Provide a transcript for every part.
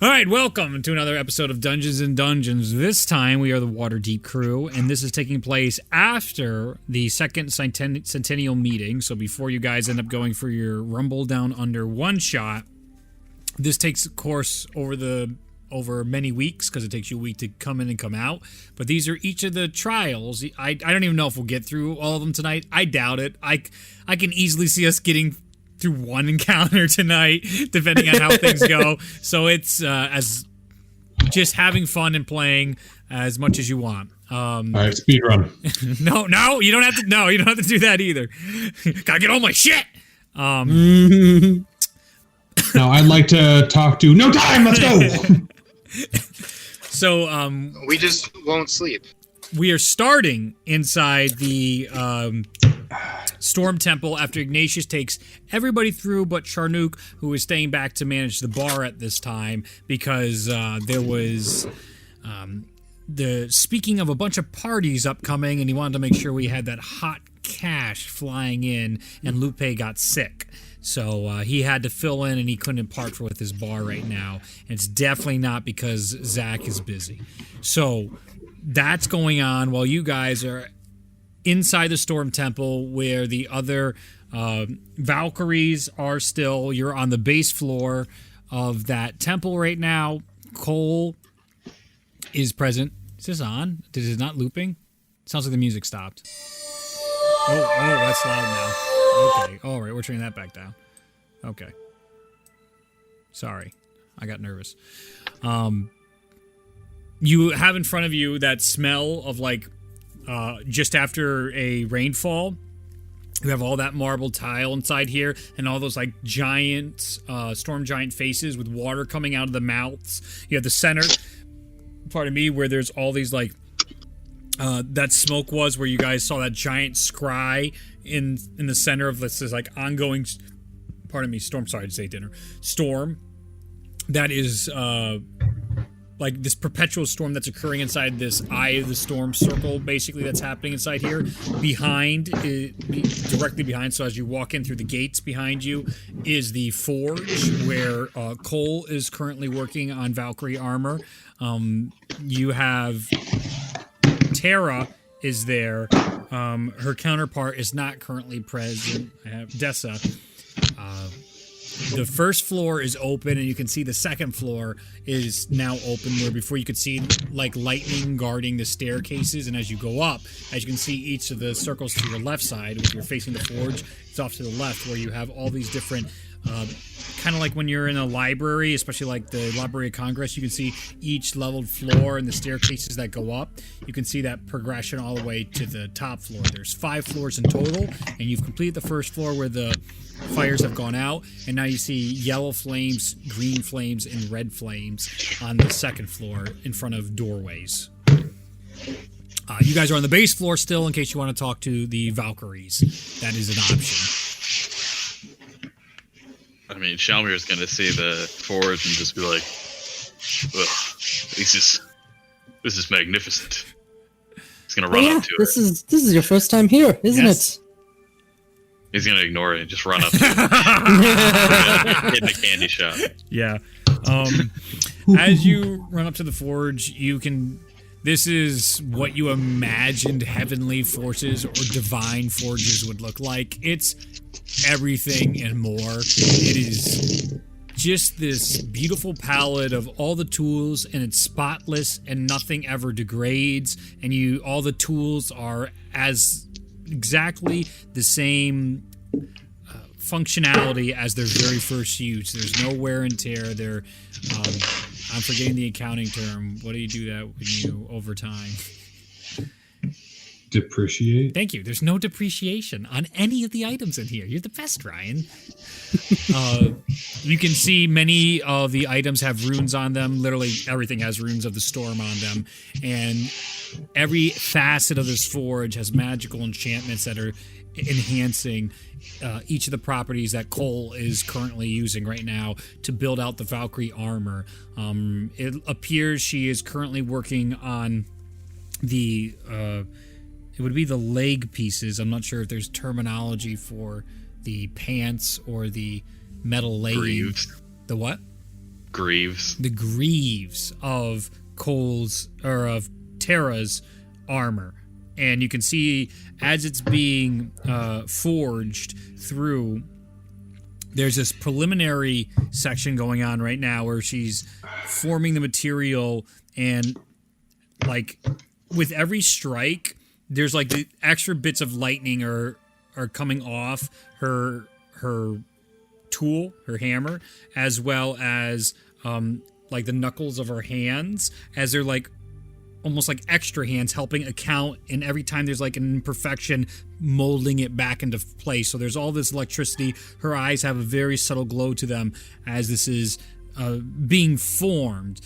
All right, welcome to another episode of Dungeons and Dungeons. This time we are the Waterdeep crew, and this is taking place after the second centennial meeting. So before you guys end up going for your Rumble Down Under one shot, this takes course over many weeks because it takes you a week to come in and come out. But these are each of the trials. I don't even know if we'll get through all of them tonight. I doubt it. I can easily see us getting through one encounter tonight, depending on how things go. So it's as just having fun and playing as much as you want. All right, speed run. No, you don't have to. No, you don't have to do that either. Gotta get all my shit. Now I'd like to talk to. No time. Let's go. So we just won't sleep. We are starting inside the Storm Temple after Ignatius takes everybody through but Charnook, who is staying back to manage the bar at this time because there was speaking of a bunch of parties upcoming, and he wanted to make sure we had that hot cash flying in, and Lupe got sick. So he had to fill in, and he couldn't part with his bar right now. And it's definitely not because Zach is busy. So that's going on while you guys are inside the Storm Temple, where the other Valkyries are still. You're on the base floor of that temple right now. Cole is present. Is this on? Is it not looping? It sounds like the music stopped. Oh, that's loud now. Okay, all right, we're turning that back down. Okay. Sorry, I got nervous. You have in front of you that smell of just after a rainfall. You have all that marble tile inside here and all those giant storm giant faces with water coming out of the mouths. You have the center, pardon me, where there's all these that smoke was where you guys saw that giant scry in the center of this ongoing, pardon me, storm. Sorry to say dinner. Storm. That is this perpetual storm that's occurring inside this eye of the storm circle, basically, that's happening inside here. Directly behind, so as you walk in through the gates behind you, is the forge where Cole is currently working on Valkyrie armor. You have Tara is there. Her counterpart is not currently present. I have Dessa. The first floor is open, and you can see the second floor is now open, where before you could see lightning guarding the staircases, and as you go up, as you can see each of the circles to your left side, if you're facing the forge, it's off to the left, where you have all these different kind of like when you're in a library, especially the Library of Congress, you can see each leveled floor and the staircases that go up. You can see that progression all the way to the top floor. There's 5 floors in total, and you've completed the first floor where the fires have gone out, and now you see yellow flames, green flames, and red flames on the second floor in front of doorways. You guys are on the base floor still, in case you want to talk to the Valkyries. That is an option. I mean, Shalmir's going to see the forge and just be like, "Ugh, this is magnificent." He's going to run up to her. This is your first time here, isn't it? He's going to ignore it and just run up to her. Get in the candy shop. Yeah. As you run up to the forge, this is what you imagined heavenly forces or divine forges would look like. It's everything and more. It is just this beautiful palette of all the tools, and it's spotless and nothing ever degrades, and all the tools are as exactly the same functionality as their very first use. There's no wear and tear. I'm forgetting the accounting term. What do you do that when you over time? Depreciate? Thank you. There's no depreciation on any of the items in here. You're the best, Ryan. You can see many of the items have runes on them. Literally everything has runes of the storm on them. And every facet of this forge has magical enchantments that are enhancing each of the properties that Cole is currently using right now to build out the Valkyrie armor. It appears she is currently working on the... it would be the leg pieces. I'm not sure if there's terminology for the pants or the metal legging. Greaves. The what? greaves. The greaves of Terra's armor. And you can see as it's being forged through, there's this preliminary section going on right now where she's forming the material, and like with every strike, there's like the extra bits of lightning are coming off her tool, her hammer, as well as like the knuckles of her hands, as they're like almost like extra hands helping account, and every time there's like an imperfection, molding it back into place. So there's all this electricity. Her eyes have a very subtle glow to them as this is being formed.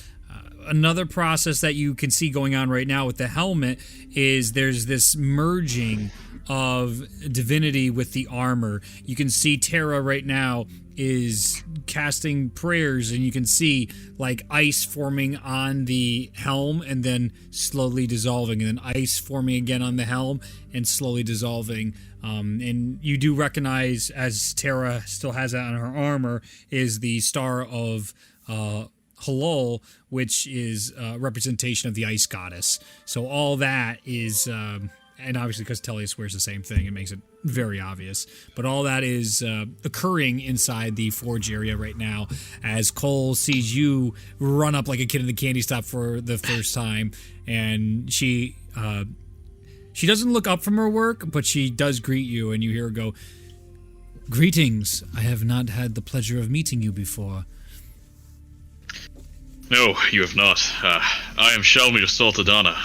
Another process that you can see going on right now with the helmet is there's this merging of divinity with the armor. You can see Terra right now is casting prayers, and you can see like ice forming on the helm and then slowly dissolving, and then ice forming again on the helm and slowly dissolving. And you do recognize, as Terra still has that on her armor, is the star of Halal, which is a representation of the ice goddess. So all that is, and obviously because Tellius wears the same thing, it makes it very obvious. But all that is occurring inside the forge area right now as Cole sees you run up like a kid in the candy shop for the first time. And she doesn't look up from her work, but she does greet you, and you hear her go, "Greetings. I have not had the pleasure of meeting you before." No, you have not. I am Shelmir Saltadana.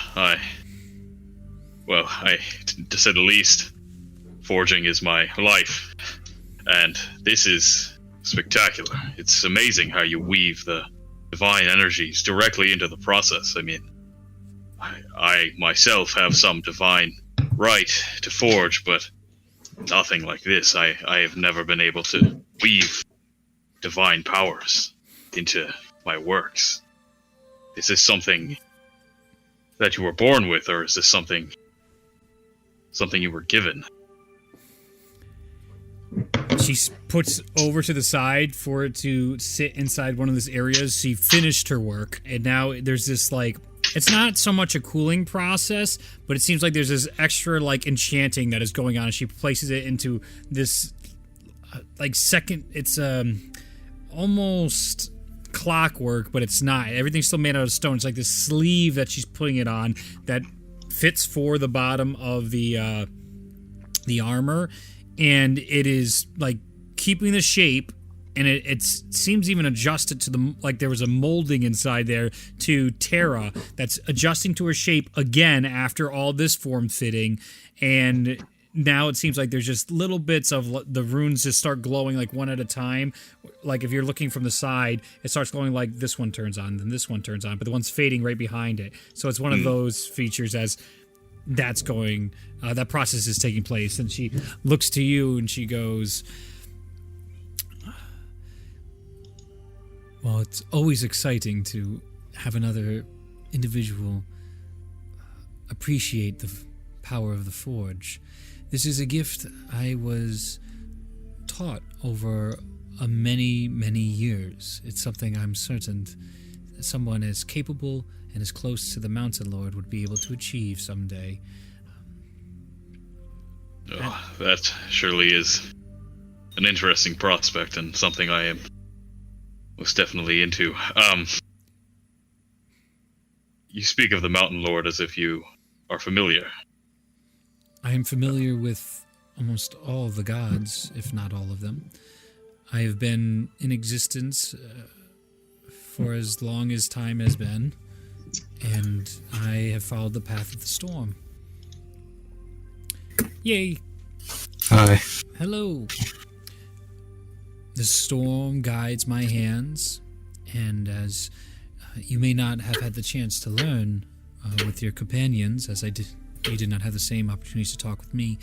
To say the least, forging is my life. And this is spectacular. It's amazing how you weave the divine energies directly into the process. I mean, I myself have some divine right to forge, but nothing like this. I have never been able to weave divine powers into my works. Is this something that you were born with, or is this something you were given? She puts over to the side for it to sit inside one of those areas. She finished her work, and now there's this like, it's not so much a cooling process, but it seems like there's this extra like enchanting that is going on, and she places it into this like second, it's almost clockwork, but it's not. Everything's still made out of stone. It's like this sleeve that she's putting it on that fits for the bottom of the armor, and it is like keeping the shape, and it seems even adjusted to the, like there was a molding inside there to Terra that's adjusting to her shape again after all this form fitting. And now it seems like there's just little bits of the runes just start glowing like one at a time. Like if you're looking from the side, it starts glowing like this one turns on, then this one turns on, but the one's fading right behind it. So it's one of those features as that's going, that process is taking place. And she looks to you and she goes, "Well, it's always exciting to have another individual appreciate the power of the forge. This is a gift I was taught over many, many years. It's something I'm certain someone as capable and as close to the Mountain Lord would be able to achieve someday." Oh, that surely is an interesting prospect and something I am most definitely into. You speak of the Mountain Lord as if you are familiar. I am familiar with almost all of the gods, if not all of them. I have been in existence for as long as time has been, and I have followed the path of the storm. Yay! Hi. Hello! The storm guides my hands, and as you may not have had the chance to learn with your companions, as you did not have the same opportunities to talk with me,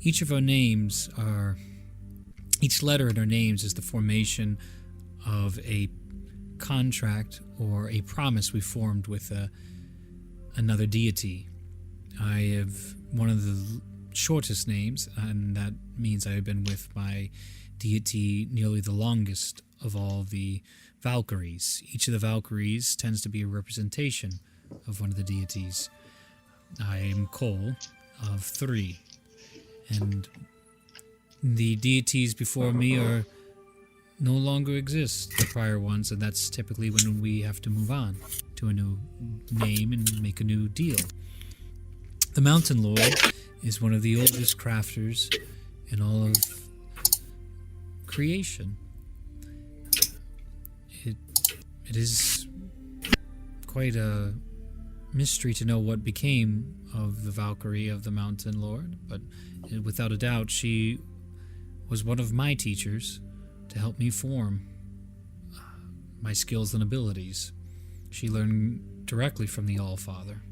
each letter in our names is the formation of a contract or a promise we formed with another deity. One of the shortest names, and that means I have been with my deity nearly the longest of all the Valkyries. Each of the Valkyries tends to be a representation of one of the deities. I am Cole of 3, and the deities before me are no longer exist, the prior ones, and that's typically when we have to move on to a new name and make a new deal. The Mountain Lord is one of the oldest crafters in all of creation. It is quite a mystery to know what became of the Valkyrie of the Mountain Lord, but without a doubt she was one of my teachers to help me form my skills and abilities. She learned directly from the All-Father.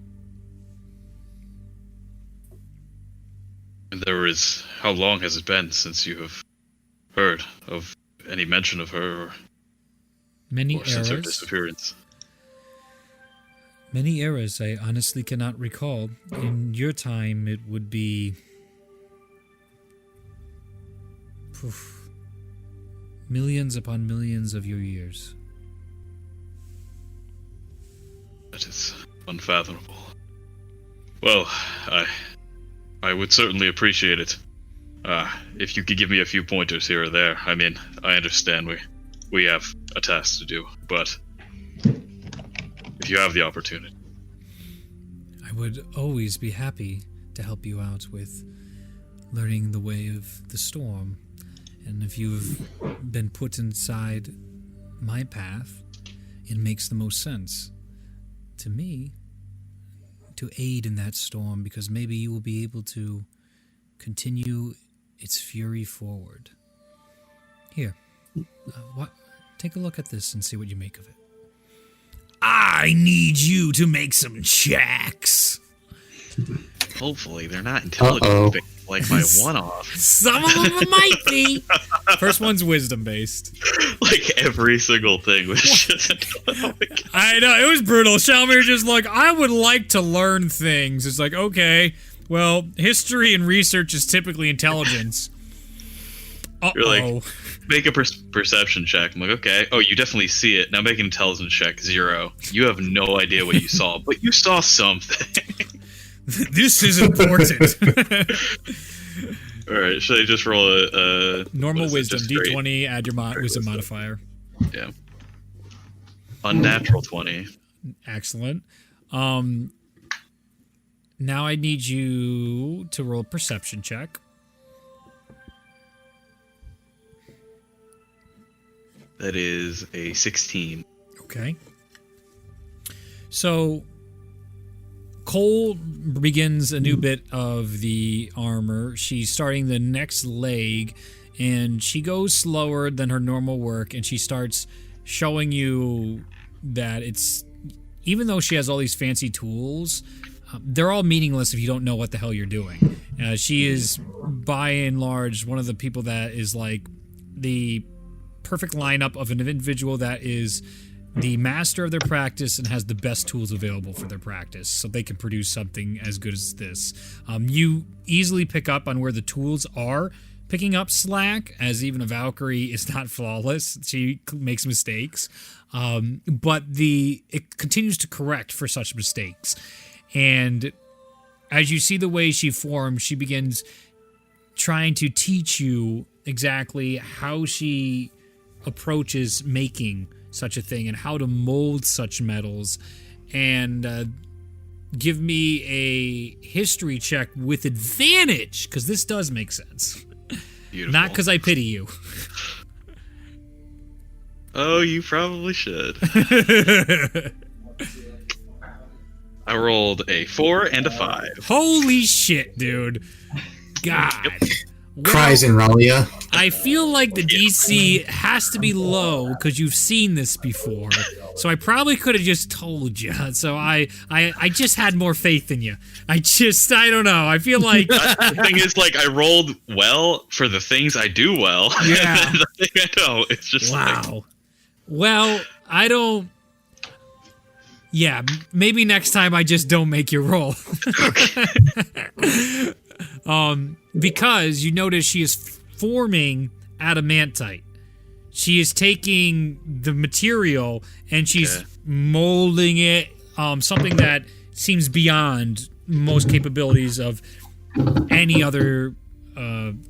And how long has it been since you have heard of any mention of her, Many or since her eras. disappearance? Many eras I honestly cannot recall. In your time, it would be millions upon millions of your years. That is unfathomable. Well, I would certainly appreciate it. If you could give me a few pointers here or there. I mean, I understand we have a task to do, but if you have the opportunity. I would always be happy to help you out with learning the way of the storm. And if you've been put inside my path, it makes the most sense to me to aid in that storm, because maybe you will be able to continue its fury forward. Here, take a look at this and see what you make of it. I need you to make some checks. Hopefully they're not intelligence based like my one-off. Some of them might be. First one's wisdom based. Like every single thing was just I know, it was brutal. Shalmir just like, I would like to learn things. It's like, okay, well, history and research is typically intelligence. You're like, make a perception check. I'm like, okay. Oh, you definitely see it. Now make an intelligence check. 0. You have no idea what you saw, but you saw something. This is important. All right, should I just roll a normal wisdom, straight? D20, add your wisdom modifier. Yeah. Unnatural 20. Excellent. Now I need you to roll a perception check. That is a 16. Okay. So Cole begins a new bit of the armor. She's starting the next leg, and she goes slower than her normal work, and she starts showing you that it's, even though she has all these fancy tools, they're all meaningless if you don't know what the hell you're doing. She is, by and large, one of the people that is like the perfect lineup of an individual that is the master of their practice and has the best tools available for their practice, so they can produce something as good as this. You easily pick up on where the tools are picking up slack, as even a Valkyrie is not flawless. She makes mistakes, but it continues to correct for such mistakes. And as you see the way she forms, she begins trying to teach you exactly how she approaches making such a thing and how to mold such metals, and give me a history check with advantage, because this does make sense. Beautiful. Not because I pity you. Oh, you probably should. I rolled a 4 and a 5. Holy shit, dude. God. Well, Cries in Ralia. I feel like the DC has to be low because you've seen this before. So I probably could have just told you. So I just had more faith in you. I don't know. I feel like The thing is, like, I rolled well for the things I do well. Yeah. And then the thing I don't, it's just wow. Well, I don't. Yeah, maybe next time I just don't make you roll. because you notice she is forming adamantite. She is taking the material and she's molding it, something that seems beyond most capabilities of any other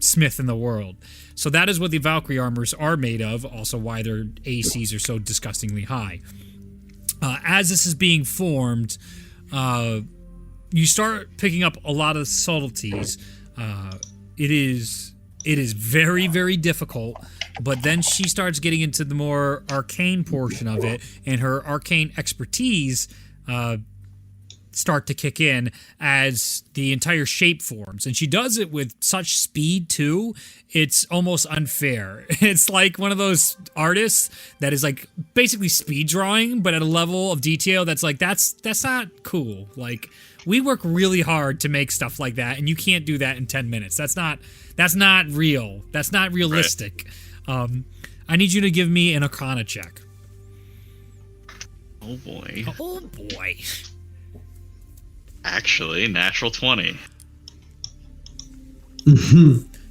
smith in the world. So that is what the Valkyrie armors are made of, also why their ACs are so disgustingly high. As this is being formed, you start picking up a lot of subtleties. It is very, very difficult, but then she starts getting into the more arcane portion of it, and her arcane expertise start to kick in as the entire shape forms. And she does it with such speed, too, it's almost unfair. It's like one of those artists that is like basically speed drawing, but at a level of detail that's like, that's not cool. Like, we work really hard to make stuff like that, and you can't do that in 10 minutes. That's not real. That's not realistic. Right. I need you to give me an Arcana check. Oh boy. Oh boy. Actually, natural 20.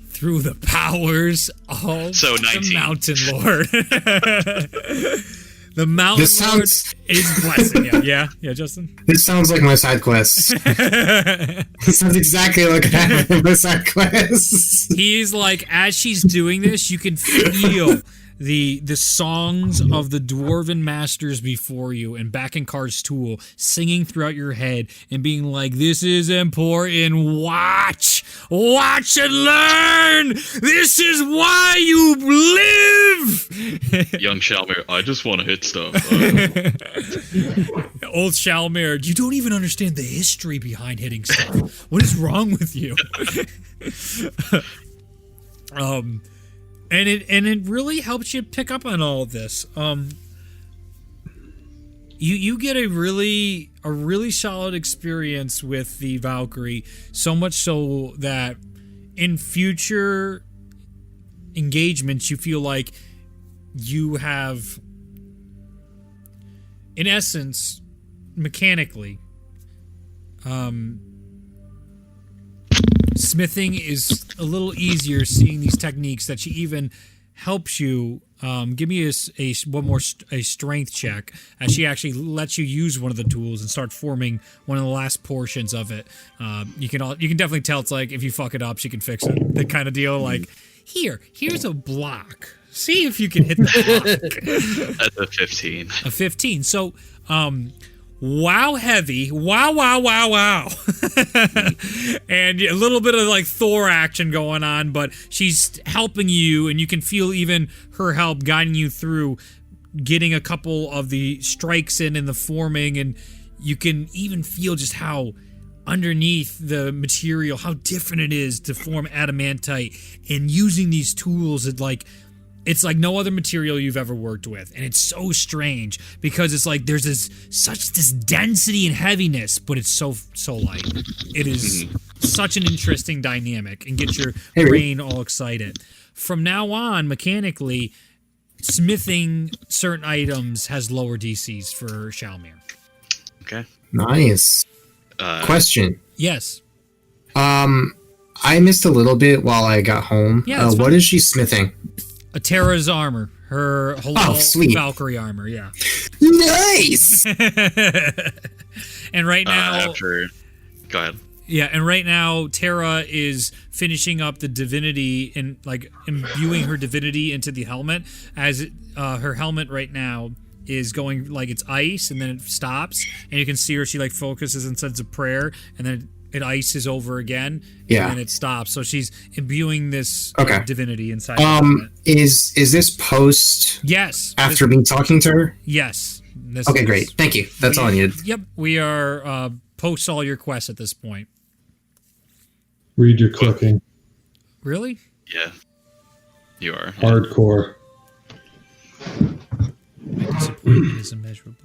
Through the powers of the Mountain Lord. The Mountain Lord is blessing you. Yeah, Justin? This sounds like my side quest. This sounds exactly like my side quest. He's like, as she's doing this, you can feel the songs of the dwarven masters before you and Bakenkar's tool singing throughout your head and being like, this is important, watch and learn, this is why you live. Young Shalmir, I just want to hit stuff. Old Shalmir, you don't even understand the history behind hitting stuff. What is wrong with you? And it really helps you pick up on all of this. You get a really solid experience with the Valkyrie, so much so that in future engagements you feel like you have, in essence, mechanically, smithing is a little easier, seeing these techniques that she even helps you. Give me a strength check as she actually lets you use one of the tools and start forming one of the last portions of it. You can definitely tell it's like if you fuck it up, she can fix it. That kind of deal. Like, here's a block. See if you can hit the block. That's a 15. A 15. So, wow heavy, wow. And a little bit of like Thor action going on, but she's helping you, and you can feel even her help guiding you through getting a couple of the strikes in the forming, and you can even feel just how underneath the material, how different it is to form adamantite, and using these tools, it's like no other material you've ever worked with. And it's so strange because it's like there's such this density and heaviness, but it's so light. It is such an interesting dynamic and gets your brain all excited. From now on, mechanically, smithing certain items has lower DCs for Shalmir. Okay. Nice. Question. Yes. I missed a little bit while I got home. Yeah, what is she smithing? Terra's armor, her Halal Valkyrie armor, yeah. Nice! And right now... Go ahead. Yeah, and right now, Terra is finishing up the divinity and, like, imbuing her divinity into the helmet, as her helmet right now is going, like, it's ice, and then it stops, and you can see her, she, like, focuses and says a prayer, and then it ices over again, and then it stops. So she's imbuing this divinity inside. Is this post? Yes. After me talking to her? Yes. Okay, great. Thank you. That's all I needed. Yep. We are post all your quests at this point. Read your cooking. Really? Yeah. You are. Hardcore. My disappointment is immeasurable.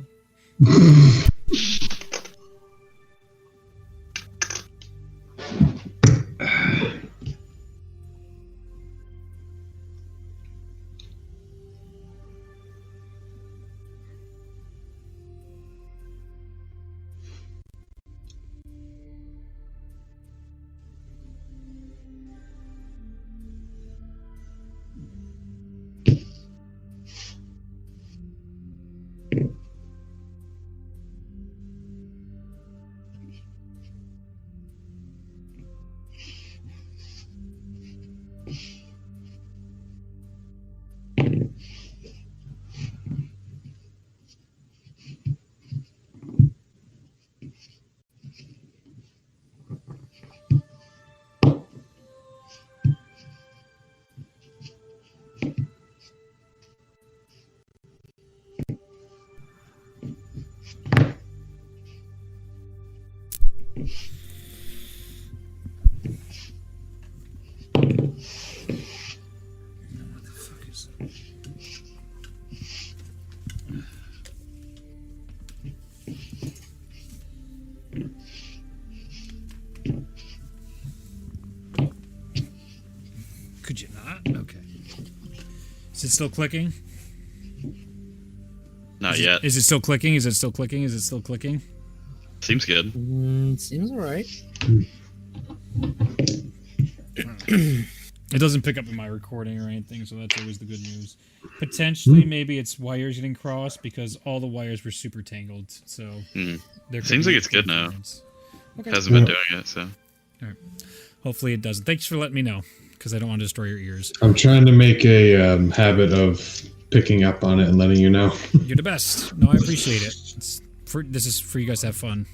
Okay. Is it still clicking? Not yet. Is it still clicking? Is it still clicking? Is it still clicking? Seems good. Seems alright. It doesn't pick up in my recording or anything, so that's always the good news. Potentially, maybe it's wires getting crossed because all the wires were super tangled. So there Seems could like be it's good now. interference. Okay. Hasn't been doing it, so. Hopefully it doesn't. Thanks for letting me know because I don't want to destroy your ears. I'm trying to make a habit of picking up on it and letting you know. You're the best. No, I appreciate it. This is for you guys to have fun.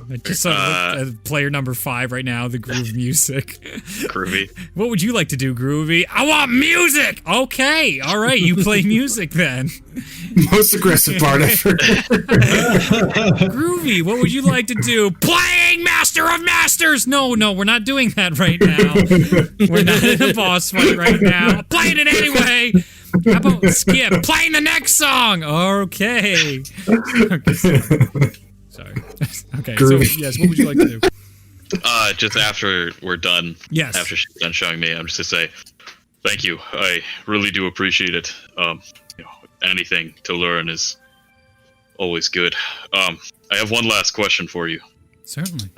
I just saw player number 5 right now, the groove music. Groovy. What would you like to do, Groovy? I want music! Okay, all right, you play music then. Most aggressive part ever. Groovy, what would you like to do? Playing Master of Masters! No, we're not doing that right now. We're not in a boss fight right now. Playing it anyway! How about skip? Playing the next song! Okay. Sorry. Okay, so yes, what would you like to do? Just after we're done. Yes. After she's done showing me, I'm just to say, thank you. I really do appreciate it. Anything to learn is always good. I have one last question for you. Certainly.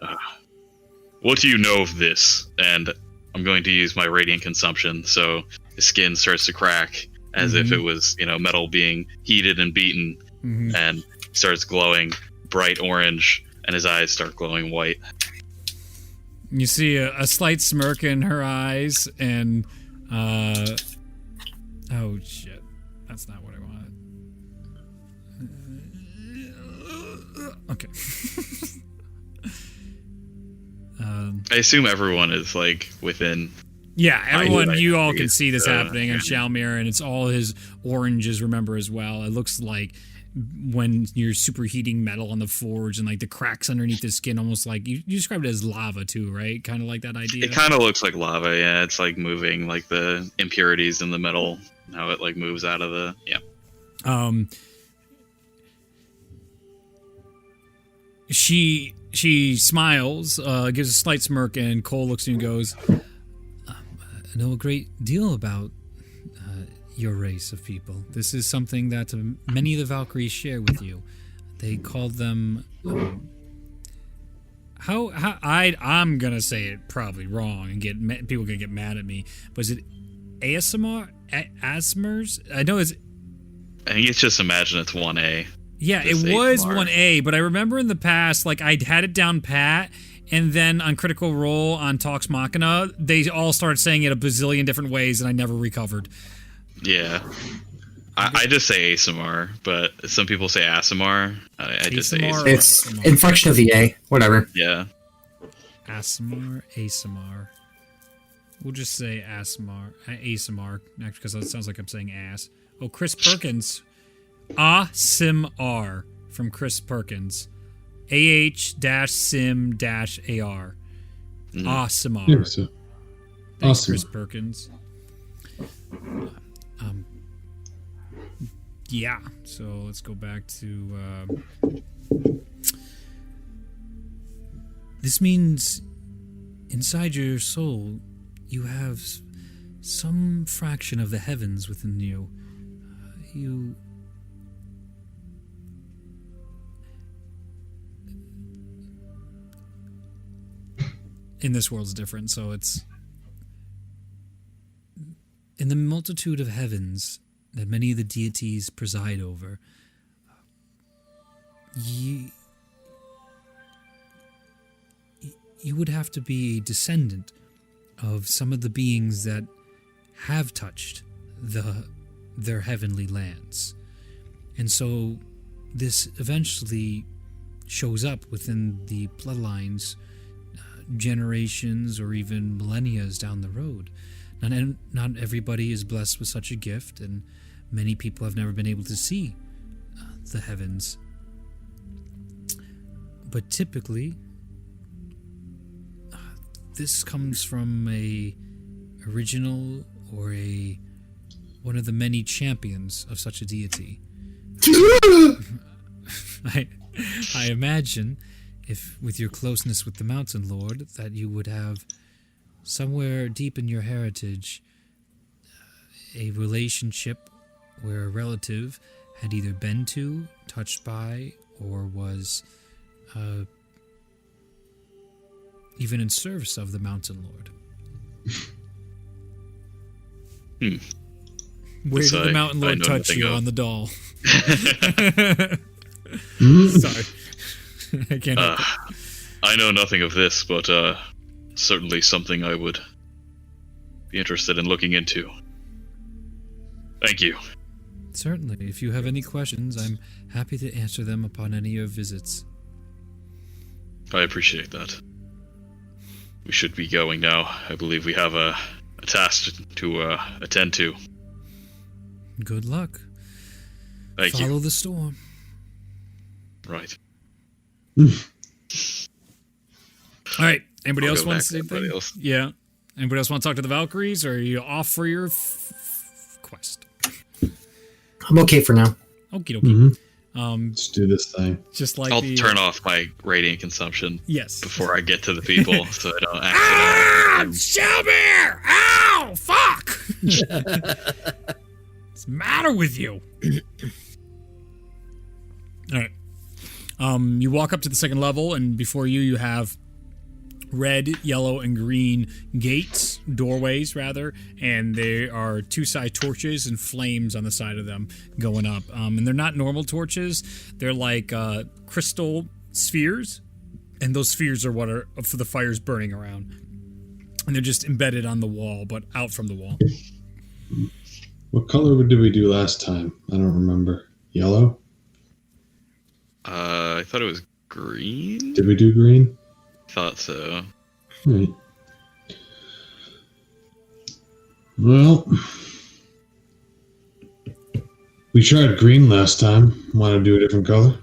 What do you know of this? And I'm going to use my radiant consumption, so the skin starts to crack as if it was, metal being heated and beaten, and starts glowing bright orange, and his eyes start glowing white. You see a slight smirk in her eyes, and oh shit, that's not what I wanted. Okay. I assume everyone is within. Yeah, everyone, you all can degrees, see this happening, and yeah. Shalmir, and it's all his oranges, remember, as well. It looks like when you're superheating metal on the forge and the cracks underneath the skin, almost like you described it as lava too, right? Kind of like that idea. It kind of looks like lava, yeah. It's moving, the impurities in the metal, how it moves out of the She smiles, gives a slight smirk, and Cole looks at you and goes, I know a great deal about your race of people. This is something that many of the Valkyries share with you. They call them I'm gonna say it probably wrong and people gonna get mad at me. Was it ASMR? Asmers? I know it's. I think it's just imagine it's 1A. Yeah, Just it was ASMR. 1A, but I remember in the past, I'd had it down pat, and then on Critical Role on Talks Machina, they all started saying it a bazillion different ways, and I never recovered. Yeah. I just say ASMR, but some people say ASMR. I just say ASMR? ASMR. It's inflection of the A. Whatever. Yeah. ASMR. We'll just say ASMR, because that sounds like I'm saying ass. Oh, Chris Perkins. ASMR from Chris Perkins. AH-sim-AR. ASMR. Yeah, so. Thanks, Awesome. Chris Perkins. Yeah, so let's go back to this means inside your soul you have some fraction of the heavens within you. In this world's different, so it's in the multitude of heavens that many of the deities preside over. You would have to be a descendant of some of the beings that have touched their heavenly lands. And so this eventually shows up within the bloodlines generations or even millennia down the road. Not everybody is blessed with such a gift, and many people have never been able to see the heavens. But typically, this comes from a original or one of the many champions of such a deity. I imagine, if with your closeness with the Mountain Lord, that you would have somewhere deep in your heritage, a relationship where a relative had either been to, touched by, or was even in service of the Mountain Lord. Where did the Mountain Lord touch you on the doll? Sorry. I can't help it. I know nothing of this, but certainly something I would be interested in looking into. Thank you. Certainly. If you have any questions, I'm happy to answer them upon any of your visits. I appreciate that. We should be going now. I believe we have a task to attend to. Good luck. Thank you. Follow the storm. Right. All right. Anybody I'll else go want back to say to everybody anything? Yeah. Anybody else want to talk to the Valkyries, or are you off for your quest? I'm okay for now. Okie dokie. Let's do this thing. Just like I'll turn off my radiant consumption before I get to the people, so I don't accidentally... Shelby! Ow! Fuck! What's the matter with you? All right. You walk up to the second level, and before you have red, yellow, and green gates, doorways rather, and there are two side torches and flames on the side of them going up. And they're not normal torches; they're like crystal spheres, and those spheres are what are for the fires burning around, and they're just embedded on the wall, but out from the wall. What color did we do last time? I don't remember. Yellow? I thought it was green? Did we do green? Thought so. Right. Well, we tried green last time. Want to do a different color?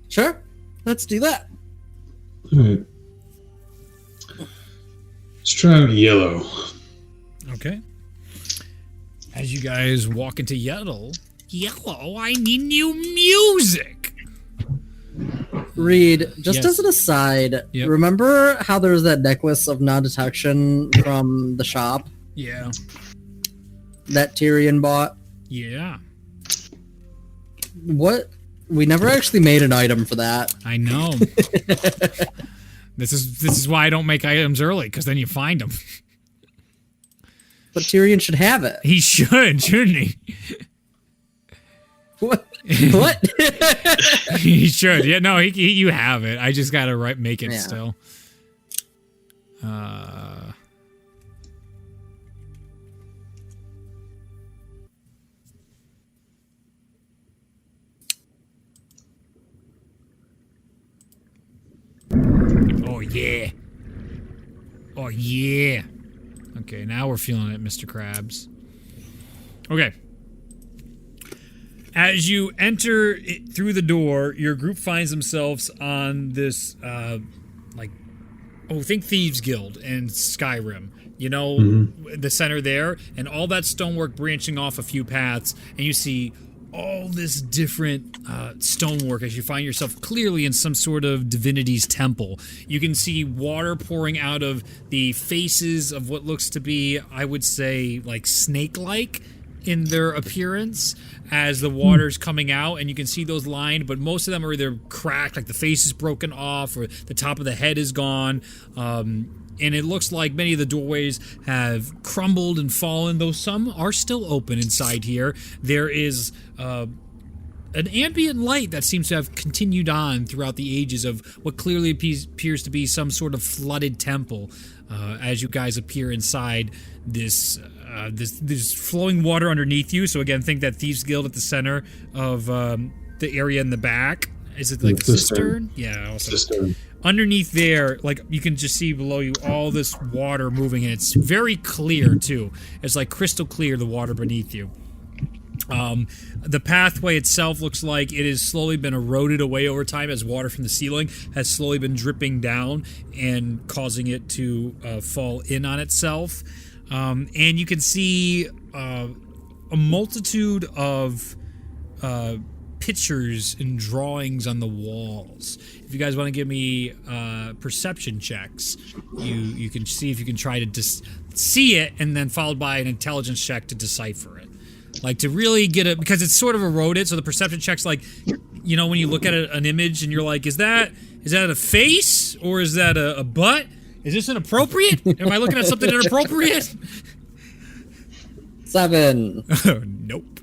Sure, let's do that. All right. Let's try out yellow. Okay. As you guys walk into Yellow, I need new music. Reed, just Yes. as an aside, Yep. remember how there was that necklace of non-detection from the shop Yeah. that Tyrion bought? Yeah. What? We never actually made an item for that. I know. This is why I don't make items early, because then you find them. But Tyrion should have it. He should, shouldn't he? What? What? He should. Yeah, no, you have it. I just gotta make it Yeah. still. Oh yeah. Oh yeah. Okay, now we're feeling it, Mr. Krabs. Okay. As you enter through the door, your group finds themselves on this, think Thieves Guild and Skyrim. You know, the center there, and all that stonework branching off a few paths, and you see all this different stonework as you find yourself clearly in some sort of divinity's temple. You can see water pouring out of the faces of what looks to be, I would say, like snake-like in their appearance as the water's coming out, and you can see those lined, but most of them are either cracked, like the face is broken off, or the top of the head is gone. And it looks like many of the doorways have crumbled and fallen, though some are still open inside here. There is an ambient light that seems to have continued on throughout the ages of what clearly appears to be some sort of flooded temple. As you guys appear inside this flowing water underneath you. So again, think that Thieves Guild at the center of the area in the back. Is it like the cistern? Yeah, also. Cistern. Underneath there, like, you can just see below you all this water moving, and it's very clear too. It's like crystal clear, the water beneath you. The pathway itself looks like it has slowly been eroded away over time as water from the ceiling has slowly been dripping down and causing it to fall in on itself. And you can see a multitude of pictures and drawings on the walls. If you guys want to give me perception checks, you can see if you can try to see it, and then followed by an intelligence check to decipher it. Like to really get it, because it's sort of eroded, so the perception check's like, you know, when you look at an image and you're like, is that a face or is that a butt? Is this inappropriate? Am I looking at something inappropriate? 7. Nope.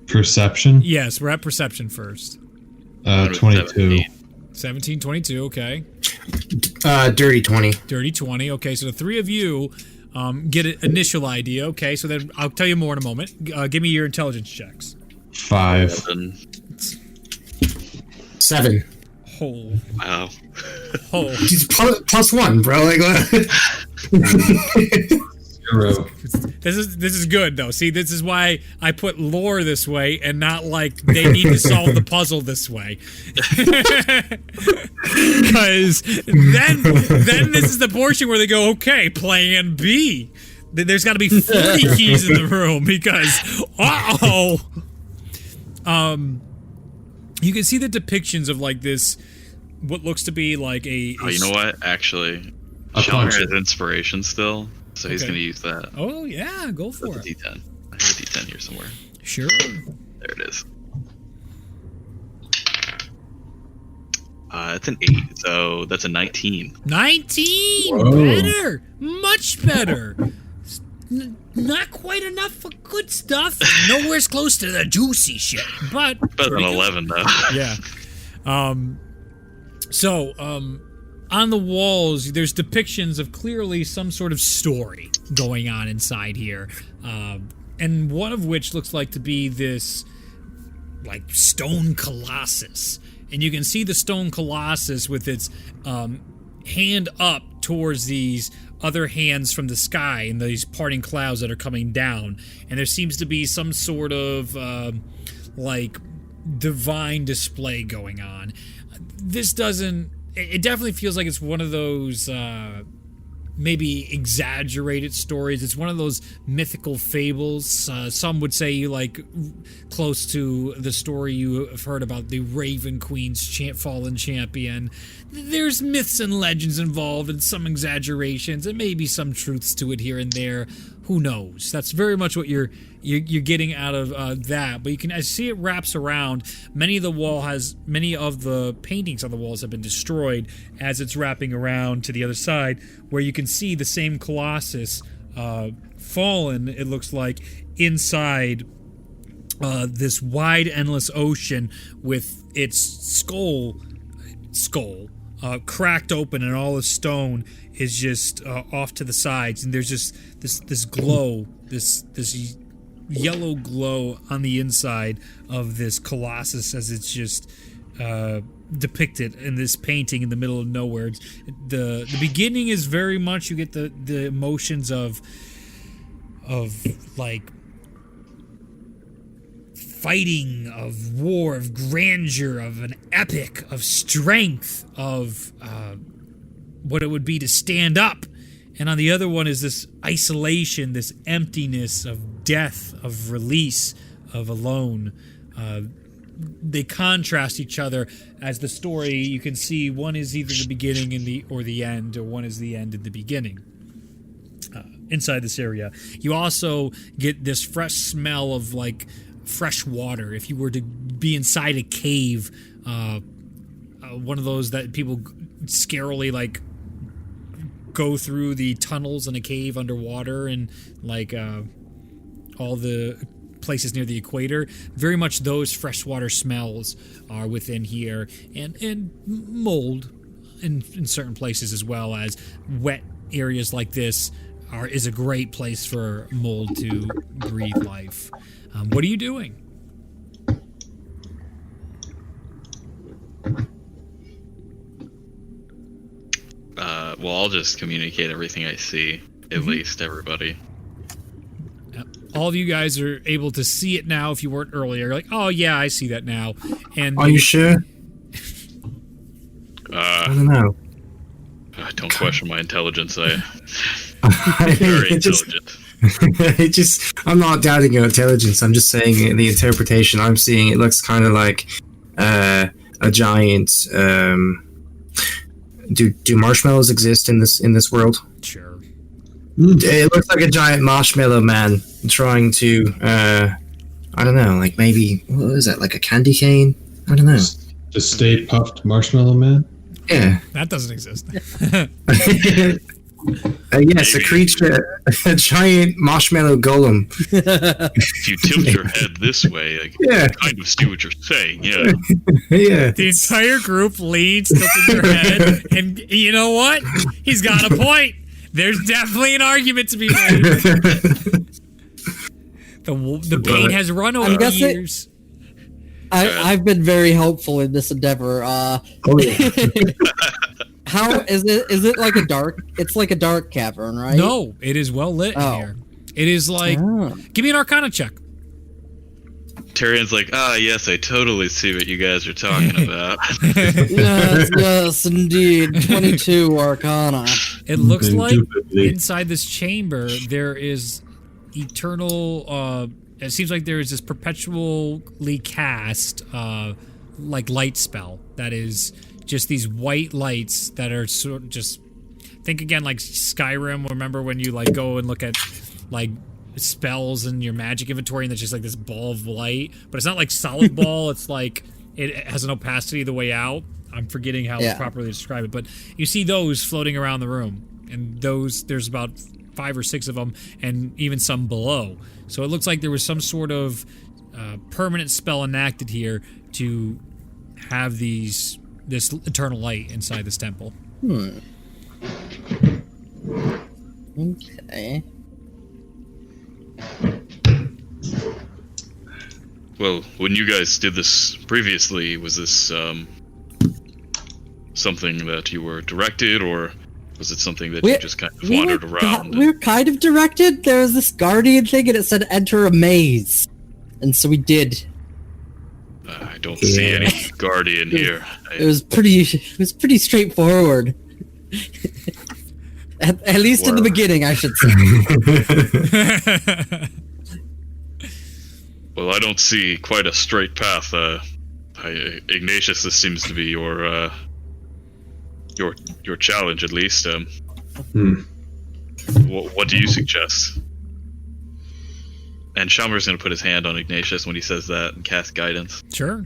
Perception? Yes, we're at perception first. 22. 17, 22, okay. Dirty 20. Dirty 20, okay, so the three of you get an initial idea, okay, so then I'll tell you more in a moment. Give me your intelligence checks. 5. 7. Oh. Wow. Oh. He's plus 1, bro. Like, 0. This is good though. See, this is why I put lore this way and not like they need to solve the puzzle this way. Because then this is the portion where they go, okay, plan B. There's got to be 40 keys in the room because you can see the depictions of like this, what looks to be like a Oh, you know what? Actually, A Sean punch. has inspiration still, so he's Okay. going to use that. Oh yeah, go for That's a it. D10. I have a D10 here somewhere. Sure. There it is. That's an 8, so that's a 19. 19! Whoa. Better! Much better! Not quite enough for good stuff. Nowhere's close to the juicy shit, but... Better than pretty good. 11, though. Yeah. On the walls, there's depictions of clearly some sort of story going on inside here. And one of which looks like to be this, like, stone colossus. And you can see the stone colossus with its hand up towards these other hands from the sky and these parting clouds that are coming down. And there seems to be some sort of, like, divine display going on. This doesn't... It definitely feels like it's one of those maybe exaggerated stories. It's one of those mythical fables. Some would say like close to the story you have heard about the Raven Queen's fallen champion. There's myths and legends involved and some exaggerations and maybe some truths to it here and there. Who knows? That's very much what you're getting out of that. But you can see it wraps around. Many of the paintings on the walls have been destroyed as it's wrapping around to the other side, where you can see the same Colossus fallen, it looks like, inside this wide, endless ocean with its skull cracked open, and all the stone is just off to the sides, and there's just this glow, this yellow glow on the inside of this Colossus as it's just depicted in this painting in the middle of nowhere. The beginning is very much, you get the emotions of like fighting, of war, of grandeur, of an epic, of strength, of what it would be to stand up. And on the other one is this isolation, this emptiness of death, of release, of alone. They contrast each other as the story, you can see one is either the beginning or the end, or one is the end and the beginning. Inside this area, you also get this fresh smell of like fresh water. If you were to be inside a cave, one of those that people scarily like go through the tunnels in a cave underwater, and like all the places near the equator, very much those freshwater smells are within here, and mold in certain places, as well as wet areas like this is a great place for mold to breathe life. What are you doing? Well, I'll just communicate everything I see, at least to everybody. All of you guys are able to see it now. If you weren't earlier, you're like, oh yeah, I see that now. And Are you sure? I don't know. Don't question my intelligence. I'm I mean, very it just, intelligent. I'm not doubting your intelligence. I'm just saying the interpretation I'm seeing. It looks kind of like a giant. Do marshmallows exist in this world? Sure. It looks like a giant marshmallow man trying to. I don't know, like maybe what is that? Like a candy cane? I don't know. The Stay Puffed Marshmallow Man. Yeah. That doesn't exist. Yes, a creature, a giant marshmallow golem. If you tilt your head this way, I Yeah. kind of see what you're saying. Yeah. Yeah. The entire group leans, tilting their head, and you know what? He's got a point. There's definitely an argument to be made. The pain has run over the years. I've been very hopeful in this endeavor. Oh, yeah. How is it? Is it like a dark? It's like a dark cavern, right? No, it is well lit in here. It is like, give me an Arcana check. Tyrion's like, yes, I totally see what you guys are talking about. Yes, indeed. 22 Arcana. It looks like inside this chamber there is eternal. It seems like there is this perpetually cast like light spell that is just these white lights that are sort of just, think again like Skyrim. Remember when you like go and look at like spells in your magic inventory and there's just like this ball of light, but it's not like solid ball. It's like it has an opacity the way out. I'm forgetting how to properly describe it, but you see those floating around the room, and those there's about 5 or 6 of them, and even some below. So it looks like there was some sort of permanent spell enacted here to have this eternal light inside this temple. Okay. Well, when you guys did this previously, was this something that you were directed, or was it something that you just kind of wandered around? We were kind of directed. There was this guardian thing, and it said enter a maze. And so we did. I don't see any guardian here. It was pretty straightforward. At least in the beginning, I should say. Well, I don't see quite a straight path. Ignatius, this seems to be your challenge, at least. What do you suggest? And Shalmer's going to put his hand on Ignatius when he says that and cast guidance. Sure.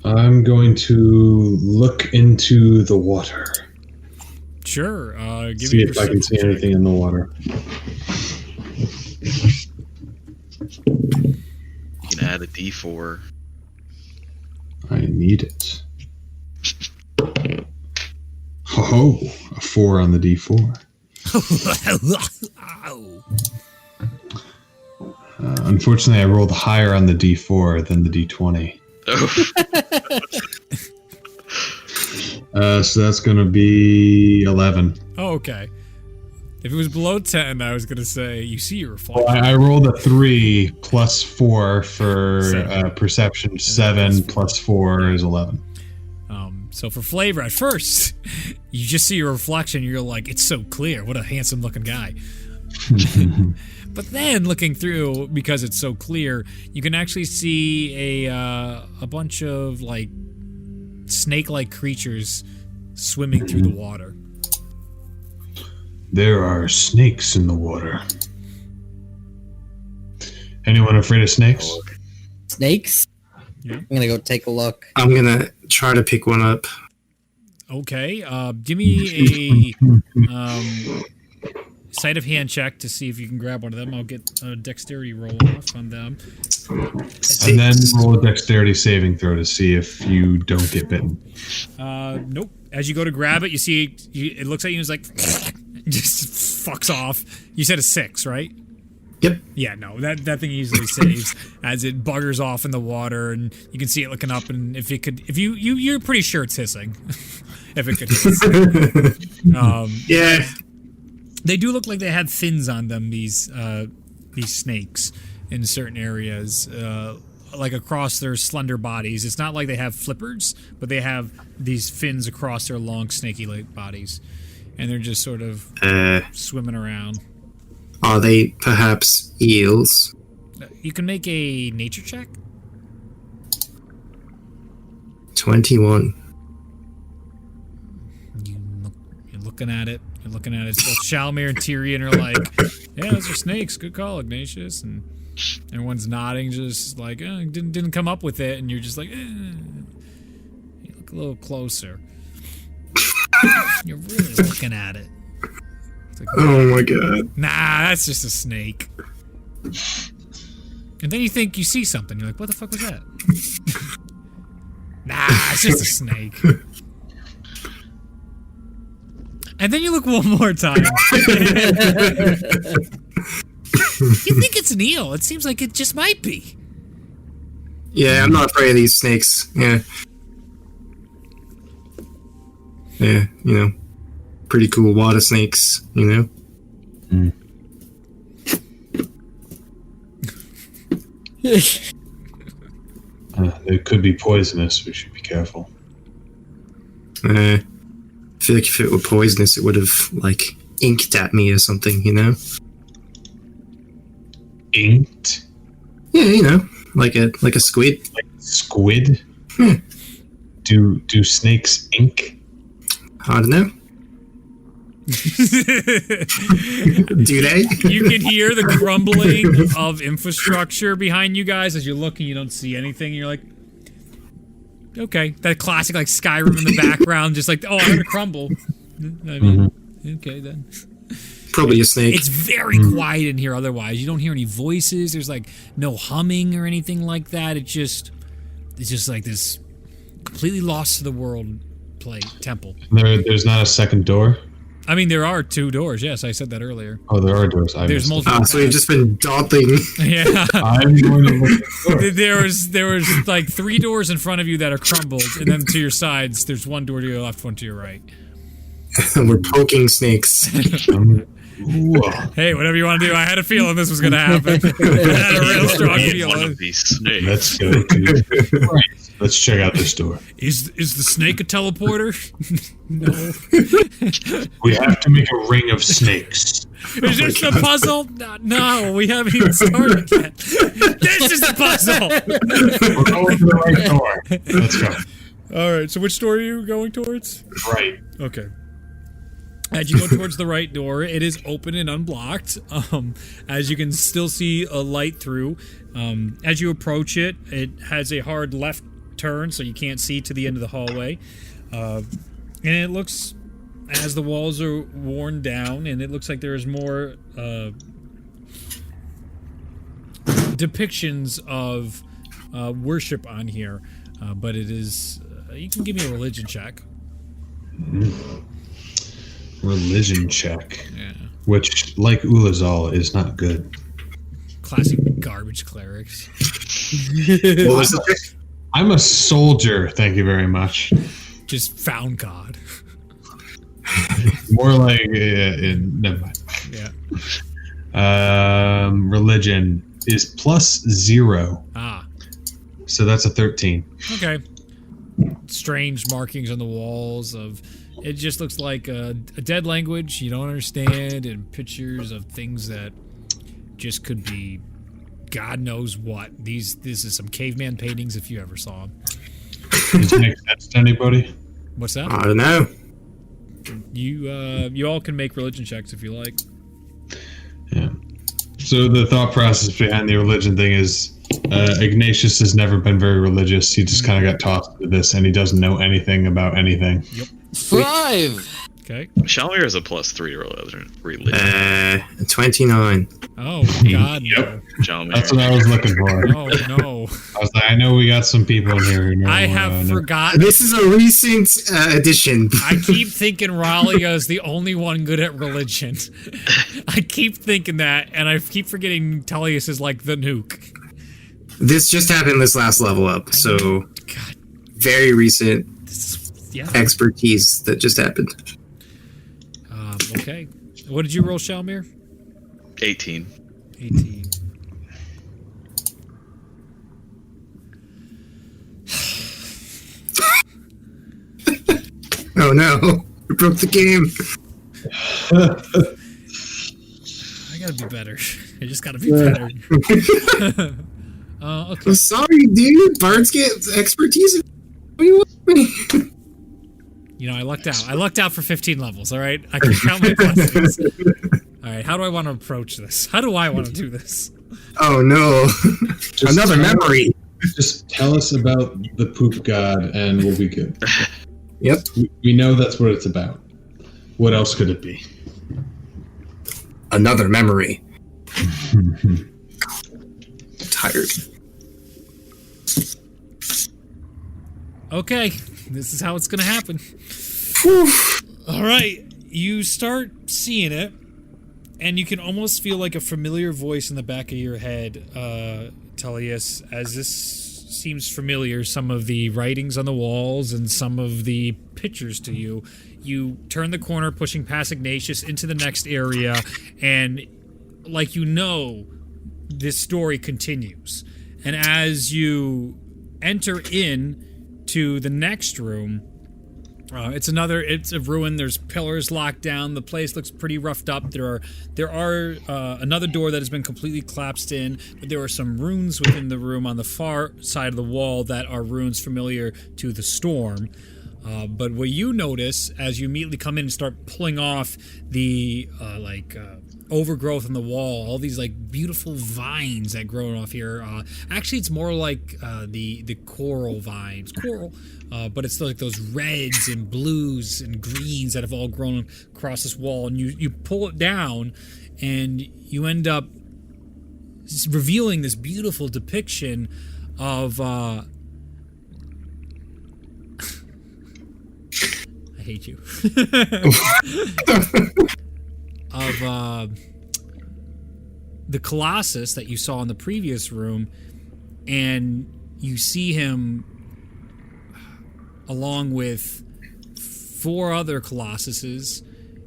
I'm going to look into the water. Sure. Give See me if I can see anything in the water. You can add a D4. I need it. Oh, a 4 on the D4. Unfortunately, I rolled higher on the D4 than the D20. So that's going to be 11. Oh, okay. If it was below 10, I was going to say, you see your reflection. Well, I rolled a 3 plus 4 for perception. 7 plus 4 is 11. So for flavor, at first, you just see your reflection, you're like, it's so clear. What a handsome looking guy. But then looking through, because it's so clear, you can actually see a bunch of like snake-like creatures swimming through the water. There are snakes in the water. Anyone afraid of snakes? Snakes? Yeah. I'm gonna go take a look. I'm gonna try to pick one up. Okay, give me a sleight of hand check to see if you can grab one of them. I'll get a dexterity roll off on them. And then roll a dexterity saving throw to see if you don't get bitten. Nope. As you go to grab it, you see it looks at you and it's like just fucks off. You said a 6, right? Yep. Yeah, no, that thing easily saves as it buggers off in the water, and you can see it looking up. And if you're pretty sure it's hissing. If it could hiss. Yeah. They do look like they had fins on them. These snakes in certain areas. A like across their slender bodies. It's not like they have flippers, but they have these fins across their long, snaky-like bodies, and they're just sort of swimming around. Are they perhaps eels? You can make a nature check. 21. You're looking at it. You're looking at it. So Shalmir and Tyrion are like, "Yeah, those are snakes. Good call, Ignatius." And everyone's nodding, just like, didn't come up with it. And you're just like, You look a little closer. You're really looking at it. It's like, Oh my god. nah, that's just a snake. And then you think you see something. You're like, what the fuck was that? Nah, it's just a snake. And then you look one more time. You think it's an eel. It seems like it just might be. Yeah, I'm not afraid of these snakes. Yeah. Yeah, you know. Pretty cool water snakes, you know? They could be poisonous. We should be careful. I feel like if it were poisonous, it would have, like, inked at me or something, you know? Inked? Yeah, you know, like a squid. Like squid? Do snakes ink? I don't know. Do they? You can hear the crumbling of infrastructure behind you guys as you're looking. You don't see anything. And you're like, okay, that classic like Skyrim in the background, just like, oh, I'm gonna crumble. I mean, okay then. Probably a snake. It's very quiet in here. Otherwise, you don't hear any voices. There's like no humming or anything like that. It's just like this completely lost to the world temple. There's not a second door? I mean, there are 2 doors. Yes, I said that earlier. Oh, there are doors. There's multiple. So we've just been daunting. Yeah. I'm going to look at the door. There was like 3 doors in front of you that are crumbled, and then to your sides, there's 1 door to your left, 1 to your right. We're poking snakes. Hey, whatever you want to do. I had a feeling this was going to happen. I had a real strong One feeling. of these snakes. let's go to right. Let's check out this door. Is the snake a teleporter? No. We have to make a ring of snakes. Is this the puzzle? No, we haven't even started yet. This is the puzzle. We're going to the right door. Let's go. All right. So which door are you going towards? Right. Okay. As you go towards the right door, it is open and unblocked. As you can still see a light through. As you approach it, it has a hard left turn, so you can't see to the end of the hallway. And it looks, as the walls are worn down, and it looks like there's more depictions of worship on here. But it is... you can give me a religion check. Religion check. Yeah. Which, like Ulazal, is not good. Classic garbage clerics. What was it? I'm a soldier, thank you very much. Just found God. More like... never mind. Yeah. Religion is +0. Ah. So that's a 13. Okay. Strange markings on the walls of... It just looks like a dead language you don't understand, and pictures of things that just could be God knows what. This is some caveman paintings if you ever saw them. Does it make sense to anybody? What's that? I don't know. You all can make religion checks if you like. Yeah. So the thought process behind the religion thing is Ignatius has never been very religious. He just kind of got tossed into this, and he doesn't know anything about anything. Yep. 5. Okay. Shalmir is a +3 religion. 29. Oh, God, no. Yep. Shalmir. That's what I was looking for. Oh, no. I was like, I know we got some people in here who know. I have forgotten. This is a recent addition. I keep thinking Ralia is the only one good at religion. I keep thinking that, and I keep forgetting Tullius is like the nuke. This just happened this last level up, so God, very recent yeah. expertise that just happened. Okay. What did you roll, Shalmir? 18. 18. no. We broke the game. I gotta be better. I just gotta be better. Okay. I'm sorry, dude. Bards get expertise. What do you want me? You know, I lucked out. I lucked out for 15 levels, all right? I can count my blessings. All right, how do I want to approach this? How do I want to do this? Oh, no. Another memory. Just tell us about the poop god and we'll be good. Yep. We know that's what it's about. What else could it be? Another memory. Tired. Okay, this is how it's gonna happen. All right, you start seeing it, and you can almost feel like a familiar voice in the back of your head, Tullius, as this seems familiar. Some of the writings on the walls and some of the pictures to you. You turn the corner, pushing past Ignatius into the next area, and like you know, this story continues. And as you enter in to the next room, it's a ruin. There's pillars locked down. The place looks pretty roughed up. There are another door that has been completely collapsed in, but there are some runes within the room on the far side of the wall that are runes familiar to the storm. But what you notice as you immediately come in and start pulling off the overgrowth on the wall, all these like beautiful vines that grow off here. Actually, it's more like the coral vines, but it's like those reds and blues and greens that have all grown across this wall. And you pull it down, and you end up revealing this beautiful depiction of. I hate you. Of the Colossus that you saw in the previous room, and you see him along with 4 other Colossuses,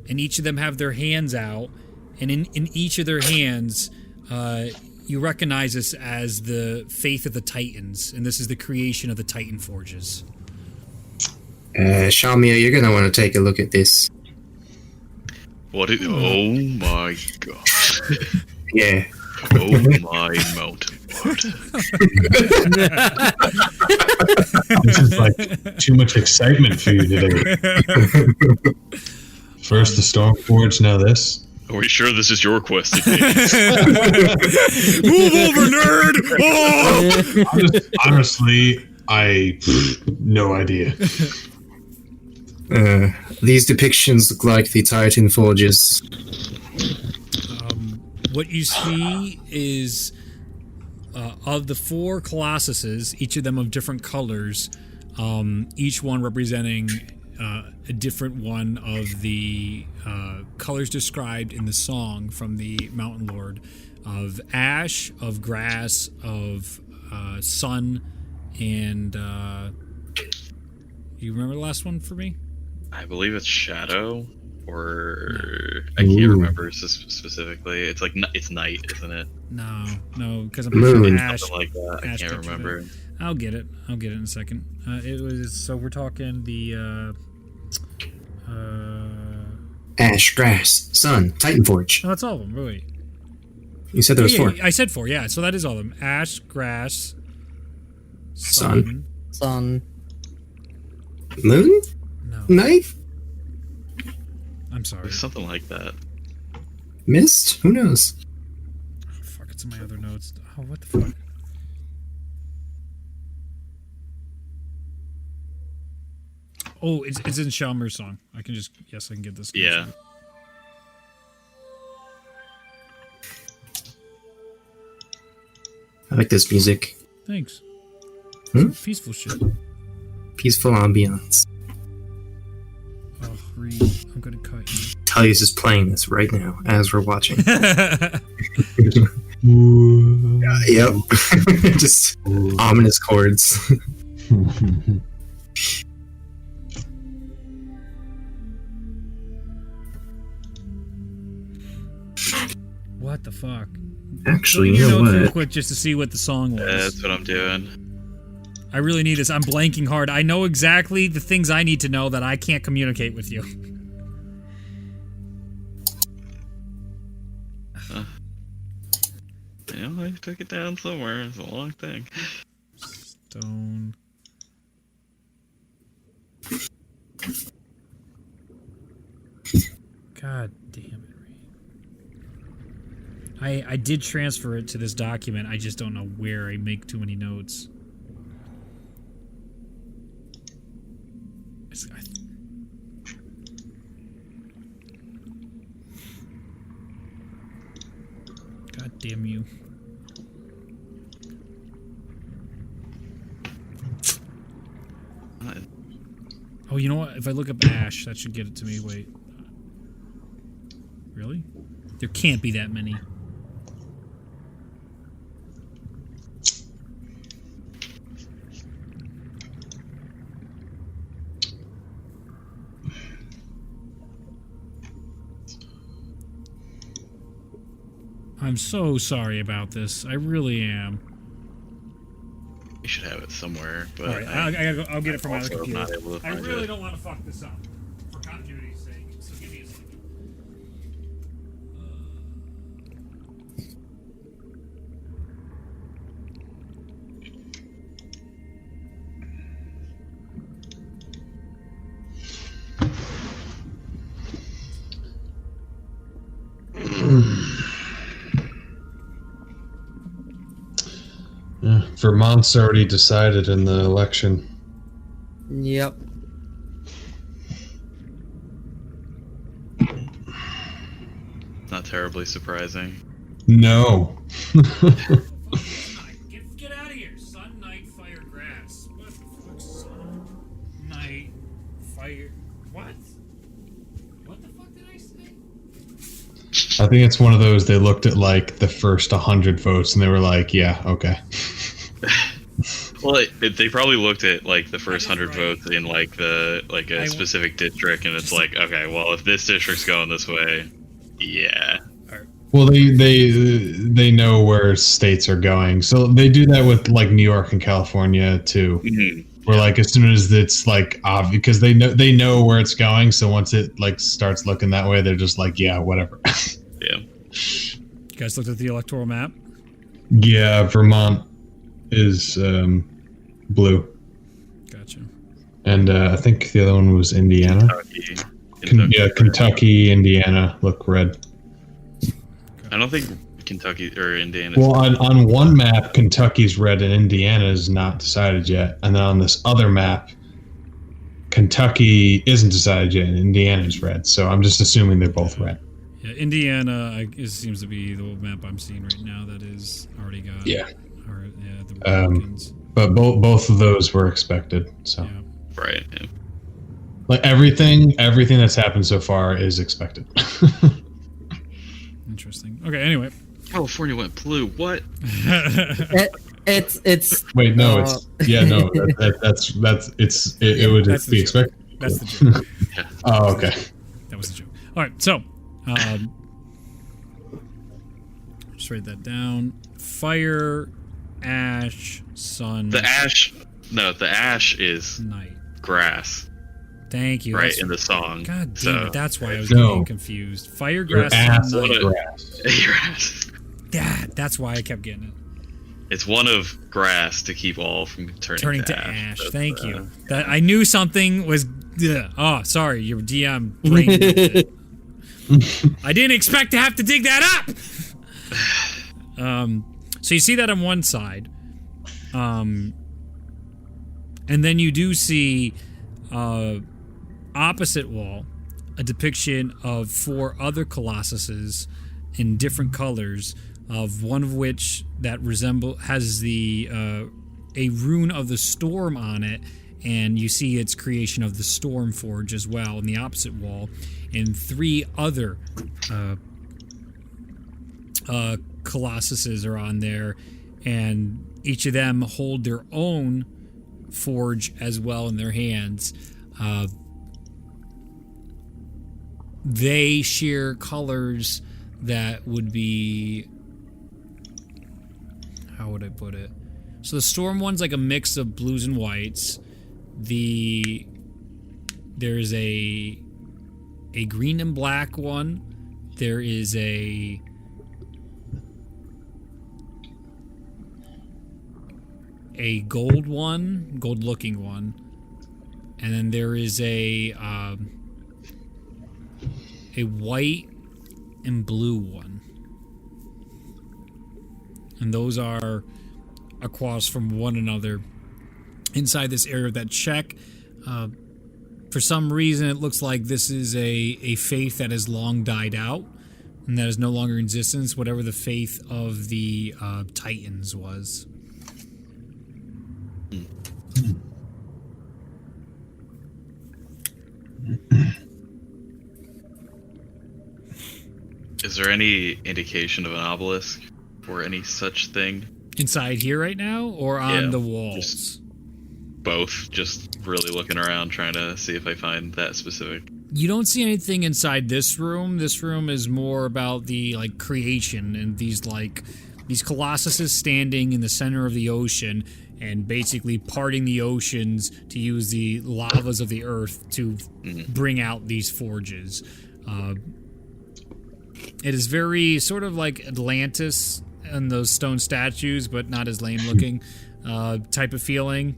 and each of them have their hands out, and in each of their hands, you recognize this as the Faith of the Titans, and this is the creation of the Titan Forges. Shamia, you're gonna want to take a look at this. Oh my god. Yeah. Oh my mountain lord. This is like too much excitement for you today. First the Stormforge, now this. Are we sure this is your quest? Move over, nerd! Oh! Honestly, no idea. These depictions look like the Titan Forges. What you see is of the 4 Colossuses, each of them of different colors, each one representing a different one of the colors described in the song from the Mountain Lord, of ash, of grass, of sun, and you remember the last one for me? I believe it's shadow, or I can't remember specifically. It's like it's night, isn't it? No, because I'm Moon. pretty sure ash. Something like that. I can't remember. I'll get it in a second. It was so we're talking the Ash, grass, sun, Titan Forge. no, that's all of them. Really? You said there was 4. I said 4. Yeah, so that is all of them. Ash, grass, Sun. Sun. Moon? No, Night? I'm sorry. Something like that. Mist? Who knows? Fuck, it's in my other notes. Oh, what the fuck? Oh, it's in Shalmer's song. I can get this. Yeah. I like this music. Thanks. Peaceful shit. Peaceful ambiance. Oh, Reed, I'm gonna cut you. Tullius is playing this right now as we're watching. Yep. Just ominous chords. What the fuck? Actually, Put you your know notes real what? quick just to see what the song was. That's what I'm doing. I really need this. I'm blanking hard. I know exactly the things I need to know that I can't communicate with you. I took it down somewhere. It's a long thing. Stone. God damn it, Reed. I did transfer it to this document. I just don't know where. I make too many notes. God damn you. Oh, you know what? If I look up Ash, that should get it to me. Wait. Really? There can't be that many. I'm so sorry about this. I really am. You should have it somewhere, but Alright, I gotta go. I'll get it from my other also computer. not able to I find really it. don't want to fuck this up. For continuity's sake. So give me a second. Yeah, Vermont's already decided in the election. Yep. Not terribly surprising. No. Get out of here. Sun, night, fire, grass. What the fuck? Sun, night, fire. What? What the fuck did I say? I think it's one of those, they looked at like the first 100 votes and they were like, yeah, okay. Well, they probably looked at like the first 100 Right. votes in like a specific district, and it's like, okay, well, if this district's going this way, yeah. Well, they know where states are going, so they do that with like New York and California too. Mm-hmm. Where like as soon as it's like obvious, because they know where it's going, so once it like starts looking that way, they're just like, yeah, whatever. Yeah. You guys looked at the electoral map? Yeah, Vermont is blue, Gotcha. and I think the other one was Indiana. Kentucky. Yeah, Kentucky, Indiana look red. I don't think Kentucky or Indiana. Well, on one map, Kentucky's red and Indiana is not decided yet, and then on this other map, Kentucky isn't decided yet, and Indiana's red. So I'm just assuming they're both red. Yeah, Indiana seems to be the map I'm seeing right now that is already got. Yeah. Or, yeah, the Republicans. But both of those were expected. So Yeah. Right. Yeah. like everything that's happened so far is expected. Interesting. Okay, anyway. California went blue. What? It's Wait, no, it's yeah, no, that's it would That's the be joke. expected. That's the joke. Oh, okay. That was the joke. All right, so just write that down. Fire, ash, sun, The ash is night. grass, Thank you. right, That's- in the song. God damn So- it. That's why I was No. getting confused. Fire, Your grass, ass sun, is night. grass. Grass. Yeah, that's why I kept getting it. It's one of grass to keep all from turning Turning to ash. ash. That's, Thank you. That I knew something was. Oh, sorry. Your DM brain. I didn't expect to have to dig that up. So you see that on one side, and then you do see opposite wall a depiction of 4 other colossuses in different colors. Of one of which that has the a rune of the storm on it, and you see its creation of the storm forge as well in the opposite wall, and 3 other colossuses are on there, and each of them hold their own forge as well in their hands. They share colors that would be, how would I put it? So the storm one's like a mix of blues and whites. There's a green and black one. There is a gold one, gold looking one. And then there is a white and blue one. And those are across from one another inside this area of that check. For some reason, it looks like this is a faith that has long died out and that is no longer in existence, whatever the faith of the Titans was. Is there any indication of an obelisk or any such thing? Inside here right now, or on the walls? Just both. Just really looking around, trying to see if I find that specific. You don't see anything inside this room. This room is more about the creation and these colossuses standing in the center of the ocean and basically parting the oceans to use the lavas of the earth to bring out these forges. It is very sort of like Atlantis and those stone statues, but not as lame looking type of feeling.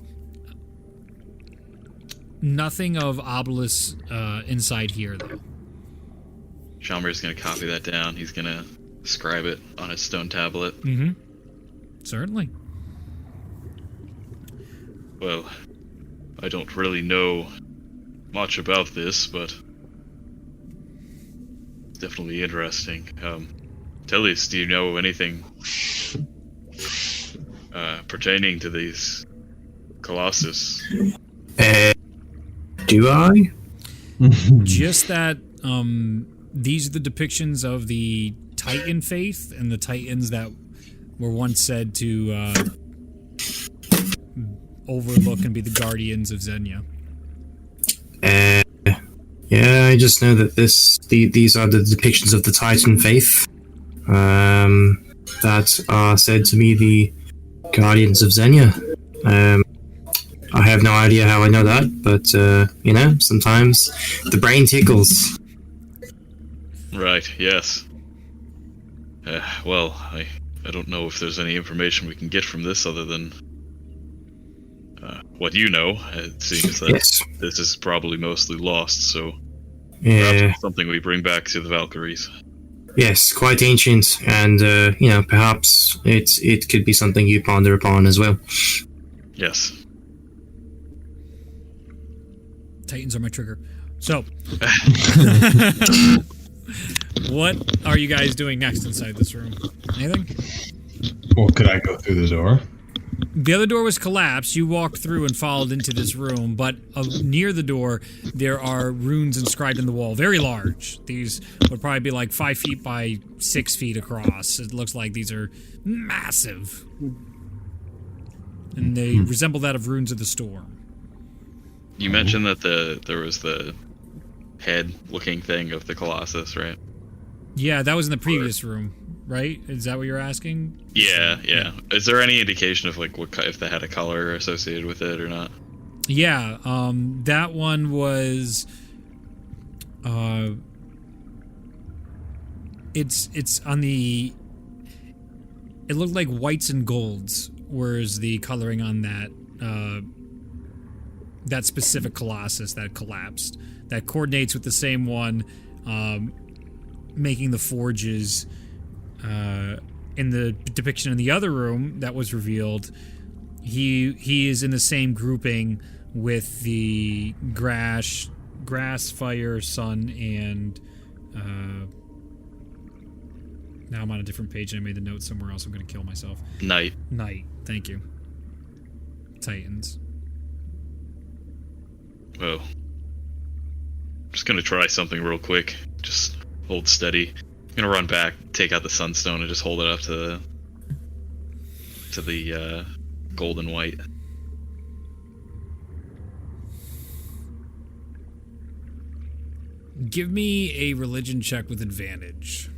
Nothing of obelisk inside here, though. Shalmir's going to copy that down. He's going to scribe it on his stone tablet. Mm-hmm. Certainly. Well, I don't really know much about this, but it's definitely interesting. Tellius, do you know anything pertaining to these colossus? Do I? Just that these are the depictions of the Titan faith and the Titans that were once said to overlook and be the guardians of Zenya. Yeah, I just know that these are the depictions of the Titan faith that are said to be the guardians of Zenya. I have no idea how I know that, but, sometimes the brain tickles. Right, yes. Well, I don't know if there's any information we can get from this other than what you know. It seems that this is probably mostly lost, so perhaps it's something we bring back to the Valkyries. Yes, quite ancient, and, perhaps it could be something you ponder upon as well. Yes. Titans are my trigger. So, what are you guys doing next inside this room? Anything? Well, could I go through the door? The other door was collapsed. You walked through and followed into this room, but near the door, there are runes inscribed in the wall, very large. These would probably be like 5 feet by 6 feet across. It looks like these are massive. And they resemble that of runes of the storm. You mentioned that there was the head-looking thing of the Colossus, right? Yeah, that was in the previous room, right? Is that what you're asking? Yeah. Is there any indication of what if they had a color associated with it or not? Yeah, that one was. It's on the. It looked like whites and golds, whereas the coloring on that that specific Colossus that collapsed that coordinates with the same one, making the forges. In the depiction in the other room that was revealed, he is in the same grouping with the grass, fire, sun, and now I'm on a different page and I made the note somewhere else. I'm going to kill myself. Night. Thank you. Titans. Well, I'm just going to try something real quick. Just hold steady. I'm gonna run back, take out the sunstone, and just hold it up to the gold and white. Give me a religion check with advantage.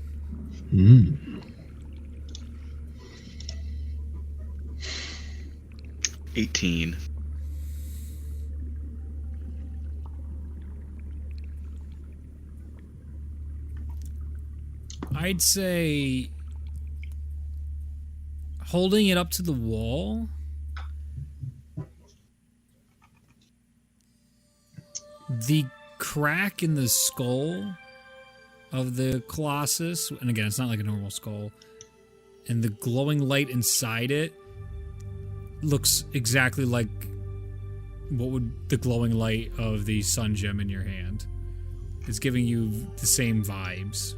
18. I'd say holding it up to the wall. The crack in the skull of the Colossus, and again, it's not like a normal skull, and the glowing light inside it looks exactly like what would the glowing light of the sun gem in your hand. It's giving you the same vibes.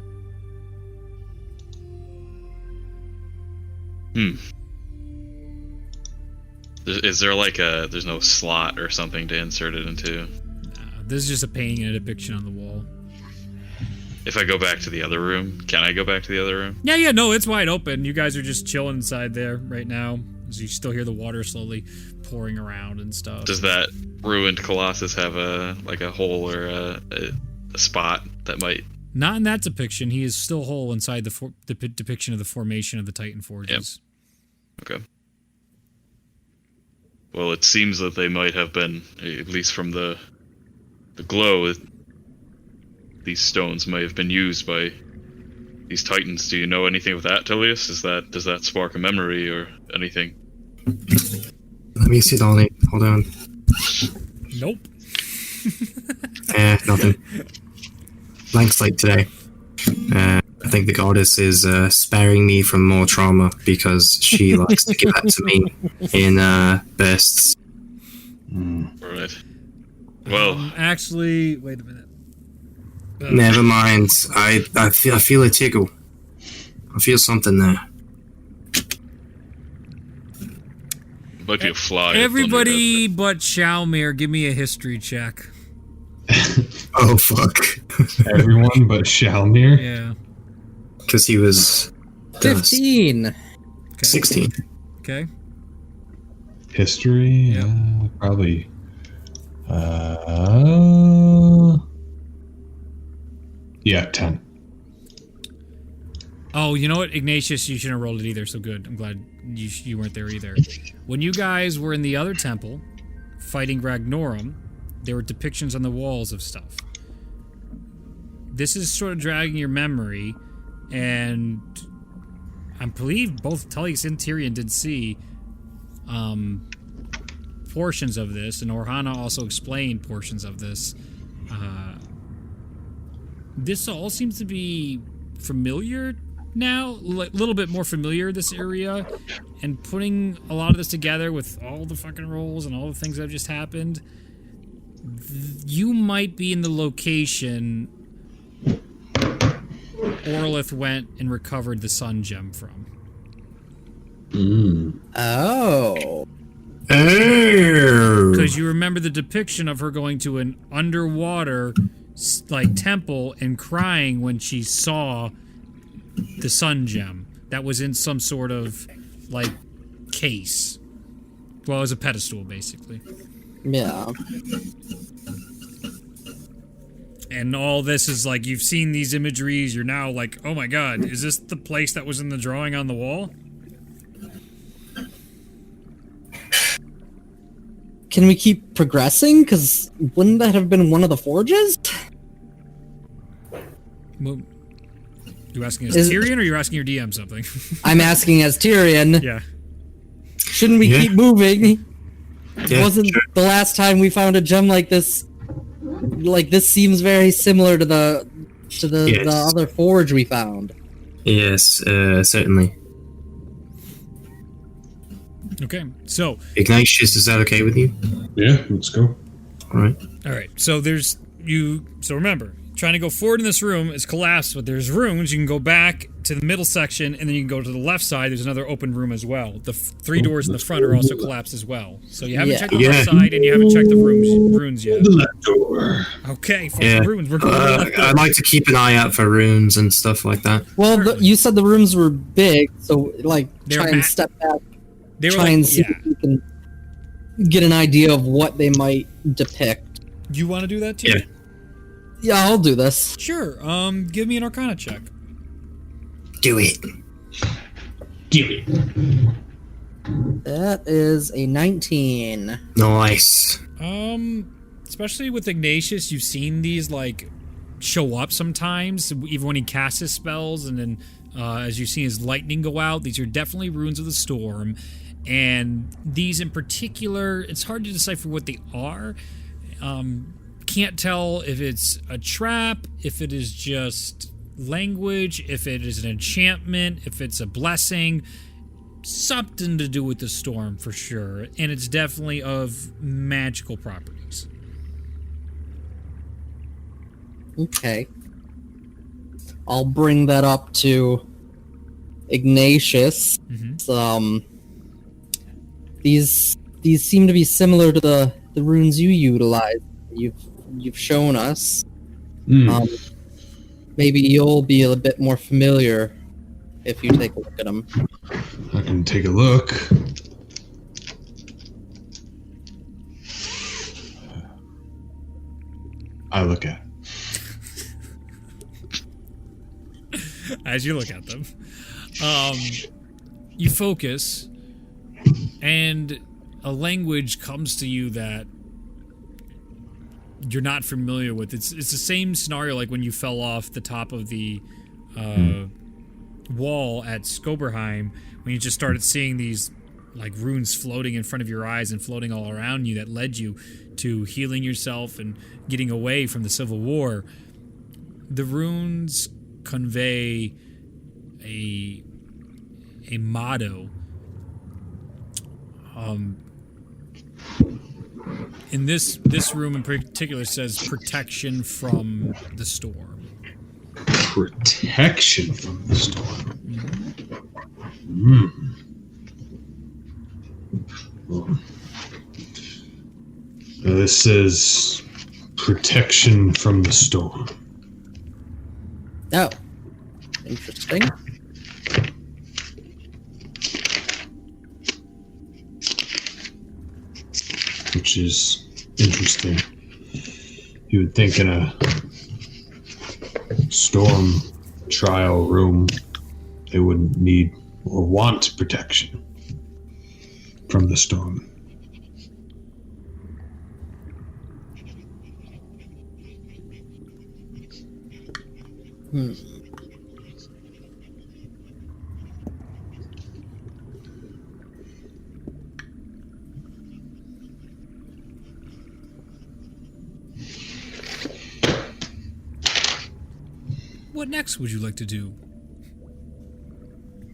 Is there like there's no slot or something to insert it into? This is just a painting and a depiction on the wall. If I go back to the other room, can I go back to the other room? Yeah, no, it's wide open. You guys are just chilling inside there right now, as you still hear the water slowly pouring around and stuff. Does that ruined Colossus have a hole or a spot that might? Not in that depiction. He is still whole inside the depiction of the formation of the Titan Forges. Yep. Okay. Well, it seems that they might have been, at least from the glow, these stones may have been used by these Titans. Do you know anything of that, Tullius? Does that spark a memory or anything? Let me see, Dolly. Hold on. Nope. Nothing. Blank slate today. I think the goddess is sparing me from more trauma because she likes to give that to me in bursts. Right. Well, actually, wait a minute. Never mind. I feel a tickle. I feel something there. might be a fly. Everybody but Shalmir, give me a history check. Oh fuck! Everyone but Shalmir. Yeah. Because he was 15. Okay. 16. Okay. History. Yep. Probably. Yeah, 10. Oh, you know what, Ignatius, you shouldn't have rolled it either. So good. I'm glad you weren't there either. When you guys were in the other temple fighting Ragnorum, there were depictions on the walls of stuff. This is sort of dragging your memory, and I believe both Tullius and Tyrion did see portions of this, and Orhana also explained portions of this. This all seems to be familiar now, a little bit more familiar, this area, and putting a lot of this together with all the fucking rolls and all the things that have just happened, you might be in the location Orlith went and recovered the sun gem from. Oh. Because you remember the depiction of her going to an underwater temple and crying when she saw the sun gem that was in some sort of case. Well, it was a pedestal basically. Yeah. And all this is you've seen these imageries, you're now like, oh my god, is this the place that was in the drawing on the wall? Can we keep progressing? Because wouldn't that have been one of the forges? Well, you asking as Tyrion, or you're asking your DM something? I'm asking as Tyrion. Yeah. Shouldn't we keep moving? Yeah, Wasn't sure. the last time we found a gem like this? This seems very similar to the Yes. other forge we found. Yes, certainly. Okay, so Ignatius, is that okay with you? Yeah, let's go. All right. all right, so so remember, trying to go forward in this room is collapsed, but there's rooms. You can go back to the middle section, and then you can go to the left side. There's another open room as well. The three doors in the front are also collapsed as well. So you haven't checked the left side, and you haven't checked the runes yet. The left door. Okay, for the runes, we're going to the left door. I'd like to keep an eye out for runes and stuff like that. Well, you said the rooms were big, so They're try and step back. They were Try and see if we can get an idea of what they might depict. You want to do that too? Yeah. Yeah, I'll do this. Sure. Give me an Arcana check. Do it. Give it. That is a 19. Nice. Especially with Ignatius, you've seen these like show up sometimes, even when he casts his spells, and then as you see his lightning go out. These are definitely runes of the storm, and these in particular, it's hard to decipher what they are. Can't tell if it's a trap, if it is just language, if it is an enchantment, if it's a blessing. Something to do with the storm for sure, and it's definitely of magical properties. Okay. I'll bring that up to Ignatius. These seem to be similar to the runes you utilize. You've shown us. Maybe you'll be a bit more familiar if you take a look at them. I can take a look. I look at it. As you look at them, you focus, and a language comes to you that you're not familiar with. It's the same scenario like when you fell off the top of the wall at Skoberheim, when you just started seeing these like runes floating in front of your eyes and floating all around you that led you to healing yourself and getting away from the Civil War. The runes convey a motto. In this room in particular says protection from the storm. Protection from the storm. This says protection from the storm. Oh. Interesting. Which is interesting. You would think in a storm trial room they wouldn't need or want protection from the storm. What next would you like to do?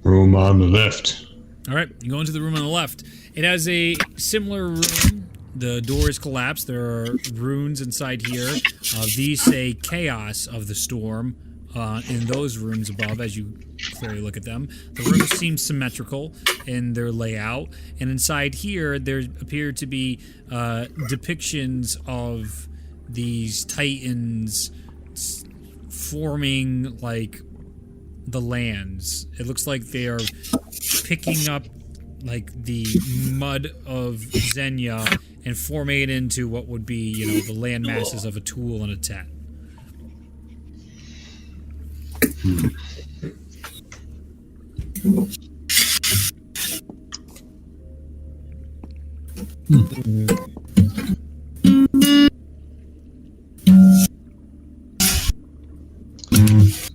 Room on the left. All right, you go into the room on the left. It has a similar room. The door is collapsed. There are runes inside here. These say chaos of the storm in those runes above as you clearly look at them. The rooms seem symmetrical in their layout. And inside here, there appear to be depictions of these titans forming like the lands. It looks like they are picking up like the mud of Zenya and forming it into what would be, you know, the land masses of a tool and a tet.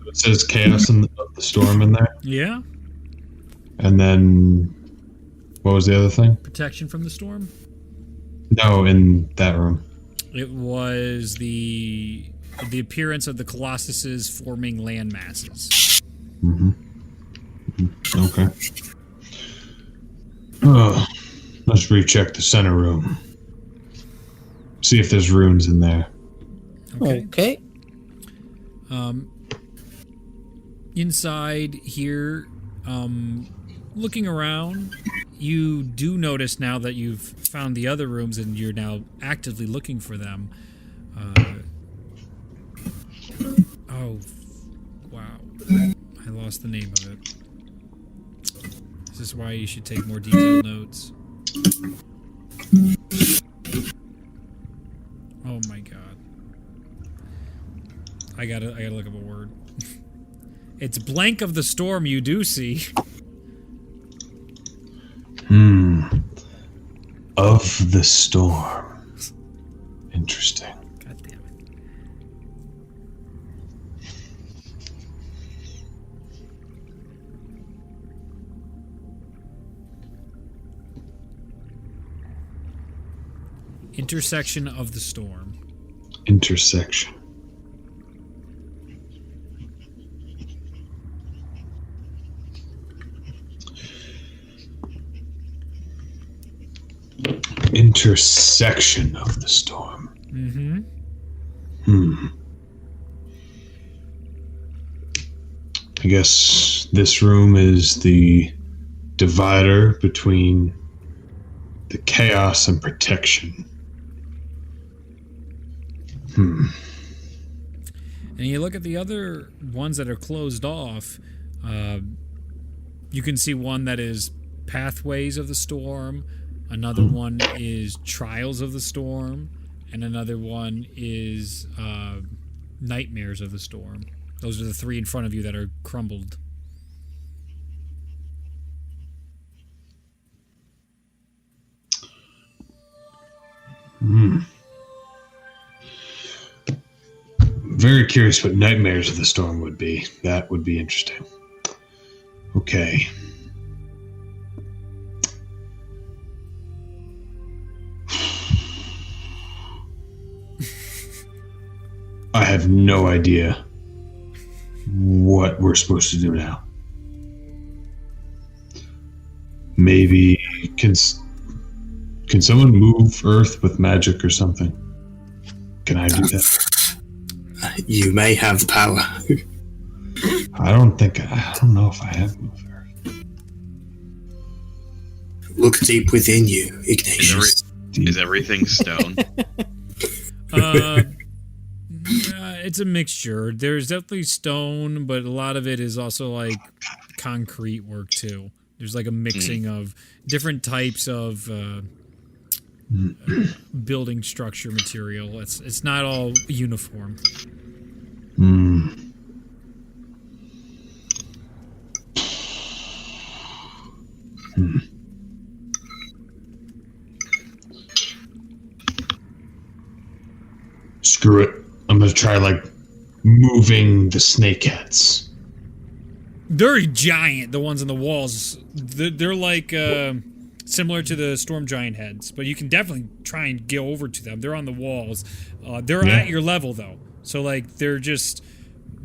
It says chaos of the storm in there. Yeah. And then, what was the other thing? Protection from the storm? No, in that room. It was the appearance of the Colossuses forming land masses. Okay. Oh, let's recheck the center room. See if there's runes in there. Okay. Inside here, looking around, you do notice now that you've found the other rooms and you're now actively looking for them. Oh, wow. I lost the name of it. This is why you should take more detailed notes. Oh my god. I gotta look up a word. It's blank of the storm you do see. Of the storm. Interesting. God damn it. Intersection of the storm. Intersection. Intersection of the storm. I guess this room is the divider between the chaos and protection. And you look at the other ones that are closed off, you can see one that is Pathways of the Storm, another one is Trials of the Storm, and another one is Nightmares of the Storm. Those are the three in front of you that are crumbled. Very curious what Nightmares of the Storm would be. That would be interesting. Okay. I have no idea what we're supposed to do now. Maybe can someone move Earth with magic or something? Can I do that? You may have the power. I don't know if I have move Earth. Look deep within you, Ignatius. Is everything stone? It's a mixture. There's definitely stone, but a lot of it is also like concrete work too. There's like a mixing of different types of building structure material. It's not all uniform. Screw it. I'm gonna try like moving the snakeheads. They're giant. The ones on the walls. They're like similar to the storm giant heads, but you can definitely try and get over to them. They're on the walls. They're at your level though, so like they're just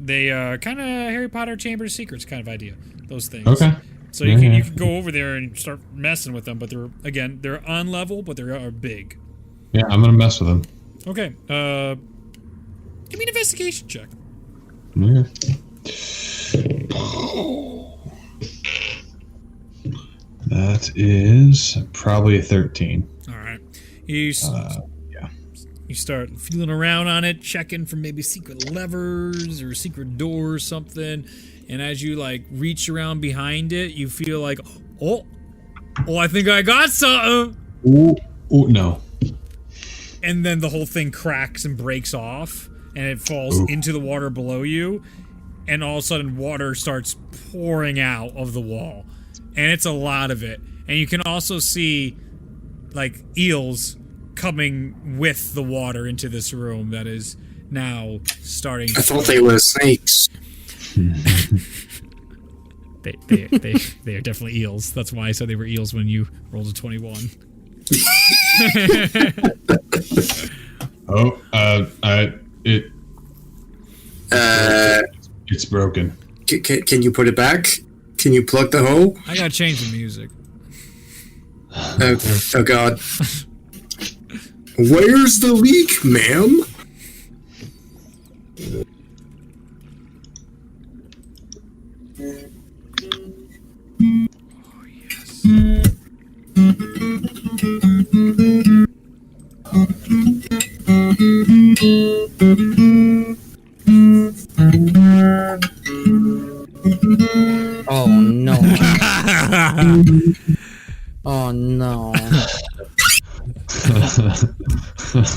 kind of Harry Potter Chamber of Secrets kind of idea. Those things. Okay. So you can go over there and start messing with them, but they're on level, but they are big. Yeah, I'm gonna mess with them. Okay. Give me an investigation check. Yeah. That is probably a 13. All right. You start feeling around on it, checking for maybe secret levers or secret door or something. And as you like reach around behind it, you feel like, oh, I think I got something. Oh, no. And then the whole thing cracks and breaks off, and it falls into the water below you. And all of a sudden, water starts pouring out of the wall. And it's a lot of it. And you can also see, like, eels coming with the water into this room that is now starting to... I thought they were snakes. They are definitely eels. That's why I said they were eels when you rolled a 21. It's broken. Can you put it back? Can you plug the hole? I gotta change the music. Oh God. Where's the leak, ma'am? Oh, yes. Oh no. Oh no.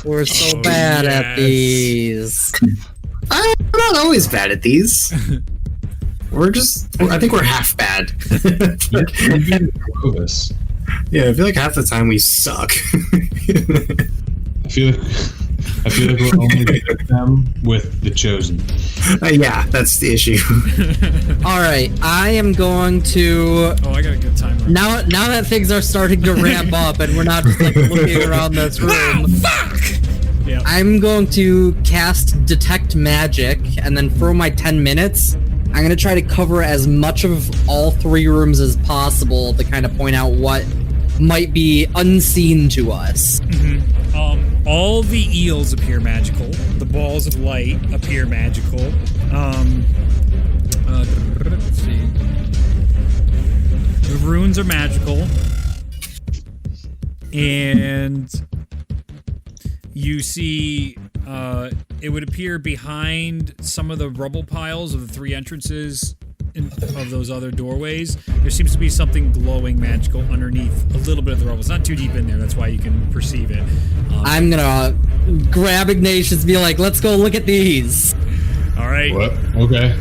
We're so bad at these. I'm not always bad at these. I think we're half bad. Yeah, I feel like half the time we suck. I feel like we're only good at them with the chosen. Yeah, that's the issue. All right, I am going to Oh, I got a good timer. now that things are starting to ramp up and we're not just like looking around this room. Fuck! Yeah. I'm going to cast Detect Magic, and then for my 10 minutes, I'm going to try to cover as much of all 3 rooms as possible to kind of point out what might be unseen to us. All the eels appear magical. The balls of light appear magical. Let's see. The runes are magical. And you see, it would appear behind some of the rubble piles of the 3 entrances of those other doorways, there seems to be something glowing magical underneath a little bit of the rubble. It's not too deep in there, that's why you can perceive it. I'm gonna grab Ignatius and be like, let's go look at these. All right. What? Okay.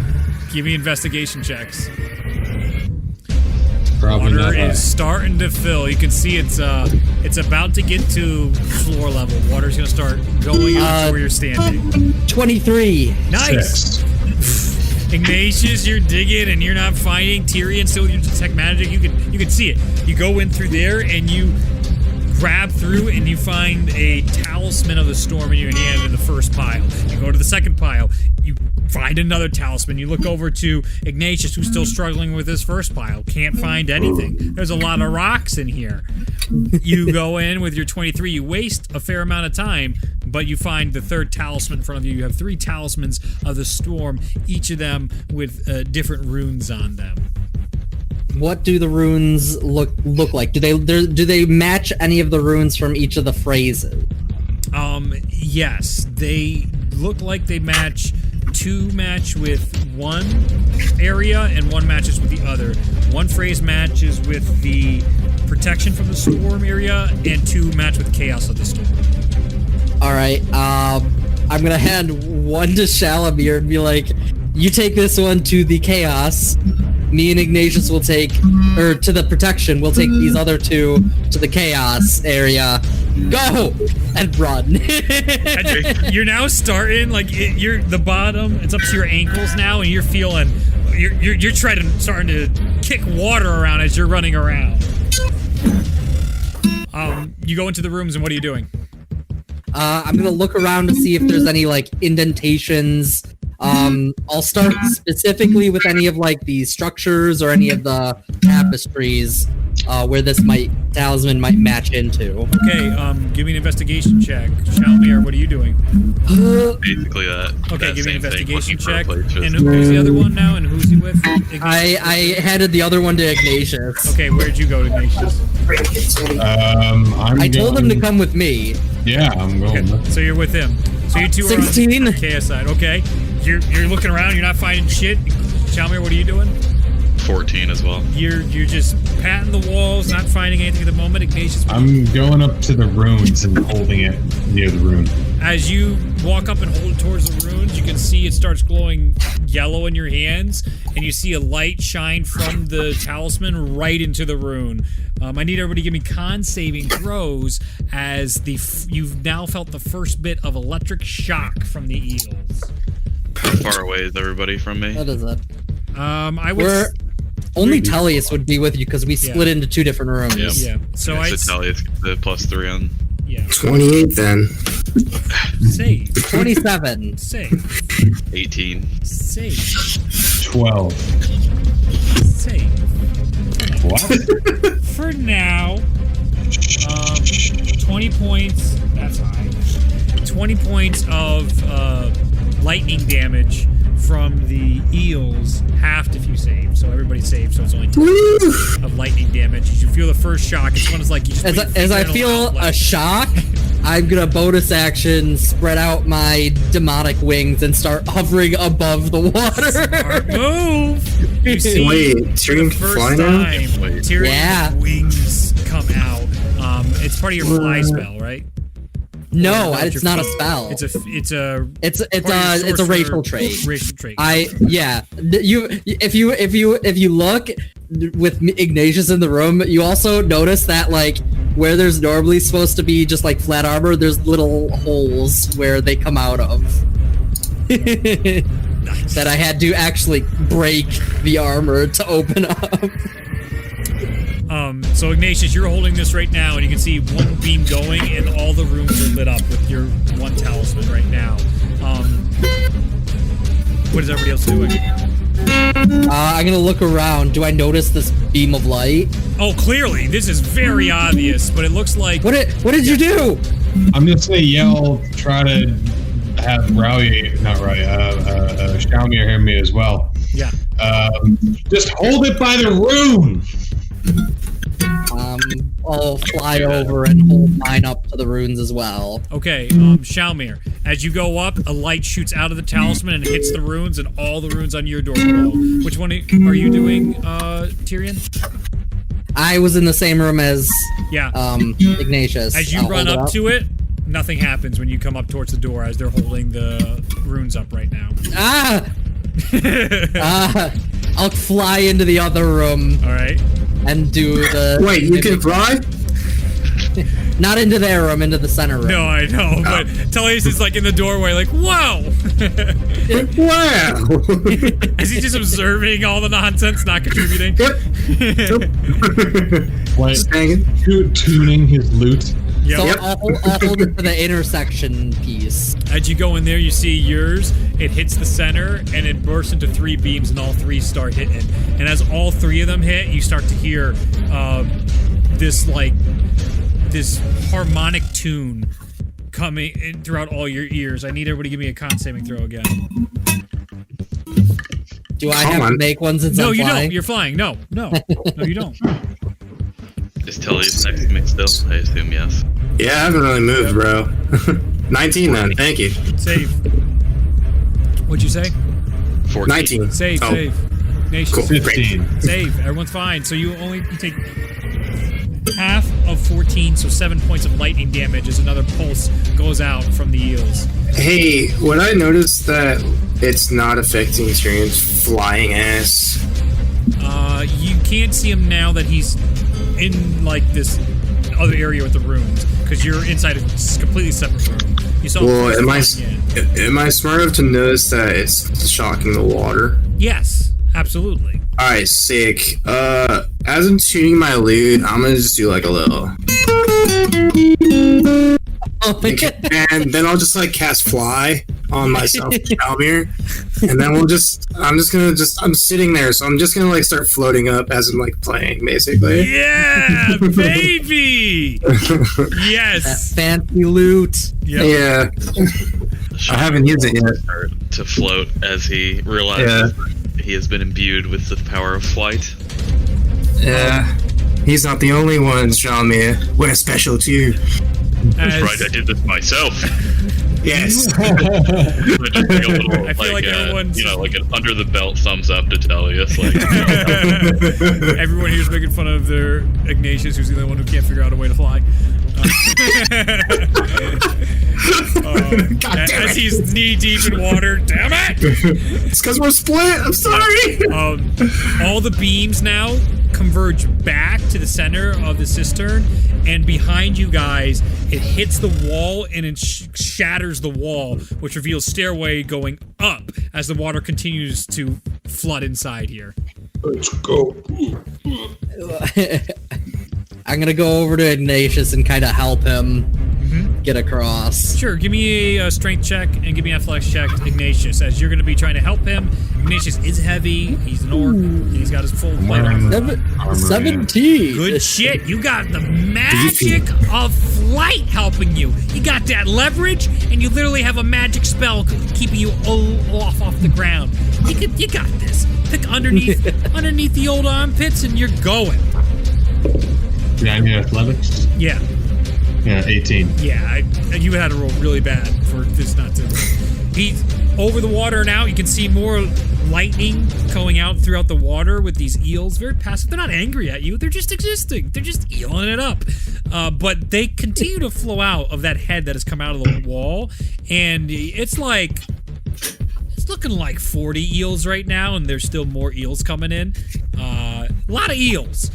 Give me investigation checks. Probably not Water high. is starting to fill. You can see it's about to get to floor level. Water's gonna start going up to where you're standing. 23. Nice. 6. Ignatius, you're digging and you're not finding. Tyrion, still with your detect magic. You can see it. You go in through there and you grab through and you find a talisman of the storm in your hand in the first pile. You go to the second pile. You find another talisman. You look over to Ignatius, who's still struggling with his first pile. Can't find anything. There's a lot of rocks in here. You go in with your 23. You waste a fair amount of time, but you find the third talisman in front of you. You have 3 talismans of the storm, each of them with different runes on them. What do the runes look like? Do they match any of the runes from each of the phrases? Yes, they look like they match. 2 match with one area and 1 matches with the other. 1 phrase matches with the protection from the storm area and 2 match with chaos of the storm. All right, I'm gonna hand 1 to Shalamir and be like, you take this one to the chaos. Me and Ignatius will take, or to the protection, we'll take these other 2 to the chaos area. Go! And run. You're now starting, like, you're the bottom, it's up to your ankles now, and you're feeling, you're starting to kick water around as you're running around. You go into the rooms, and what are you doing? I'm gonna look around to see if there's any, like, indentations. I'll start specifically with any of, like, the structures or any of the tapestries where this talisman might match into. Okay, give me an investigation check. Shalmir, what are you doing? Basically that. Okay, that give me an same thing, investigation looking for a check. place just- And who's the other one now, and who's he with? I handed the other one to Ignatius. Okay, where'd you go, Ignatius? I told him to come with me. Yeah, I'm going. Okay, so you're with him. So you 2 are 16. on the chaos side. Okay, you're looking around. You're not finding shit. Shalmir, what are you doing? 14 as well. You're just patting the walls, not finding anything at the moment. Ignatius, I'm going up to the runes and holding it near the rune. as you walk up and hold it towards the runes, you can see it starts glowing yellow in your hands, and you see a light shine from the talisman right into the rune. I need everybody to give me con saving throws as you've now felt the first bit of electric shock from the eels. How far away is everybody from me? What is it? I would. Only Tullius would be with you because we split into 2 different rooms. Yep. Yeah. So I. tell you the +3 on. Yeah. 28 then. Save. 27. Save. 18. Save. 12. Save. What? For now, 20 points. That's high. 20 points of lightning damage from the eels, halved if you save. So everybody saves, so it's only 20 of lightning damage. As you feel the first shock, it's one is like you just As I feel a shock, I'm gonna bonus action, spread out my demonic wings, and start hovering above the water. Smart move. You see, Wait, for the Tyrion can first fly now? time, Wait. Tyrion's wings come out. It's part of your fly spell, right? No, Or it's not a spell. It's a It's part of your a racial sorcerer trait. Racial trait. If you look, with Ignatius in the room, you also notice that like where there's normally supposed to be just like flat armor, there's little holes where they come out of. That I had to actually break the armor to open up. So Ignatius, you're holding this right now, and you can see one beam going, and all the rooms are lit up with your one talisman right now. What is everybody else doing? I'm gonna look around. Do I notice this beam of light? Oh, clearly, this is very obvious, but it looks like... What did you do? I'm just gonna yell, try to have Shalmir hear me as well. Yeah. Just hold it by the room. I'll fly over and hold mine up to the runes as well. Okay, Shalmir, as you go up, a light shoots out of the talisman and hits the runes, and all the runes on your door glow. Which one are you doing, Tyrion? I was in the same room as Ignatius. As you run up to it, nothing happens when you come up towards the door as they're holding the runes up right now. I'll fly into the other room. All right. And do the... Wait, you can fly? Not into their room, into the center room. No, I know, but Tellius is like in the doorway like, whoa! Wow! Is he just observing all the nonsense, not contributing? Just hanging. Tuning his lute. Yep. So I'll hold it for the intersection piece. As you go in there, you see yours. It hits the center, and it bursts into 3 beams, and all 3 start hitting. And as all 3 of them hit, you start to hear this harmonic tune coming in throughout all your ears. I need everybody to give me a con saving throw again. Do I have to make one since I'm flying? No, you don't. You're flying. No, you don't. Is Tellius next to me still? I assume yes. Yeah, I haven't really moved, bro. 19 then, thank you. Save. What'd you say? 14. 19. Save. Nation. Cool. 15. Save. Everyone's fine. So you take half of 14, so 7 points of lightning damage as another pulse goes out from the eels. Hey, would I notice that it's not affecting Tyrion's flying ass? You can't see him now that he's in like this other area with the runes, because you're inside a completely separate room. You saw. Well, am I smart enough to notice that it's shocking the water? Yes, absolutely. Alright, sick. As I'm tuning my lute, I'm gonna just do like a little. And then I'll just like cast fly on myself, Shalmir, and then I'm sitting there, so I'm just gonna like start floating up as I'm like playing, basically. Yeah, baby. Yes. That fancy loot. Yep. Yeah. I haven't used it yet. To float as he realizes he has been imbued with the power of flight. Yeah. He's not the only one, Shalmir. We're special too. That's right, I did this myself. Yes. Just like a little, I feel like everyone's... like an under the belt thumbs up to Tellius. Like, everyone here's making fun of their Ignatius, who's the only one who can't figure out a way to fly. God damn as he's knee deep in water. Damn it! It's because we're split. I'm sorry. All the beams now converge back to the center of the cistern, and behind you guys, it hits the wall and it shatters the wall, which reveals stairway going up as the water continues to flood inside here. Let's go. I'm gonna go over to Ignatius and kind of help him get across. Sure, give me a strength check and give me an athletics check, Ignatius, as you're going to be trying to help him. Ignatius is heavy, he's an orc, and he's got his full plate on. 17! Good shit, you got the magic of flight helping you. You got that leverage, and you literally have a magic spell keeping you off the ground. You got this. Pick underneath the old armpits, and you're going. Yeah, I need athletics. Yeah. Yeah, 18. Yeah, you had to roll really bad for this not to. He's over the water now. You can see more lightning going out throughout the water with these eels. Very passive. They're not angry at you. They're just existing. They're just eeling it up. But they continue to flow out of that head that has come out of the wall. And it's looking like 40 eels right now, and there's still more eels coming in. A lot of eels.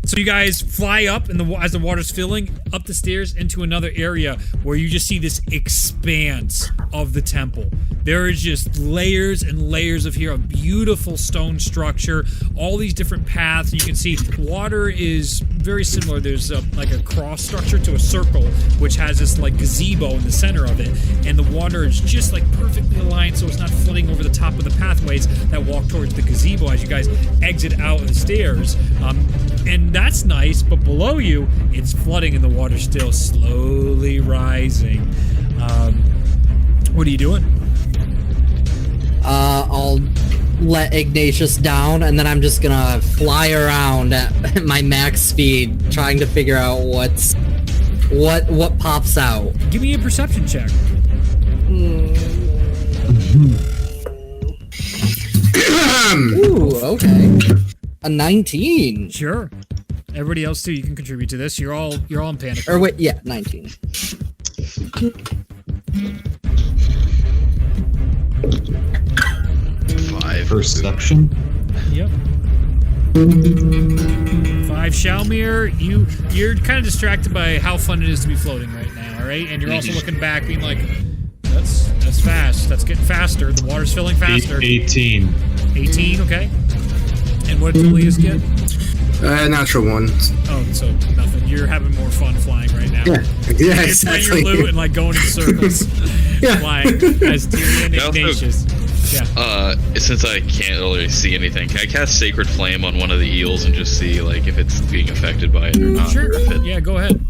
So you guys fly up, and as the water's filling, up the stairs into another area where you just see this expanse of the temple. There is just layers and layers of here, a beautiful stone structure, all these different paths. You can see water is very similar. There's like a cross structure to a circle, which has this like gazebo in the center of it, and the water is just like perfectly aligned, so it's not flooding over the top of the pathways that walk towards the gazebo as you guys exit out of the stairs. And that's nice, but below you, it's flooding and the water's still slowly rising. What are you doing? I'll let Ignatius down, and then I'm just gonna fly around at my max speed, trying to figure out what pops out. Give me a perception check. Ooh, okay. A 19. Sure. Everybody else too, you can contribute to this. You're all in panic. Or wait, yeah, 19. Perception. Yep. 5 Shalmir, you're kind of distracted by how fun it is to be floating right now, all right? And you're also looking back, being like, that's fast. That's getting faster. The water's filling faster. 18. 18, okay. And what did Julius get? Natural 1. Oh, so nothing. You're having more fun flying right now. Yeah, You're exactly. your loot and like going in circles, flying as Tyrion and Ignatius. Yeah. Since I can't really see anything, can I cast Sacred Flame on one of the eels and just see like if it's being affected by it or not? Sure. Or if it, Yeah, go ahead.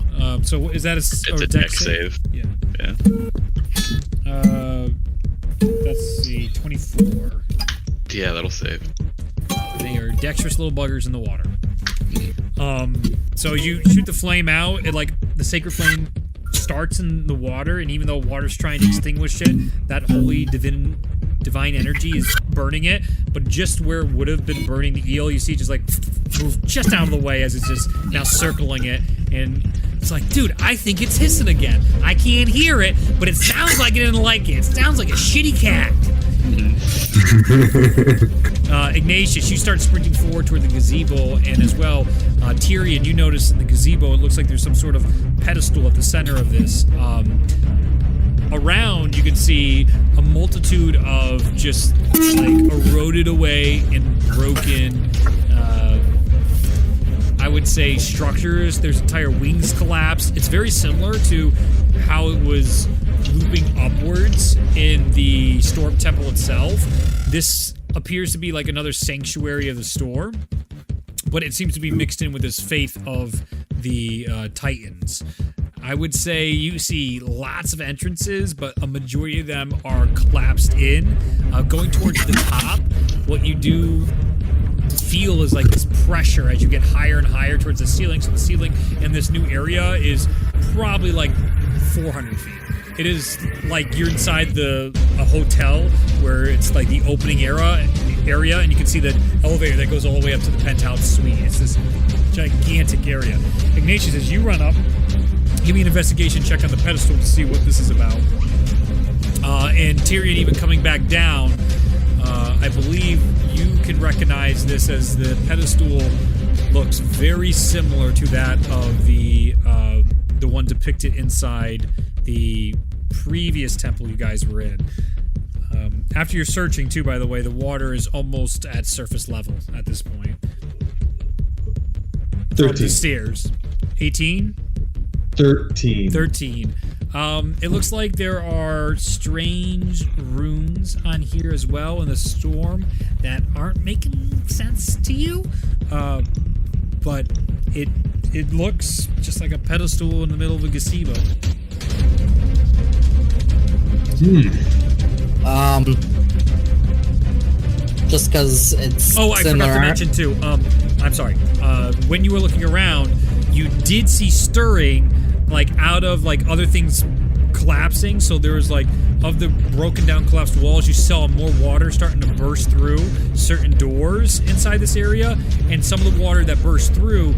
So is that it's a dex save. Yeah. Yeah. Let's see, 24. Yeah, that'll save. They are dexterous little buggers in the water. So you shoot the flame out, it like the sacred flame starts in the water, and even though water's trying to extinguish it, that holy divine energy is burning it. But just where it would have been burning the eel, you see it just like move just out of the way as it's just now circling it, and it's like, dude, I think it's hissing again. I can't hear it, but it sounds like it didn't like it. It sounds like a shitty cat. Ignatius, you start sprinting forward toward the gazebo, and as well, Tyrion, you notice in the gazebo, it looks like there's some sort of pedestal at the center of this. Around, you can see a multitude of just like eroded away and broken, I would say, structures. There's entire wings collapsed. It's very similar to how it was looping upwards in the Storm Temple itself. This appears to be like another sanctuary of the storm, but it seems to be mixed in with this faith of the Titans. I would say you see lots of entrances, but a majority of them are collapsed in. Going towards the top, what you do feel is like this pressure as you get higher and higher towards the ceiling. So the ceiling in this new area is probably like 400 feet. It is like you're inside a hotel where it's like the opening area, and you can see the elevator that goes all the way up to the penthouse suite. It's this gigantic area. Ignatius, as you run up, give me an investigation check on the pedestal to see what this is about. And Tyrion even coming back down, I believe you can recognize this as the pedestal looks very similar to that of the one depicted inside the previous temple you guys were in. After you're searching, too, by the way, the water is almost at surface level at this point. 13. From the stairs. 18? 13. 13. It looks like there are strange runes on here as well in the storm that aren't making sense to you. But it looks just like a pedestal in the middle of a gazebo. Just because it's I similar. forgot to mention too. I'm sorry. When you were looking around, you did see stirring, like out of like other things collapsing. So there was like of the broken down, collapsed walls, you saw more water starting to burst through certain doors inside this area, and some of the water that burst through,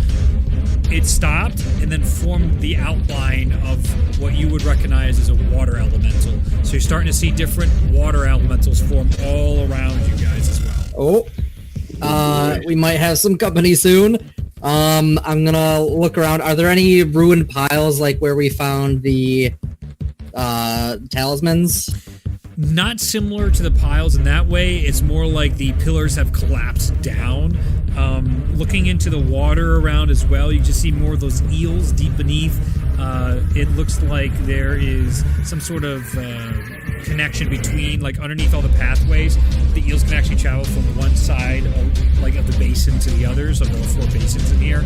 it stopped and then formed the outline of what you would recognize as a water elemental. So you're starting to see different water elementals form all around you guys as well. Oh. We might have some company soon. I'm gonna look around. Are there any ruined piles like where we found the talismans? Not similar to the piles in that way. It's more like the pillars have collapsed down. Looking into the water around as well, you just see more of those eels deep beneath. It looks like there is some sort of connection between, like underneath all the pathways, the eels can actually travel from one side of, like, of the basin to the other. So there are 4 basins in here.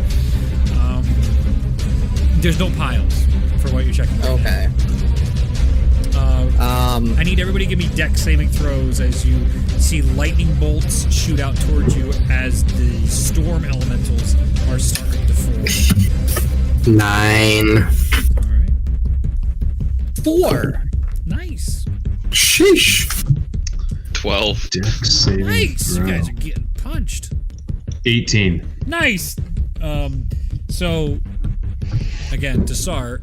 There's no piles for what you're checking. Okay. I need everybody to give me dex saving throws as you see lightning bolts shoot out towards you as the storm elementals are starting to form. 9. All right. 4. Nice. Sheesh. 12. Dex saving Nice. throw. You guys are getting punched. 18. Nice. So, again, to start,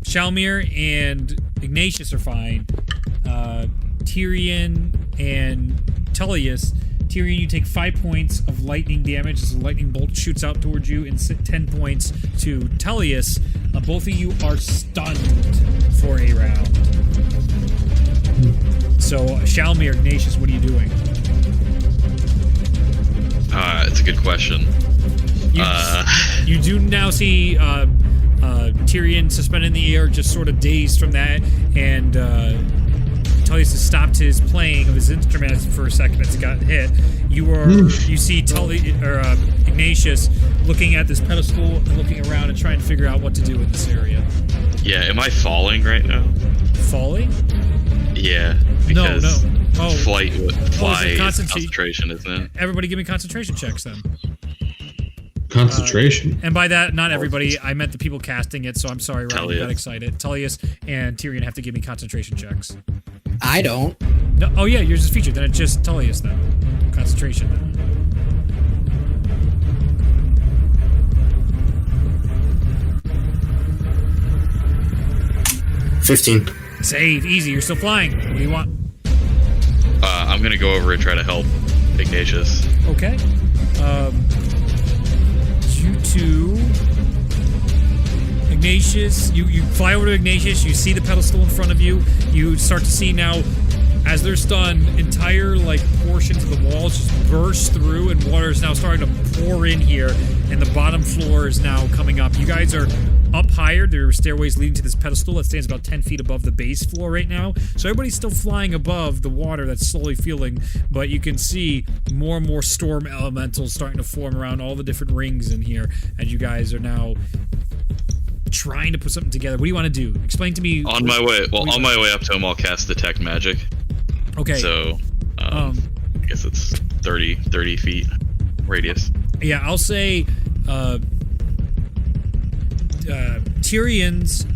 Shalmir and Ignatius are fine. Tyrion and Tullius. Tyrion, you take 5 points of lightning damage as a lightning bolt shoots out towards you, and 10 points to Tullius. Both of you are stunned for a round. So, Shalmir, Ignatius, what are you doing? It's a good question. You do now see Tyrion suspended in the air, just sort of dazed from that, and Tullius has stopped his playing of his instrument for a second as it got hit. You see Ignatius looking at this pedestal and looking around and trying to figure out what to do in this area. Yeah, am I falling right now? Falling? Yeah, because No. Oh, fly is it is concentration, isn't it? Everybody give me concentration checks then. Concentration. And by that, not everybody. I meant the people casting it, so I'm sorry, Ryan, you got excited. Tullius and Tyrion have to give me concentration checks. I don't. No, oh yeah, yours is featured. Then it's just Tullius then. Concentration then. $15. Save, easy. You're still flying. What do you want? I'm gonna go over and try to help Ignatius. Okay. You two, Ignatius. You fly over to Ignatius. You see the pedestal in front of you. You start to see now, as they're stunned, entire portions of the walls just burst through, and water is now starting to pour in here, and the bottom floor is now coming up. You guys are up higher. There are stairways leading to this pedestal that stands about 10 feet above the base floor right now. So everybody's still flying above the water that's slowly filling, but you can see more and more storm elementals starting to form around all the different rings in here, and you guys are now trying to put something together. What do you want to do? Explain to me. On my way up to him, I'll cast Detect Magic. Okay. So, I guess it's 30 feet radius. Yeah, I'll say Tyrion's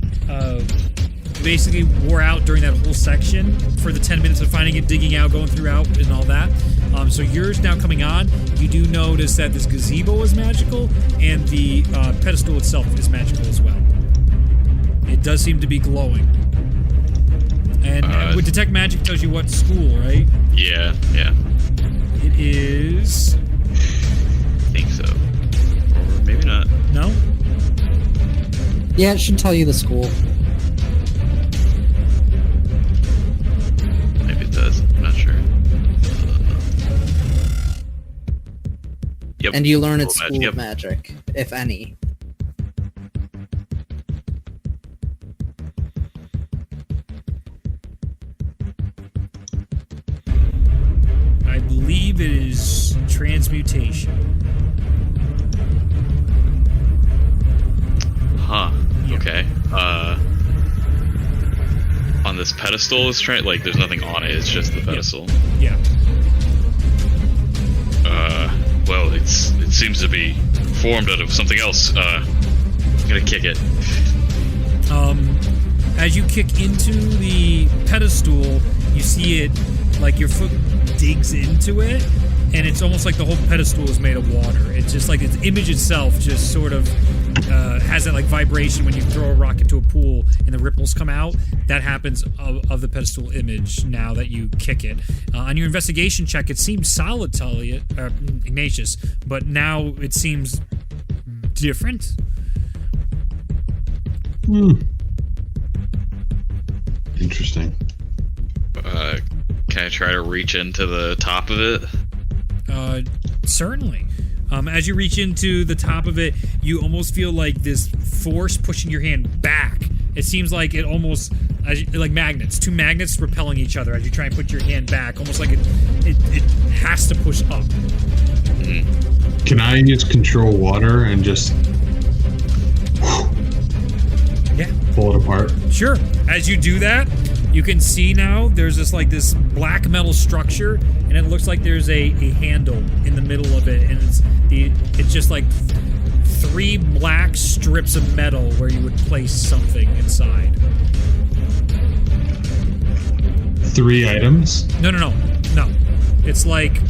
basically wore out during that whole section for the 10 minutes of finding it, digging out, going throughout, and all that. So yours now coming on. You do notice that this gazebo is magical, and the pedestal itself is magical as well. It does seem to be glowing. And with Detect Magic tells you what school, right? Yeah. It is... I think so. Or maybe not. No? Yeah, it should tell you the school. Maybe it does. I'm not sure. Yep. And you learn its school Yep. of magic, if any. I believe it is transmutation. Huh. Yeah. Okay. On this pedestal is there's nothing on it, it's just the pedestal. Yeah. Well, it seems to be formed out of something else. I'm gonna kick it. As you kick into the pedestal, you see it like your foot digs into it, and it's almost like the whole pedestal is made of water. It's just like its image itself just sort of has that like vibration when you throw a rock into a pool and the ripples come out. That happens of the pedestal image now that you kick it. On your investigation check, it seems solid, Ignatius, but now it seems different. Interesting. Can I try to reach into the top of it? Certainly. As you reach into the top of it, you almost feel like this force pushing your hand back. It seems like it almost, like magnets, two magnets repelling each other as you try and put your hand back, almost like it has to push up. Can I just control water and just pull it apart? Sure. As you do that, you can see now there's this black metal structure, and it looks like there's a handle in the middle of it, and it's just like 3 black strips of metal where you would place something inside. 3 items? No. It's like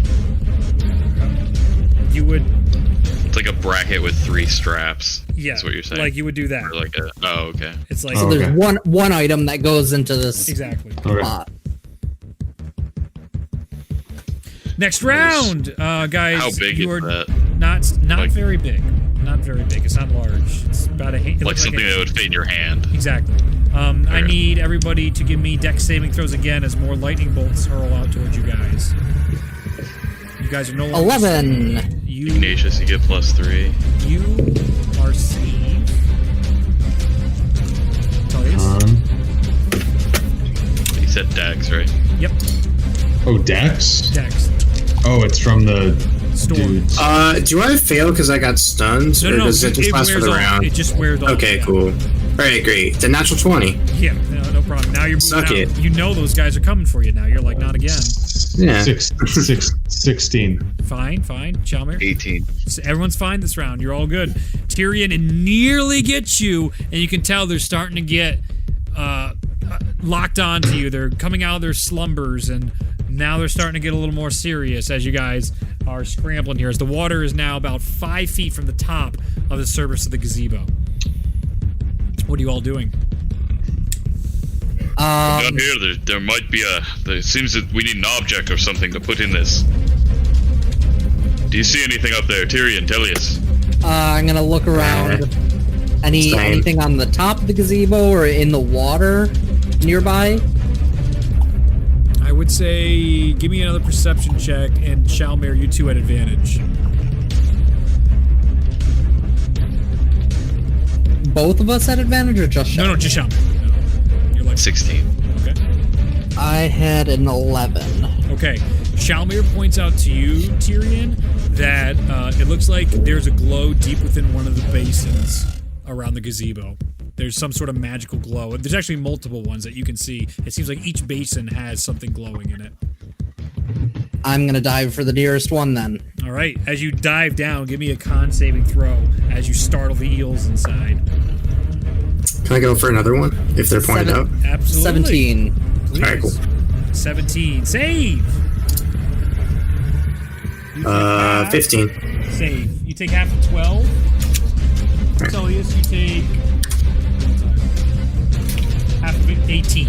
you would. It's like a bracket with 3 straps. Yeah, that's what you're saying. Like you would do that. Or like oh, okay. It's like so there's one item that goes into this exactly. spot. Next round, guys. How big you is are that? Not Like- very big. Not very big. It's not large. It's about a hand. Like something that would fit in your hand. Exactly. I need everybody to give me dex saving throws again as more lightning bolts hurl out towards you guys. You guys are no longer 11. Ignatius, you get +3. You are saved. Tullius? You said Dex, right? Yep. Oh, Dex? Dex. Oh, it's from the Storm. dudes. Do I fail because I got stunned? No. Or does it just last for wears the off. round? It just wears off. Okay, yeah. cool. Alright, great. The natural 20. Yeah, no problem. Now you're moving Suck out. it. You know those guys are coming for you now. You're like, not again. Yeah. 16. Fine. Chalmers. 18. So everyone's fine this round. You're all good. Tyrion, it nearly gets you, and you can tell they're starting to get locked onto you. They're coming out of their slumbers, and now they're starting to get a little more serious as you guys are scrambling here. As the water is now about 5 feet from the top of the surface of the gazebo. What are you all doing? Down here, there might be it seems that we need an object or something to put in this. Do you see anything up there? Tyrion, Tullius? I'm gonna look around. Same. Anything on the top of the gazebo or in the water nearby? I would say give me another perception check, and Shalmir, you two at advantage. Both of us at advantage or just No, just Shalmir. No. You're like 16. Okay. I had an 11. Okay. Shalmir points out to you, Tyrion, that it looks like there's a glow deep within one of the basins around the gazebo. There's some sort of magical glow. There's actually multiple ones that you can see. It seems like each basin has something glowing in it. I'm gonna dive for the nearest one then. All right. As you dive down, give me a con saving throw as you startle the eels inside. Can I go for another one if they're pointed out? Absolutely. 17. Please. All right, cool. 17. Save! You take half. 15. Save. You take half of 12. Tullius, you take half of 18.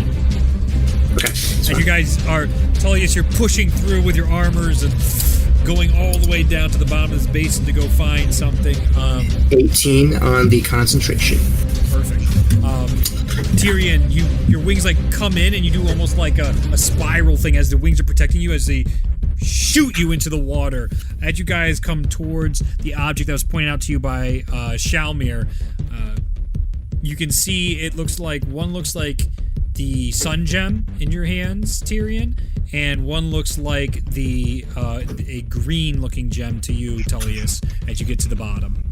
Okay. As you guys are, Tullius, you're pushing through with your armors and going all the way down to the bottom of this basin to go find something. 18 on the concentration. Perfect. Tyrion, your wings like come in and you do almost like a spiral thing as the wings are protecting you as they shoot you into the water. As you guys come towards the object that was pointed out to you by Shalmir, you can see it looks like the sun gem in your hands, Tyrion, and one looks like a green looking gem to you, Tullius, as you get to the bottom.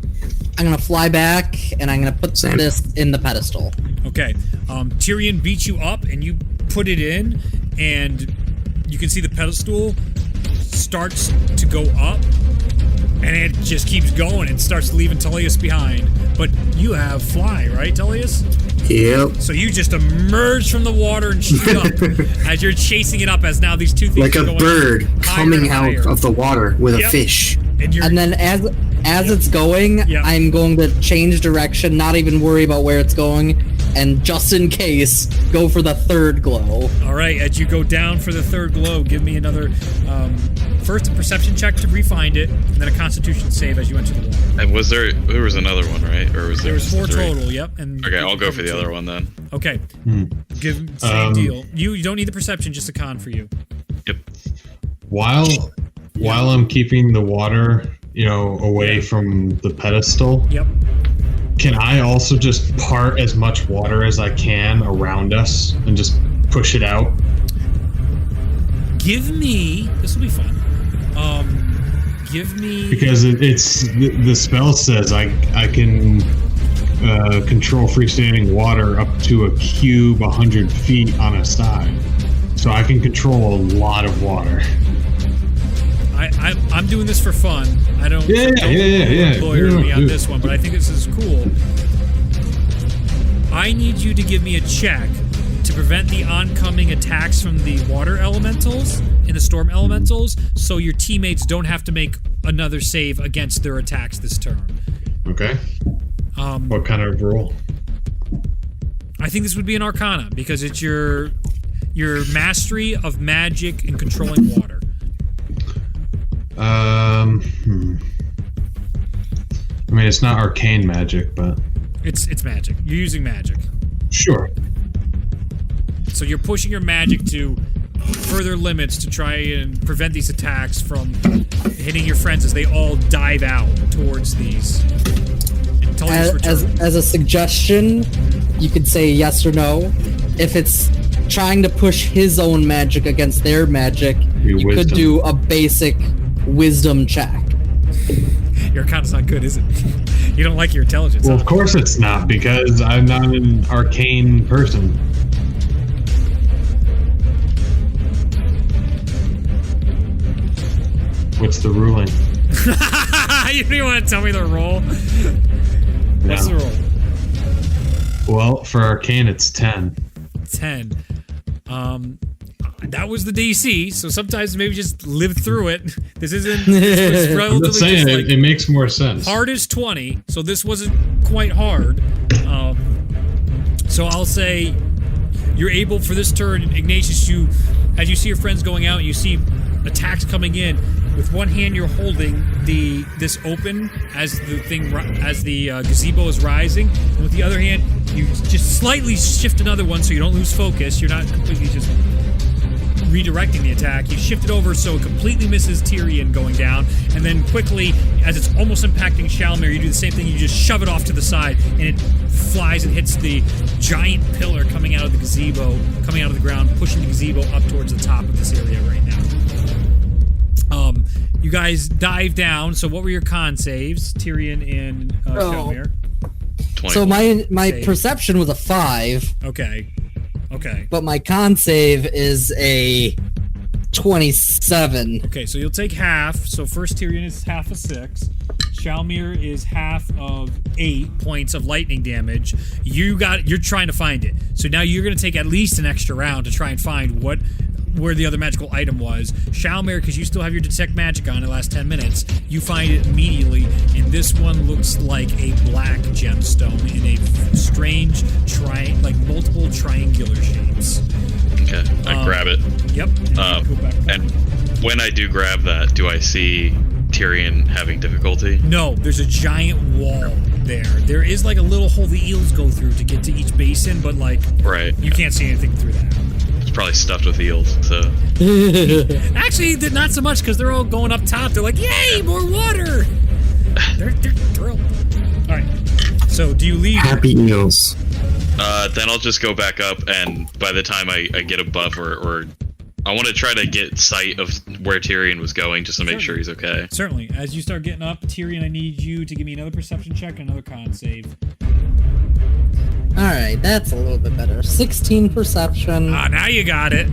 I'm gonna fly back and I'm gonna put Same. this in the pedestal. Okay. Tyrion beats you up and you put it in, and you can see the pedestal starts to go up, and it just keeps going and starts leaving Tullius behind. But you have fly, right, Tullius? Yep. So you just emerge from the water and shoot up as you're chasing it up, as now these two things Like are a going bird higher coming and out higher. of the water with Yep. a fish. And then as it's going, Yep. I'm going to change direction, not even worry about where it's going, and just in case, go for the third glow. All right, as you go down for the third glow, give me another first a perception check to re-find it, and then a Constitution save as you enter the water. And there was another one, right? Or was there? There was 4 three? total. Yep. And Okay, I'll go for the other one then. Okay. Give same deal. You don't need the perception, just a con for you. Yep. While I'm keeping the water, away from the pedestal, Yep. can I also just part as much water as I can around us and just push it out? Give me. This will be fun. Give me. Because it's the spell says I can control freestanding water up to a cube 100 feet on a side, so I can control a lot of water. I'm doing this for fun. I don't. Yeah. Lawyer me on Dude. this one, but I think this is cool. I need you to give me a check to prevent the oncoming attacks from the water elementals and the storm elementals, so your teammates don't have to make another save against their attacks this turn. Okay. What kind of roll? I think this would be an Arcana because it's your mastery of magic and controlling water. I mean, it's not arcane magic, but It's magic. You're using magic. sure. So you're pushing your magic to further limits to try and prevent these attacks from hitting your friends as they all dive out towards these. As a suggestion, you could say yes or no. If it's trying to push his own magic against their magic, you could wisdom. do a basic wisdom check. Your Arcana's not good, is it? You don't like your intelligence. Well, huh? of course it's not, because I'm not an arcane person. What's the ruling? You don't even want to tell me the roll? What's the No. roll? Well, for arcane, it's 10. 10. That was the DC, so sometimes maybe just live through it. This isn't. This was I'm relatively just saying, just like it makes more sense. hard is 20, so this wasn't quite hard. So I'll say you're able for this turn, Ignatius. As you see your friends going out, you see attacks coming in. With one hand, you're holding this open as the gazebo is rising, and with the other hand, you just slightly shift another one so you don't lose focus. You're not completely just redirecting the attack. You shift it over so it completely misses Tyrion going down, and then quickly, as it's almost impacting Shalmir, you do the same thing. You just shove it off to the side, and it flies and hits the giant pillar coming out of the gazebo, coming out of the ground, pushing the gazebo up towards the top of this area right now. You guys dive down. So what were your con saves, Tyrion and Shalmir? 20. So my Save. perception was a 5, Okay. but my con save is a 27. Okay, so you'll take half. So first Tyrion is half of 6. Shalmir is half of 8 points of lightning damage. You're trying to find it. So now you're going to take at least an extra round to try and find where the other magical item was. Shalmir, because you still have your detect magic on, it lasts 10 minutes. You find it immediately, and this one looks like a black gemstone in a strange like multiple triangular shapes. Okay, I grab it. Yep. And go back. And when I do grab that, do I see Tyrion having difficulty? No, there's a giant wall there. There is like a little hole the eels go through to get to each basin, but like Right. you can't see anything through that. It's probably stuffed with eels, so... Actually, not so much because they're all going up top. They're like, "Yay, more water!" They're thrilled. All right. So, do you leave? Happy eels. Then I'll just go back up, and by the time I get above or I want to try to get sight of where Tyrion was going just to make sure he's okay. Certainly. As you start getting up, Tyrion, I need you to give me another perception check and another con save. Alright, that's a little bit better. 16 perception Ah, now you got it.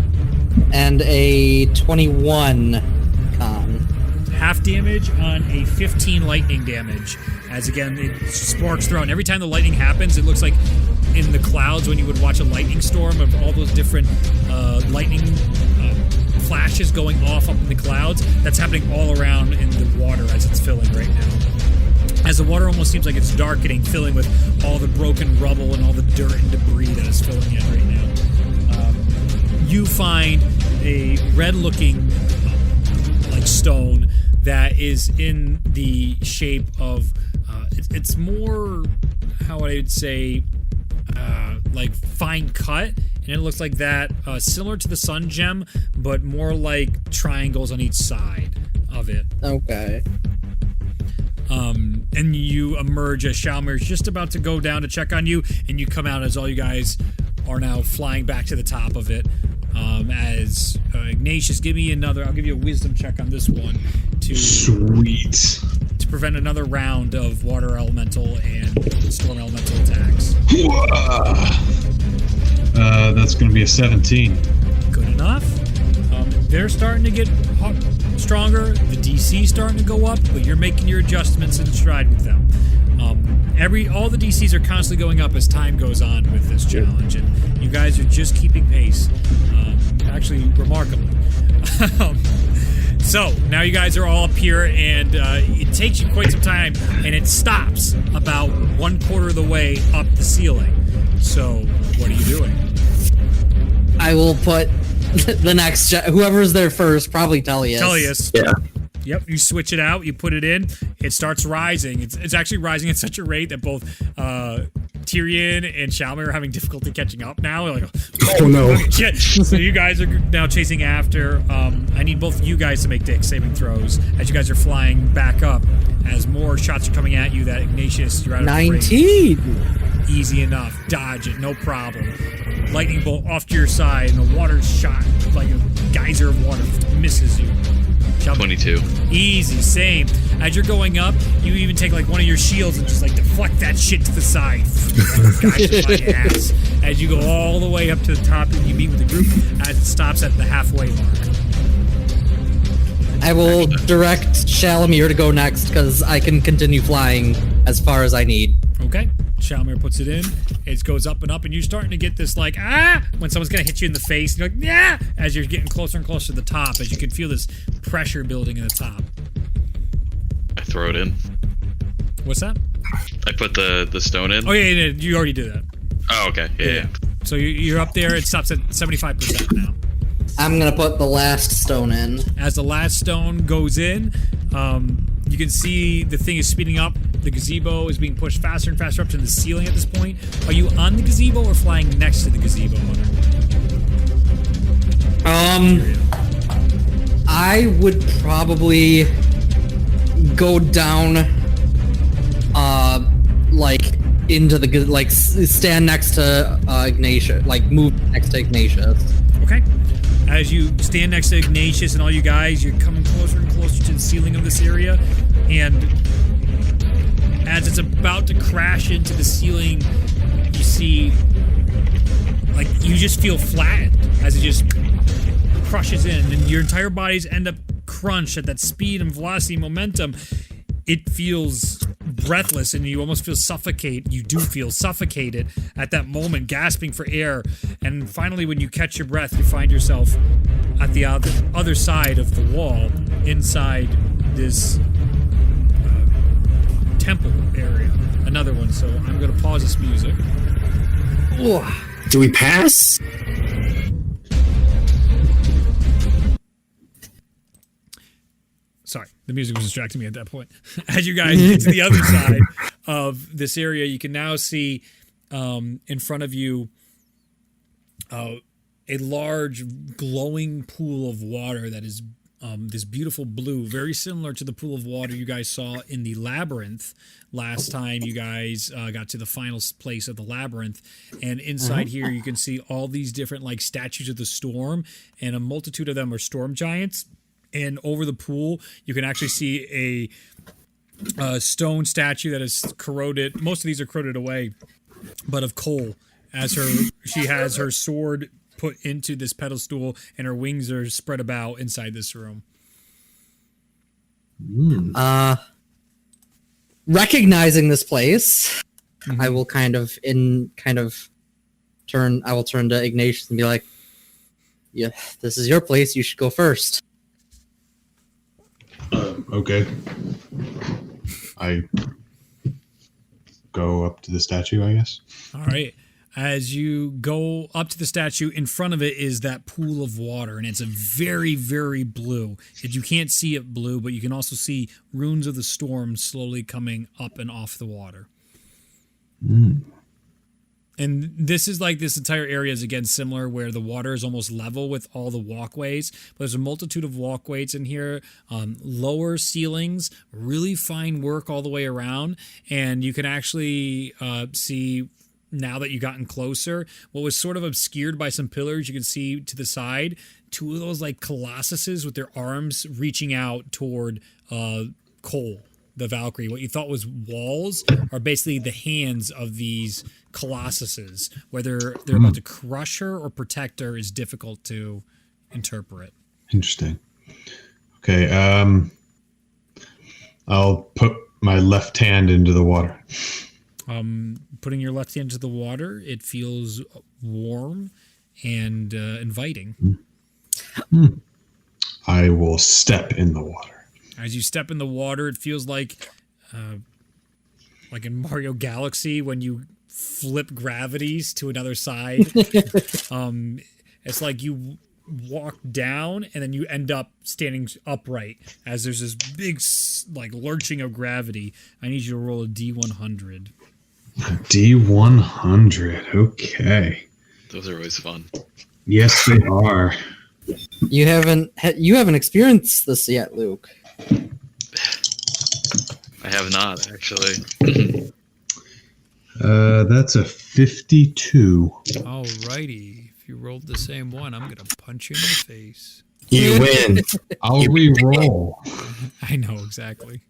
and a 21 con. Half damage on a 15 lightning damage. As again, it sparks throughout. And every time the lightning happens, it looks like in the clouds when you would watch a lightning storm of all those different lightning flashes going off up in the clouds. That's happening all around in the water as it's filling right now. As the water almost seems like it's darkening, filling with all the broken rubble and all the dirt and debris that is filling it right now. You find a red-looking like stone that is in the shape of it's more, how I would say, like fine cut, and it looks like that, similar to the sun gem, but more like triangles on each side of it. Okay. And you emerge as Shalmir's just about to go down to check on you, and you come out as all you guys are now flying back to the top of it. As Ignatius, give me another. I'll give you a wisdom check on this one Sweet. to prevent another round of water elemental and storm elemental attacks. That's going to be a 17. Good enough. They're starting to get stronger. The DC's starting to go up, but you're making your adjustments in stride with them. All the DCs are constantly going up as time goes on with this challenge, and you guys are just keeping pace. Actually, remarkably. So now you guys are all up here, and it takes you quite some time, and it stops about 1/4 of the way up the ceiling. So what are you doing? I will put the next whoever's there first, probably Tellius. Tellius. Yeah. Yep, you switch it out, you put it in, it starts rising. It's actually rising at such a rate that both Tyrion and Shalmir are having difficulty catching up now. Like, Oh no. shit. So you guys are now chasing after. I need both of you guys to make dex saving throws as you guys are flying back up. As more shots are coming at you, that Ignatius, you're out of the range. 19. Easy enough. Dodge it, no problem. Lightning bolt off to your side, and the water shot like a geyser of water misses you. 22. Easy, same. As you're going up, you even take like one of your shields and just like deflect that shit to the side. Guys, my ass. As you go all the way up to the top and you meet with the group as it stops at the halfway mark. I will direct Shalamir to go next because I can continue flying as far as I need. Okay. Shalmir puts it in. It goes up and up, and you're starting to get this like, when someone's going to hit you in the face. You're like, yeah, as you're getting closer and closer to the top, as you can feel this pressure building in the top. I throw it in. What's that? I put the stone in. Oh, yeah, you already did that. Oh, okay. Yeah. So you're up there. It stops at 75% now. I'm going to put the last stone in. As the last stone goes in, you can see the thing is speeding up. The gazebo is being pushed faster and faster up to the ceiling at this point. Are you on the gazebo or flying next to the gazebo, Hunter? I would probably go down, like into the stand next to Ignatius, like move next to Ignatius. Okay. As you stand next to Ignatius and all you guys, you're coming closer and closer to the ceiling of this area, and as it's about to crash into the ceiling, you see, like, you just feel flattened as it just crushes in, and your entire bodies end up crunched at that speed and velocity and momentum. It feels breathless, and you almost feel you do feel suffocated at that moment, gasping for air. And finally, when you catch your breath, you find yourself at the other side of the wall, inside this temple area. Another one, so I'm going to pause this music. Do we pass? Sorry, the music was distracting me at that point. As you guys get to the other side of this area, you can now see in front of you a large glowing pool of water that is this beautiful blue, very similar to the pool of water you guys saw in the labyrinth last time you guys got to the final place of the labyrinth. And inside here, you can see all these different like statues of the storm, and a multitude of them are storm giants. And over the pool, you can actually see a stone statue that is corroded. Most of these are corroded away, but of coal. As she has her sword put into this pedestal, and her wings are spread about inside this room. Recognizing this place, I will turn to Ignatius and be like, "Yeah, this is your place. You should go first." Okay. I go up to the statue, I guess. All right. As you go up to the statue, in front of it is that pool of water, and it's a very, very blue. You can't see it blue, but you can also see runes of the storm slowly coming up and off the water. And this is like this entire area is again similar where the water is almost level with all the walkways. But there's a multitude of walkways in here, lower ceilings, really fine work all the way around. And you can actually see, now that you've gotten closer, what was sort of obscured by some pillars, you can see to the side, two of those like colossuses with their arms reaching out toward Cole, the Valkyrie. What you thought was walls are basically the hands of these colossuses. Whether they're about to crush her or protect her is difficult to interpret. Interesting. Okay, I'll put my left hand into the water. Putting your left hand into the water, it feels warm and inviting. I will step in the water. As you step in the water, it feels like in Mario Galaxy when you flip gravities to another side. It's like you walk down and then you end up standing upright as there's this big like lurching of gravity. I need you to roll a D100. D100. Okay. Those are always fun. Yes, they are. You haven't experienced this yet, Luke. I have not, actually. That's a 52. Alrighty. If you rolled the same one, I'm gonna punch you in the face. You win. I'll re-roll. I know exactly.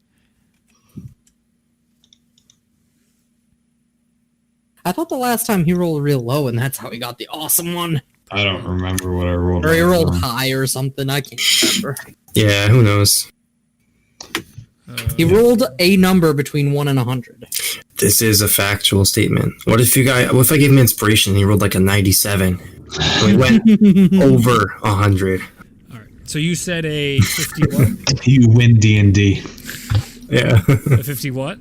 I thought the last time he rolled real low, and that's how he got the awesome one. I don't remember what I rolled. Or he rolled high or something. I can't remember. Yeah, who knows? He rolled a number between 1 and 100. This is a factual statement. What if I gave him inspiration and he rolled like a 97? So he went over 100. All right. So you said a 50 what? You win D&D. Yeah. A 50 what?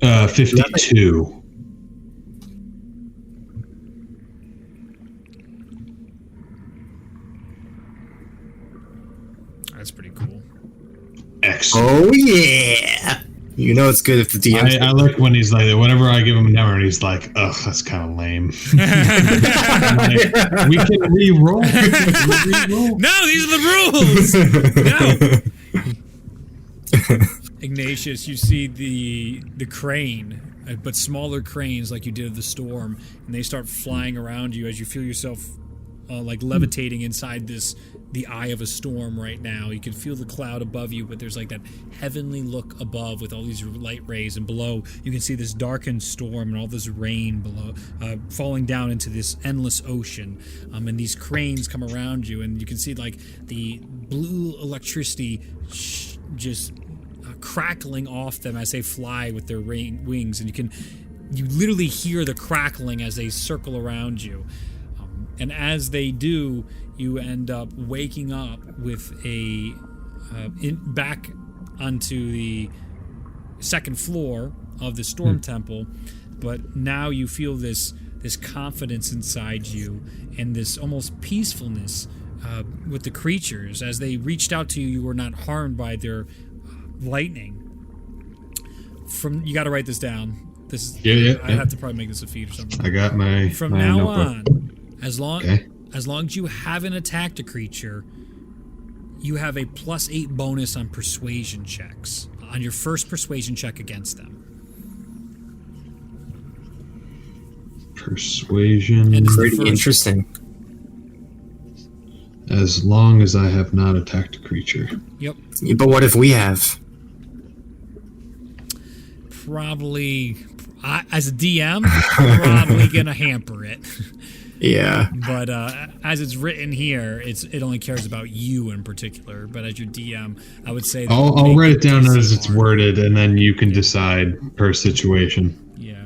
52. That's pretty cool. Excellent. Oh, yeah. You know it's good if the DM... I like when he's like, whenever I give him a number, and he's like, ugh, that's kind of lame. Like, we can re-roll. No, these are the rules. No. Ignatius, you see the crane, but smaller cranes like you did of the storm, and they start flying around you as you feel yourself like levitating inside the eye of a storm right now. You can feel the cloud above you, but there's like that heavenly look above with all these light rays, and below you can see this darkened storm and all this rain below falling down into this endless ocean. And these cranes come around you, and you can see like the blue electricity just crackling off them as they fly with their wings, and you literally hear the crackling as they circle around you. And as they do, you end up waking up with back onto the second floor of the storm temple, but now you feel this confidence inside you and this almost peacefulness with the creatures. As they reached out to you, you were not harmed by their lightning. You got to write this down. This is I have to probably make this a feat or something. I got my from my now notebook. on. As long as you haven't attacked a creature, you have a +8 bonus on persuasion checks on your first persuasion check against them. Persuasion. And it's the Pretty first interesting. As long as I have not attacked a creature. Yep. Yeah, but what if we have? Probably, as a DM, probably gonna hamper it. Yeah. But as it's written here, it only cares about you in particular. But as your DM, I would say that I'll write it down as it's hard. worded, and then you can decide per situation. Yeah.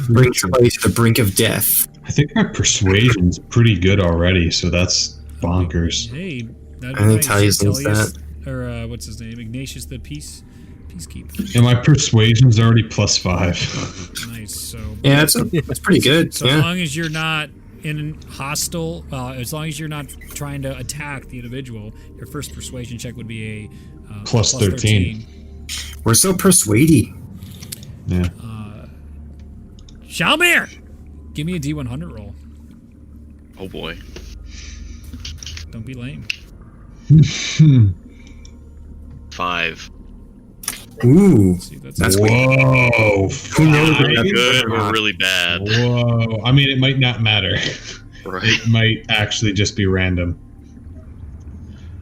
Bring somebody to the brink of death. I think my persuasion's pretty good already, so that's bonkers. Hey, that I think Tullius needs Tullius, that. or what's his name? Ignatius the Peacekeeper. And my persuasion's already +5. Nice. So Yeah, that's pretty good. So yeah. as long as you're not in hostile, as long as you're not trying to attack the individual, your first persuasion check would be a Plus 13. We're so persuady. Yeah. Shalmir, give me a D100 roll. Oh boy. Don't be lame. 5. Ooh, See, that's Whoa. Who knows Really if that's good or or not. really bad. Whoa. I mean, it might not matter. Right. It might actually just be random.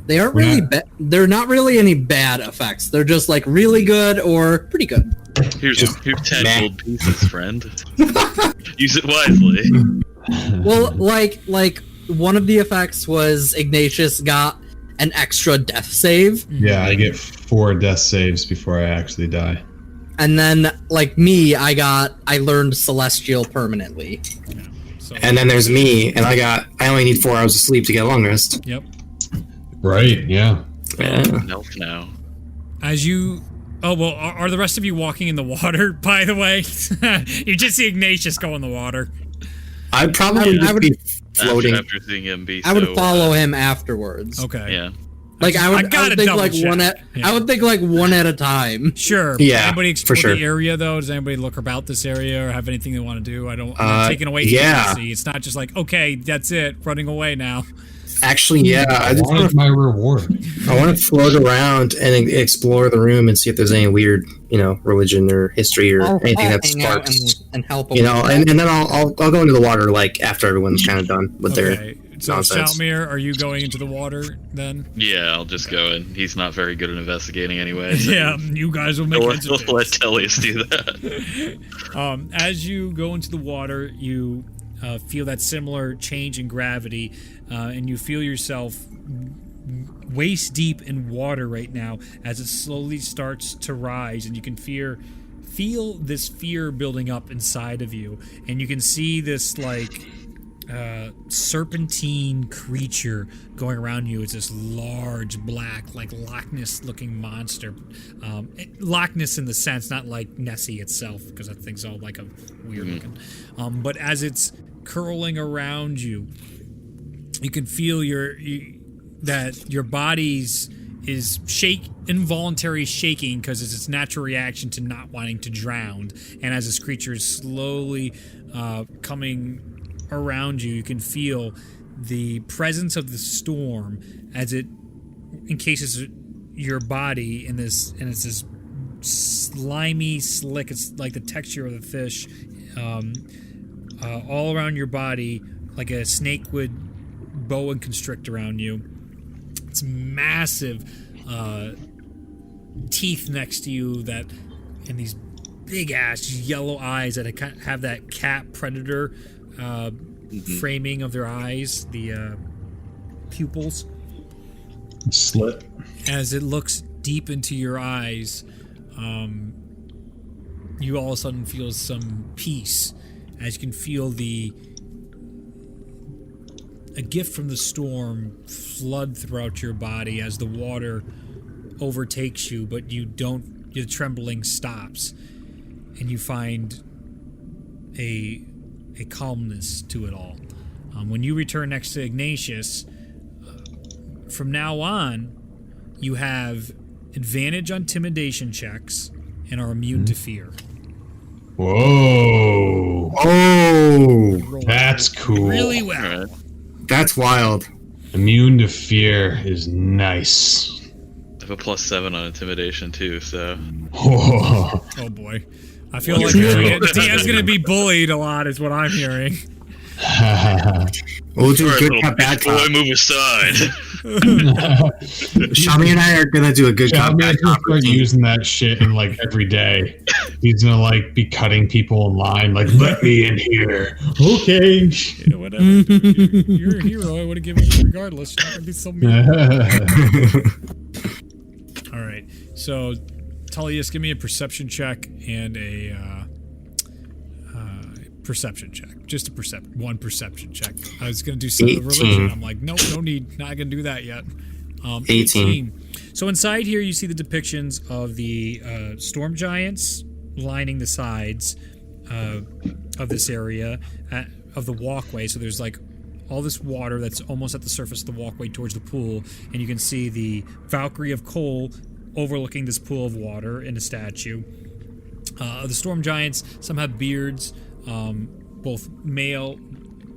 They aren't We're really not- bad. They're not really any bad effects. They're just like really good or pretty good. Here's 10 meh. gold pieces, friend. Use it wisely. Well, like one of the effects was Ignatius got an extra death save, Yeah, I get 4 death saves before I actually die. and then like me, I learned Celestial permanently. So, And then there's me, and I only need 4 hours of sleep to get a long rest. yep. Right, yeah. Yeah. Elf now. As you, oh well, are the rest of you walking in the water? By the way, you just see Ignatius go in the water. I'd probably I would- be floating. After seeing him be I would so, follow him afterwards. Okay. Yeah. Like I would gotta think double like check. one at Yeah. I would think like one at a time. Sure. Yeah, Anybody explore for sure. the area though? Does anybody look about this area or have anything they want to do? I'm not taking away yeah. agency. It's not just like, okay, that's it, running away now. Actually, yeah, I just wanted my reward. I want to float around and explore the room and see if there's any weird, religion or history or anything that hang out sparks. and help. And then I'll go into the water like after everyone's kind of done with Okay. their So nonsense. Shalmir, are you going into the water then? Yeah, I'll just go in. He's not very good at investigating anyway. So Yeah, you guys will make We'll heads or let tails. Tellius do that. As you go into the water, you feel that similar change in gravity, and you feel yourself waist deep in water right now as it slowly starts to rise, and you can feel this fear building up inside of you, and you can see this like serpentine creature going around you. It's this large black like Loch Ness looking monster. Loch Ness in the sense, not like Nessie itself, because that thing's all like a weird looking. But as it's curling around you, you can feel that your body's is involuntary shaking because it's its natural reaction to not wanting to drown. And as this creature is slowly coming around you, you can feel the presence of the storm as it encases your body in this, and it's this slimy slick. It's like the texture of the fish, all around your body, like a snake would boa constrict around you. It's massive teeth next to you and these big ass yellow eyes that have that cat predator framing of their eyes, the pupils. Slit. As it looks deep into your eyes, you all of a sudden feel some peace, as you can feel a gift from the storm flood throughout your body as the water overtakes you, but your trembling stops, and you find a calmness to it all. When you return next to Ignatius, from now on, you have advantage on intimidation checks and are immune to fear. Whoa. Oh, Roll That's cool. really well. Alright. that's wild. Immune to fear is nice. I have a +7 on intimidation too, so Whoa. Oh boy. I feel like Dia's going to be bullied a lot is what I'm hearing. We'll do Alright, good little cop, bad bitch boy, cop. move aside. Shami and I are gonna do a good cop, Shami's bad gonna cop start routine. using that shit in like every day. He's gonna like be cutting people in line, like, let me in here. Okay. Yeah, whatever. You're a hero. I would have given you regardless. You're not going to be so mean. All right. So, Tullius, give me a perception check and a perception check. Just one perception check. I was gonna do some of the 18. religion. I'm like, nope, no need. Not gonna do that yet. 18. So inside here, you see the depictions of the storm giants lining the sides of this area of the walkway. So there's like all this water that's almost at the surface of the walkway towards the pool, and you can see the Valkyrie of Coal overlooking this pool of water in a statue. The storm giants, some have beards, both male.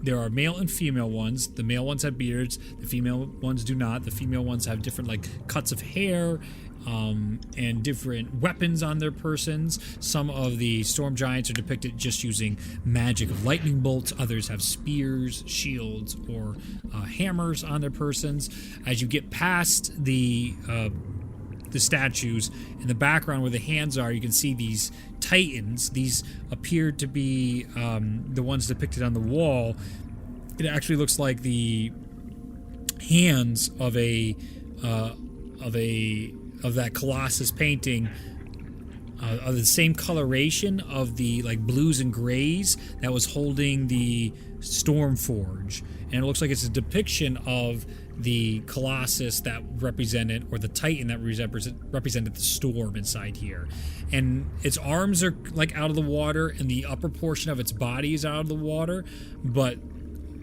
There are male and female ones. The male ones have beards. The female ones do not. The female ones have different like cuts of hair and different weapons on their persons. Some of the storm giants are depicted just using magic of lightning bolts. Others have spears, shields, or hammers on their persons. As you get past the statues, in the background where the hands are, you can see these titans. These appear to be the ones depicted on the wall. It actually looks like the hands of that Colossus painting, of the same coloration of the like blues and grays that was holding the Stormforge, and it looks like it's a depiction of the Colossus that represented, or the Titan that represented the storm inside here. And its arms are like out of the water, and the upper portion of its body is out of the water, but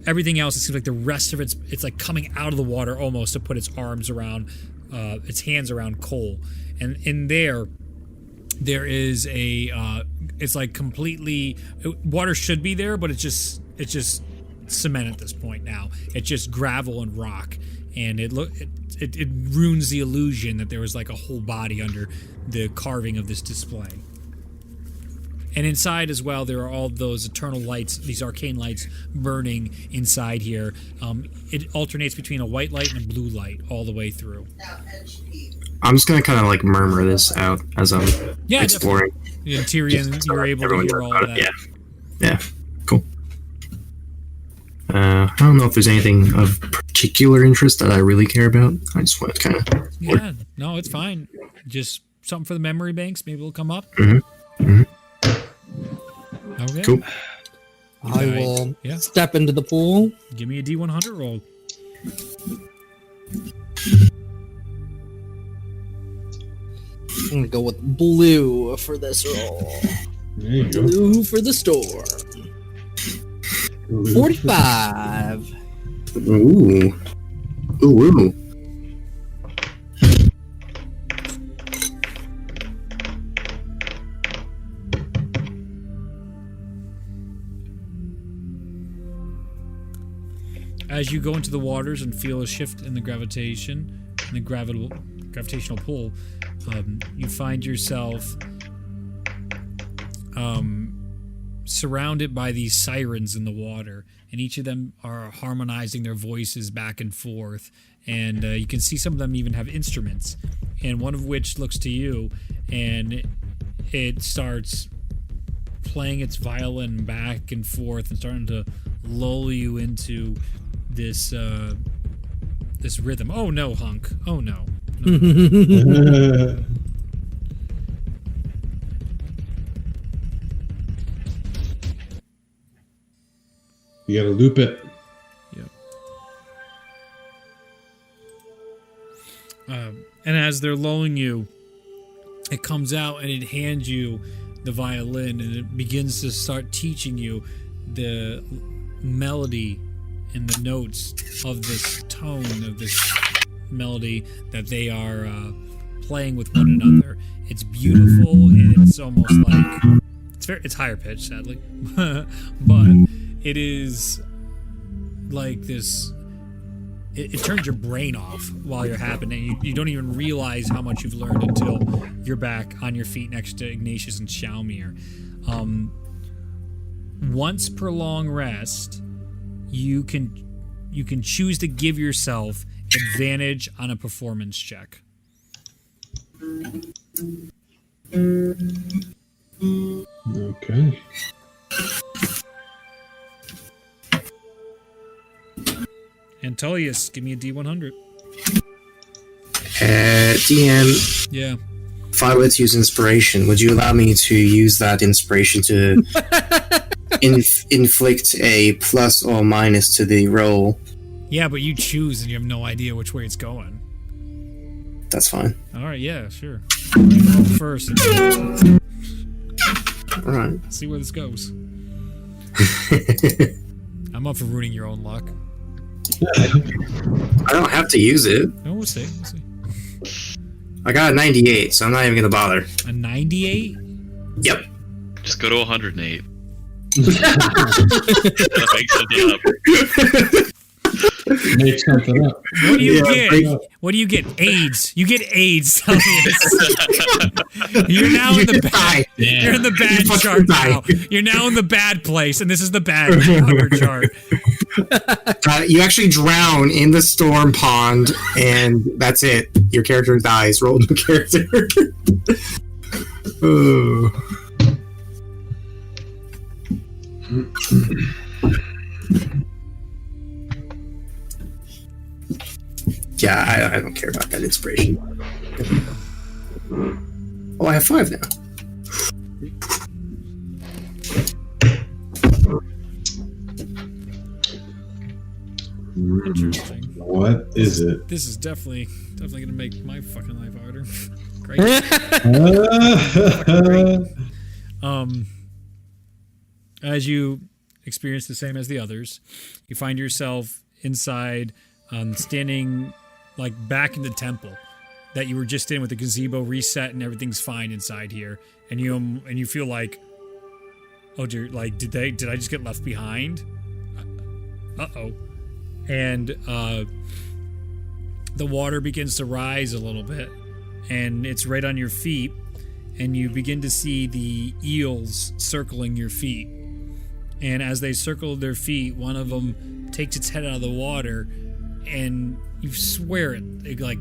everything else, it seems like the rest of it's like coming out of the water almost to put its arms around, its hands around Cole. And in there is a, it's like completely, water should be there, but it's just cement at this point now. It's just gravel and rock, and it ruins the illusion that there was like a whole body under the carving of this display. And inside as well, there are all those eternal lights, these arcane lights burning inside here. It alternates between a white light and a blue light all the way through. I'm just gonna kind of like murmur this out as I'm exploring. Yeah, Tyrion, you're able to hear all of that. Yeah, cool. I don't know if there's anything of particular interest that I really care about. I just want to kind of... Yeah, no, it's fine. Just something for the memory banks. Maybe it'll come up. Mm-hmm. Okay. Cool. I will step into the pool. Give me a D100 roll. I'm going to go with blue for this roll. There you go. Blue for the storm. 45. Ooh. Ooh. As you go into the waters and feel a shift in the gravitation, in the gravitational pull, you find yourself surrounded by these sirens in the water, and each of them are harmonizing their voices back and forth, and you can see some of them even have instruments, and one of which looks to you, and it starts playing its violin back and forth and starting to lull you into this this rhythm. Oh no, Hunk. Oh no. You gotta loop it. Yep. And as they're lulling you, it comes out and it hands you the violin, and it begins to start teaching you the melody and the notes of this tone, of this melody that they are playing with one another. It's beautiful, and it's almost like it's higher pitched, sadly, but it is like this. It turns your brain off while you're happening. You don't even realize how much you've learned until you're back on your feet next to Ignatius and Shalmir. Once per long rest, you can choose to give yourself advantage on a performance check. Okay. Antonius, give me a D100. DM, Yeah. if I were to use inspiration, would you allow me to use that inspiration to inflict a plus or minus to the roll. Yeah, but you choose and you have no idea which way it's going. That's fine. All right, yeah, sure. Roll first. All right. See where this goes. I'm up for ruining your own luck. I don't have to use it. No, we'll see. We'll see. I got a 98, so I'm not even gonna bother. A 98? Yep. Just go to 108. Make something up. Make something up. What do you Yeah, get? What do you get? AIDS. You get AIDS. You're now in the bad. You're in the bad You chart fucking now. die. You're now in the bad place, and this is the bad other chart. You actually drown in the storm pond, and that's it. Your character dies. Roll new character. Oh. Yeah, I don't care about that inspiration. Oh, I have 5 now. Interesting. What is it? This is definitely gonna make my fucking life harder. Great. As you experience the same as the others, you find yourself inside, standing like back in the temple that you were just in with the gazebo reset and everything's fine inside here, and you feel like, oh dear, like did I just get left behind? Uh-oh. And the water begins to rise a little bit, and it's right on your feet, and you begin to see the eels circling your feet. And as they circle their feet, one of them takes its head out of the water, and you swear it like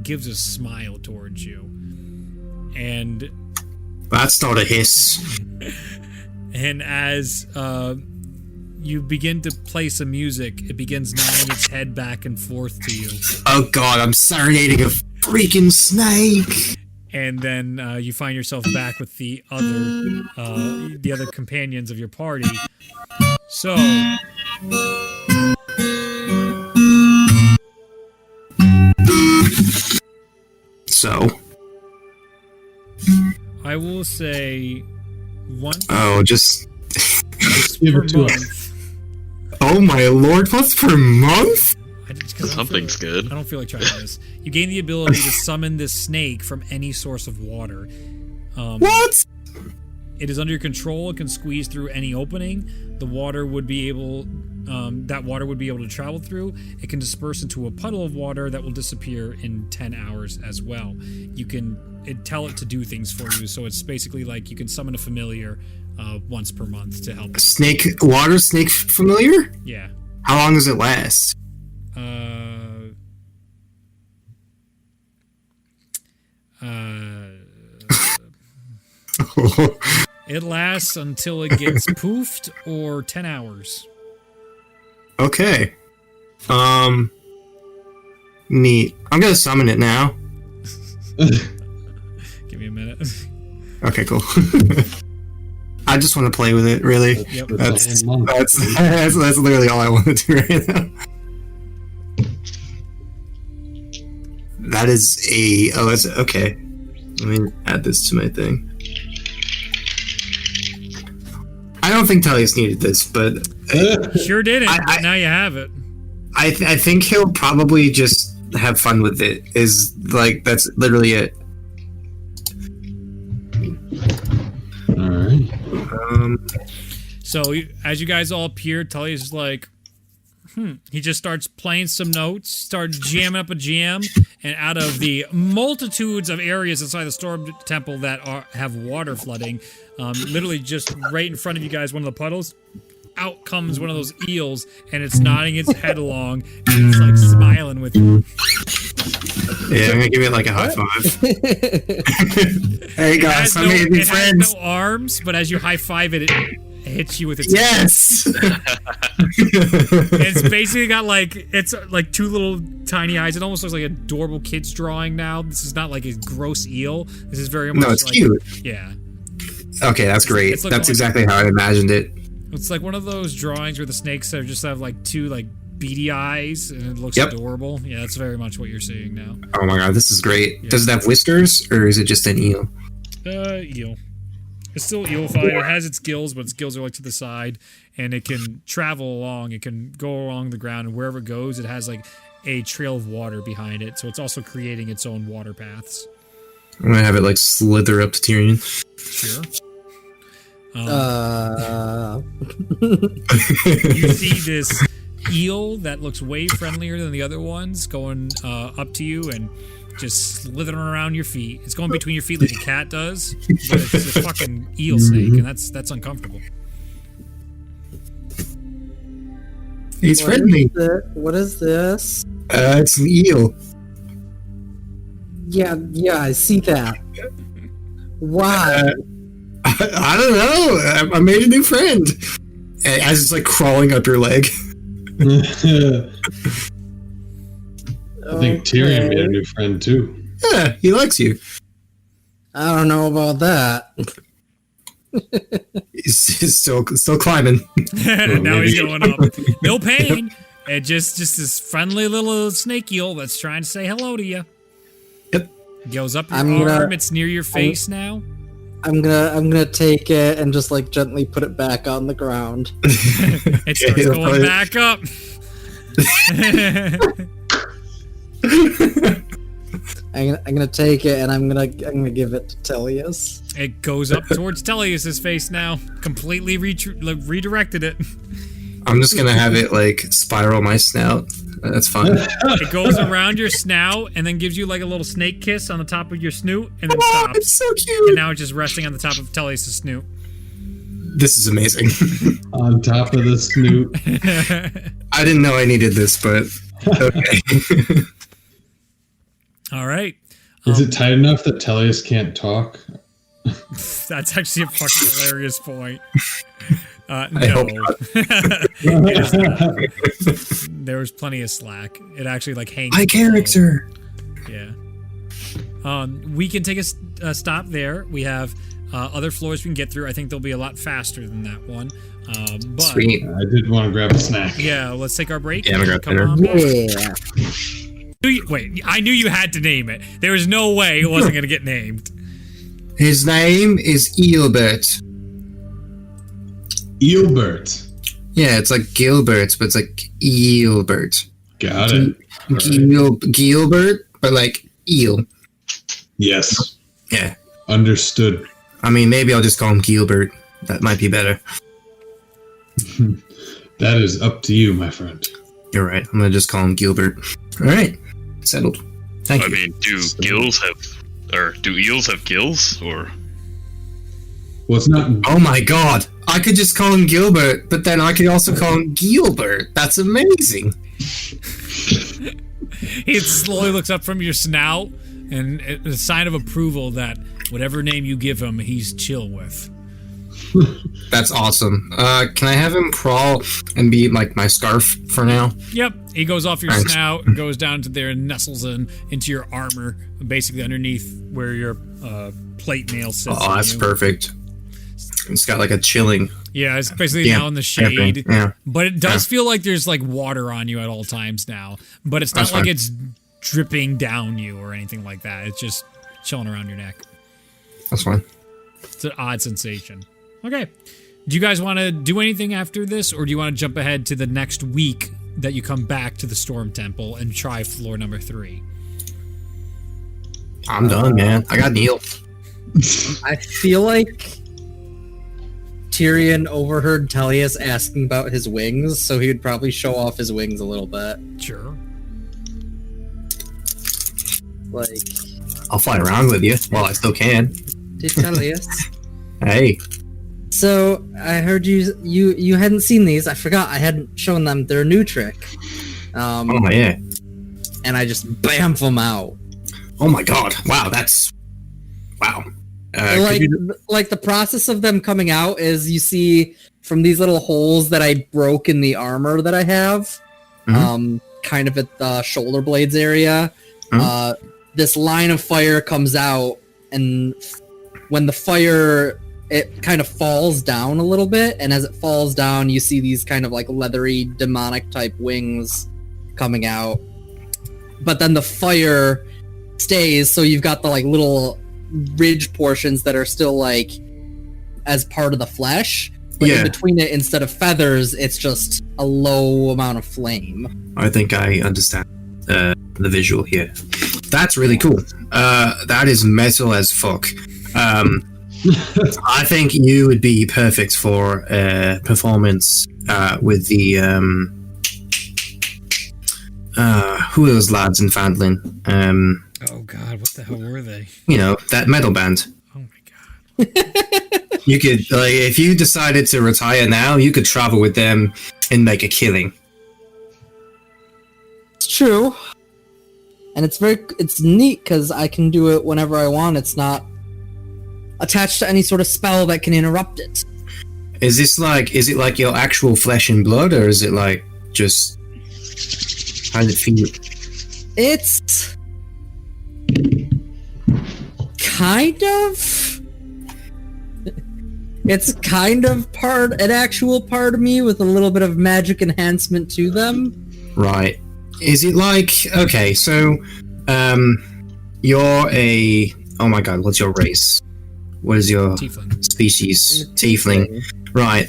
gives a smile towards you. And That's not a hiss. and as you begin to play some music, it begins nodding its head back and forth to you. Oh god, I'm serenading a freaking snake. And then you find yourself back with the other companions of your party. So I will say once just Give per it to month. us. oh my lord, what's per month? Something's good. I don't feel like trying this. You gain the ability to summon this snake from any source of water. What? It is under your control. It can squeeze through any opening. The water would be able, that water would be able to travel through. It can disperse into a puddle of water that will disappear in 10 hours as well. You can tell it to do things for you. So it's basically like you can summon a familiar once per month to help. Water snake familiar? Yeah. How long does it last? It lasts until it gets poofed or 10 hours. Okay. Neat. I'm gonna summon it now. Give me a minute. Okay, cool. I just want to play with it, really. Yep. That's literally all I want to do right now. That is that's okay. Let me add this to my thing. I don't think Tellius needed this, but Sure didn't, but now you have it. I think he'll probably just have fun with it. Is like that's literally it. All right. So as you guys all appear, Tullius is like, He just starts playing some notes, starts jamming up a jam, and out of the multitudes of areas inside the Storm Temple that have water flooding, literally just right in front of you guys, one of the puddles, out comes one of those eels, and it's nodding its head along, and it's like smiling with you. Yeah, I'm gonna give it like a high five. Hey guys, I made new friends. It has no arms, but as you high five it, it hits you with its Yes. It's basically got it's like two little tiny eyes. It almost looks like a adorable kid's drawing now. This is not like a gross eel. This is very much No, it's like, cute. Yeah. Okay, that's great. it's looking That's like- exactly how I imagined it. It's like one of those drawings where the snakes are just have like two like beady eyes, and it looks Yep. adorable. Yeah, that's very much what you're seeing now. Oh my god, this is great. Yeah. Does it have whiskers, or is it just an eel? Eel. It's still eelified. It has its gills, but its gills are like to the side, and it can travel along. It can go along the ground, and wherever it goes, it has like a trail of water behind it. So it's also creating its own water paths. I'm gonna have it like slither up to Tyrion. Sure. You see this eel that looks way friendlier than the other ones going up to you and just slithering around your feet. It's going between your feet like a cat does, but it's a fucking eel snake, and that's uncomfortable. He's friendly. What is this? It's an eel. Yeah, I see that. Why? I don't know. I made a new friend. As it's like crawling up your leg. I think Tyrion made a new friend too. Yeah, he likes you. I don't know about that. He's still climbing. Now he's going up. No pain. And just this friendly little snake eel that's trying to say hello to you. Yep. Goes up your arm. It's near your face now. I'm gonna take it and just like gently put it back on the ground. It starts going back up. I'm gonna take it and I'm gonna give it to Tellius. It goes up towards Tellius's face now. Completely redirected it. I'm just gonna have it like spiral my snout. That's fine. It goes around your snout and then gives you like a little snake kiss on the top of your snoot and then stops. It's so cute. And now it's just resting on the top of Tellius's snoot. This is amazing. On top of the snoot. I didn't know I needed this, but okay. All right. Is it tight enough that Tellius can't talk? That's actually a fucking hilarious point. I No. hope not. It is not. There was plenty of slack. It actually like hangs. My character. Yeah. We can take a stop there. We have other floors we can get through. I think they'll be a lot faster than that one. But Sweet. I did want to grab a snack. yeah, let's take our break. Yeah, I'm gonna grab dinner. on back. Yeah. Wait, I knew you had to name it. There was no way it wasn't going to get named. His name is Eelbert. Eelbert. Yeah, it's like Gilbert, but it's like Eelbert. Got it. Gilbert, but like eel. Yes. Yeah. Understood. I mean, maybe I'll just call him Gilbert. That might be better. That is up to you, my friend. You're right. I'm gonna just call him Gilbert. All right. Settled. Thank I you. mean, do eels have gills, or Well, it's not. Oh my god. I could just call him Gilbert, but then I could also call him Gilbert. That's amazing. He slowly looks up from your snout, and it's a sign of approval that whatever name you give him, he's chill with. That's awesome. Can I have him crawl and be like my scarf for now? Yep, he goes off your Thanks. snout, goes down to there and nestles into your armor, basically underneath where your plate mail sits. Oh, on that's you. perfect. It's got like a chilling. Yeah, it's basically now in the shade. Yeah. But it does feel like there's like water on you at all times now. But it's not That's like fine. it's dripping down you or anything like that. It's just chilling around your neck. That's fine. It's an odd sensation. Okay. Do you guys want to do anything after this, or do you want to jump ahead to the next week that you come back to the Storm Temple and try floor number 3? I'm done, man. I got Neil. I feel like Tyrion overheard Tellius asking about his wings, so he would probably show off his wings a little bit. Sure. Like, I'll fly around with you while I still can. did Tellius? Hey. So I heard you hadn't seen these. I forgot I hadn't shown them. They're a new trick. Oh yeah. And I just bamf them out. Oh my god. Wow, that's wow. Like the process of them coming out is you see from these little holes that I broke in the armor that I have, kind of at the shoulder blades area. This line of fire comes out, and when the fire it kind of falls down a little bit, and as it falls down, you see these kind of like leathery, demonic type wings coming out. But then the fire stays, so you've got the like little ridge portions that are still like as part of the flesh. But in between it, instead of feathers, it's just a low amount of flame. I think I understand the visual here. That's really cool. That is metal as fuck. I think you would be perfect for performance with the who are those lads in Fandlin? Oh god, what the hell were they? You know, that metal band. Oh my god. You could, like, if you decided to retire now, you could travel with them and make a killing. It's true. And it's neat because I can do it whenever I want. It's not attached to any sort of spell that can interrupt it. Is it like your actual flesh and blood, or is it like just, how does it feel? It's kind of... It's kind of an actual part of me with a little bit of magic enhancement to them. Right. Is it like, okay, so, you're a, oh my god, what's your race? What is your species? Tiefling. Right.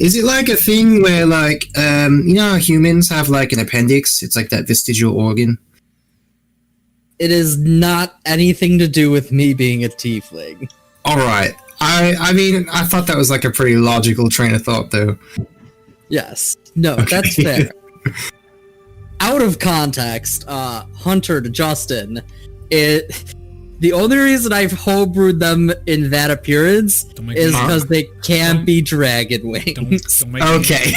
Is it like a thing where, like, you know how humans have, like, an appendix? It's like that vestigial organ? It is not anything to do with me being a tiefling. Alright. I mean, I thought that was, like, a pretty logical train of thought, though. Yes. No, that's fair. Out of context, Hunter to Justin, the only reason I've homebrewed them in that appearance is because they can't be dragon wings. Don't make okay.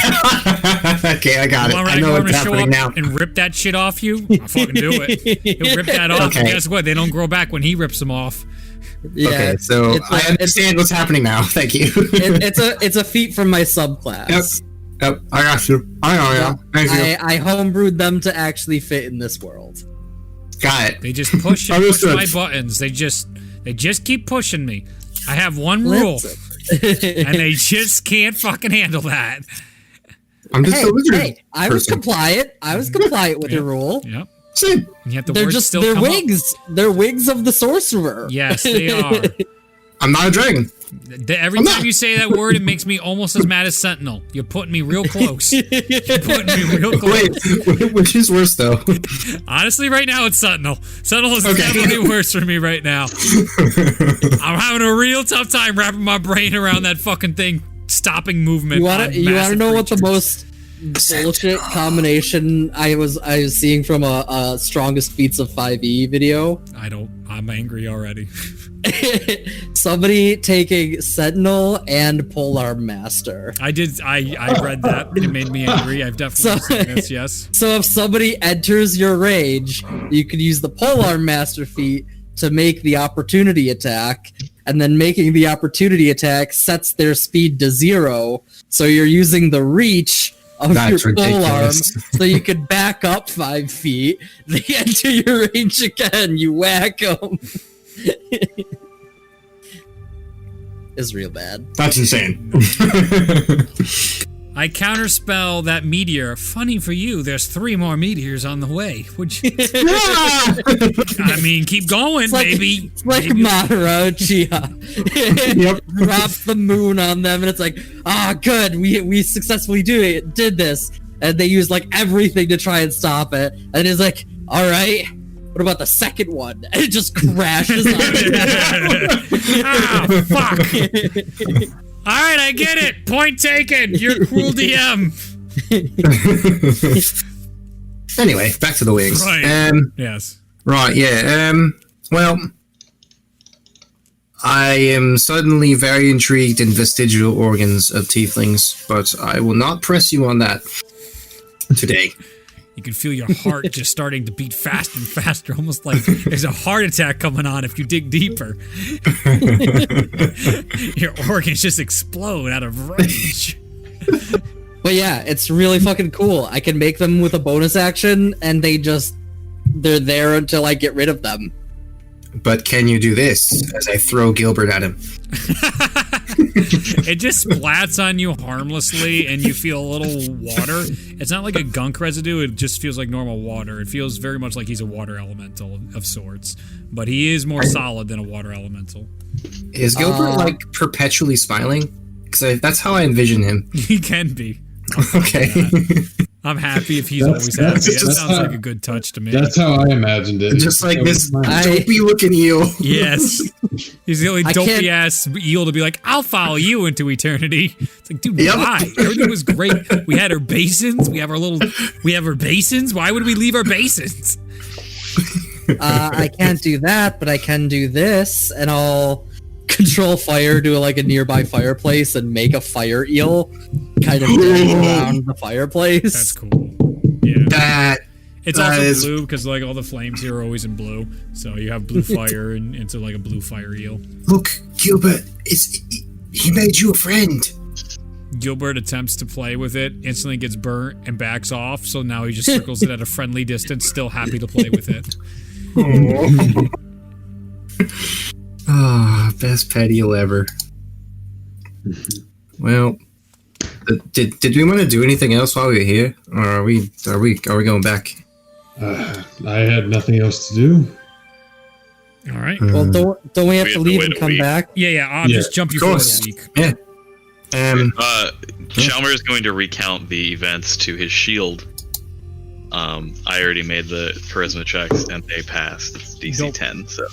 Okay, I got it. I know what's happening now. And rip that shit off you? I'll fucking do it. He'll rip that off, and guess what? They don't grow back when he rips them off. Yeah, okay, so I understand what's happening now. Thank you. It's a feat from my subclass. Yep, I got you. I know, yeah. Thank you. I homebrewed them to actually fit in this world. Got it. They just push my buttons. They just keep pushing me. I have one rule, and they just can't fucking handle that. I'm just a wizard. Hey, I was compliant. With your rule. Yep. Same. They're wigs. They're wigs of the sorcerer. Yes, they are. I'm not a dragon. Every time you say that word, it makes me almost as mad as Sentinel. You're putting me real close. Wait, which is worse, though? Honestly, right now, it's Sentinel. Sentinel is definitely worse for me right now. I'm having a real tough time wrapping my brain around that fucking thing stopping movement. You want to know what the most bullshit combination I was seeing from a Strongest Feats of 5e video? I'm angry already. Somebody taking Sentinel and Polearm Master. I read that. It made me angry. I've definitely seen this, yes. So if somebody enters your range, you could use the Polearm Master feat to make the opportunity attack, and then making the opportunity attack sets their speed to 0, so you're using the reach of your polearm, so you could back up 5 feet. They enter your range again, you whack them. It's real bad. That's insane. I counterspell that meteor. Funny for you, there's 3 more meteors on the way. Would you? I mean, keep going, baby. It's like Madara Uchiha. Yep. Drop the moon on them, and it's like, good, we successfully did this. And they use like everything to try and stop it. And it's like, all right, what about the second one? And it just crashes on it. Fuck. All right, I get it. Point taken. You're a cruel DM. Anyway, back to the wings. Right. Yes. Right, yeah. Well, I am suddenly very intrigued in vestigial organs of tieflings, but I will not press you on that today. You can feel your heart just starting to beat faster and faster, almost like there's a heart attack coming on if you dig deeper. Your organs just explode out of rage. But yeah, it's really fucking cool. I can make them with a bonus action, and they're there until I get rid of them. But can you do this as I throw Gilbert at him? It just splats on you harmlessly, and you feel a little water. It's not like a gunk residue. It just feels like normal water. It feels very much like he's a water elemental of sorts, but he is more solid than a water elemental. Is Gilbert like perpetually smiling? Because that's how I envision him. He can be. Okay. I'm happy if he's always happy. That sounds like a good touch to me. That's how I imagined it. Just like this dopey looking eel. Yes. He's the only dopey ass eel to be like, I'll follow you into eternity. It's like, dude, why? Everything was great. We had our basins. We have our basins. Why would we leave our basins? I can't do that, but I can do this, and I'll control fire to like a nearby fireplace and make a fire eel kind of dance around the fireplace. That's cool. Yeah. It's that also is... blue because like all the flames here are always in blue. So you have blue fire and it's like a blue fire eel. Look, Gilbert, he made you a friend. Gilbert attempts to play with it, instantly gets burnt and backs off. So now he just circles it at a friendly distance, still happy to play with it. Ah, best pet eel ever. Well, did we want to do anything else while we were here, or are we going back? I had nothing else to do. All right. Well, don't we have to leave and come back? Yeah. I'll just jump you forward a week. Yeah. Chalmer is going to recount the events to his shield. I already made the charisma checks and they passed. It's DC 10, so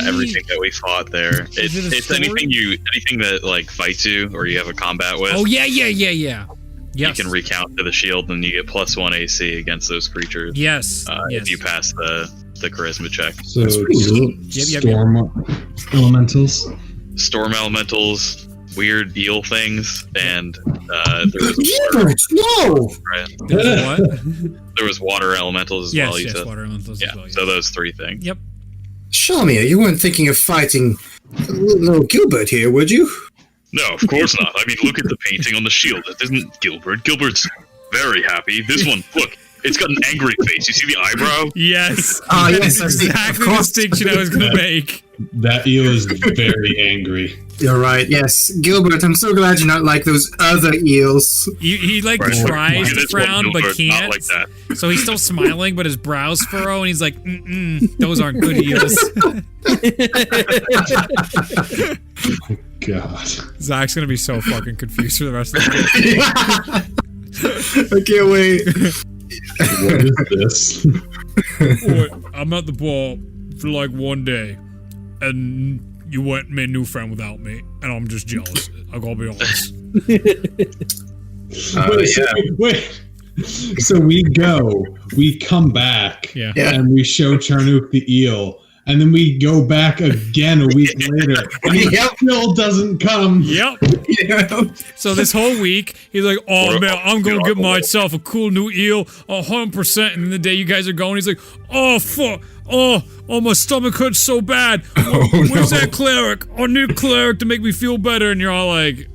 everything that we fought there. It's anything that like fights you or you have a combat with. Oh yeah. Yes. You can recount to the shield and you get +1 AC against those creatures. Yes. If you pass the charisma check. So Storm elementals, weird eel things, and there was there was water elementals as well. Yes, water elementals as well. So those three things. Yep. Shamir, you weren't thinking of fighting little Gilbert here, would you? No, of course not. I mean, look at the painting on the shield. It isn't Gilbert. Gilbert's very happy. This one, look, it's got an angry face. You see the eyebrow? Yes. Yes, That's exactly the distinction I was going to make. That eel is very angry. You're right, yes. Gilbert, I'm so glad you're not like those other eels. He tries to frown, but can't. Not like that. So he's still smiling, but his brows furrow, and he's like, those aren't good eels. Oh, God. Zach's going to be so fucking confused for the rest of the I can't wait. What is this? day. I'm at the ball for like one day, and you went and made a new friend without me, and I'm just jealous. I gotta be honest. Wait. So we come back, and we show Charnook the eel, and then we go back again a week later, and he still doesn't come. Yep. So this whole week, he's like, oh man, I'm gonna get myself a cool new eel, 100%, and then the day you guys are going, he's like, oh fuck. Oh, my stomach hurts so bad. Where's that cleric? I need a cleric to make me feel better. And you're all like,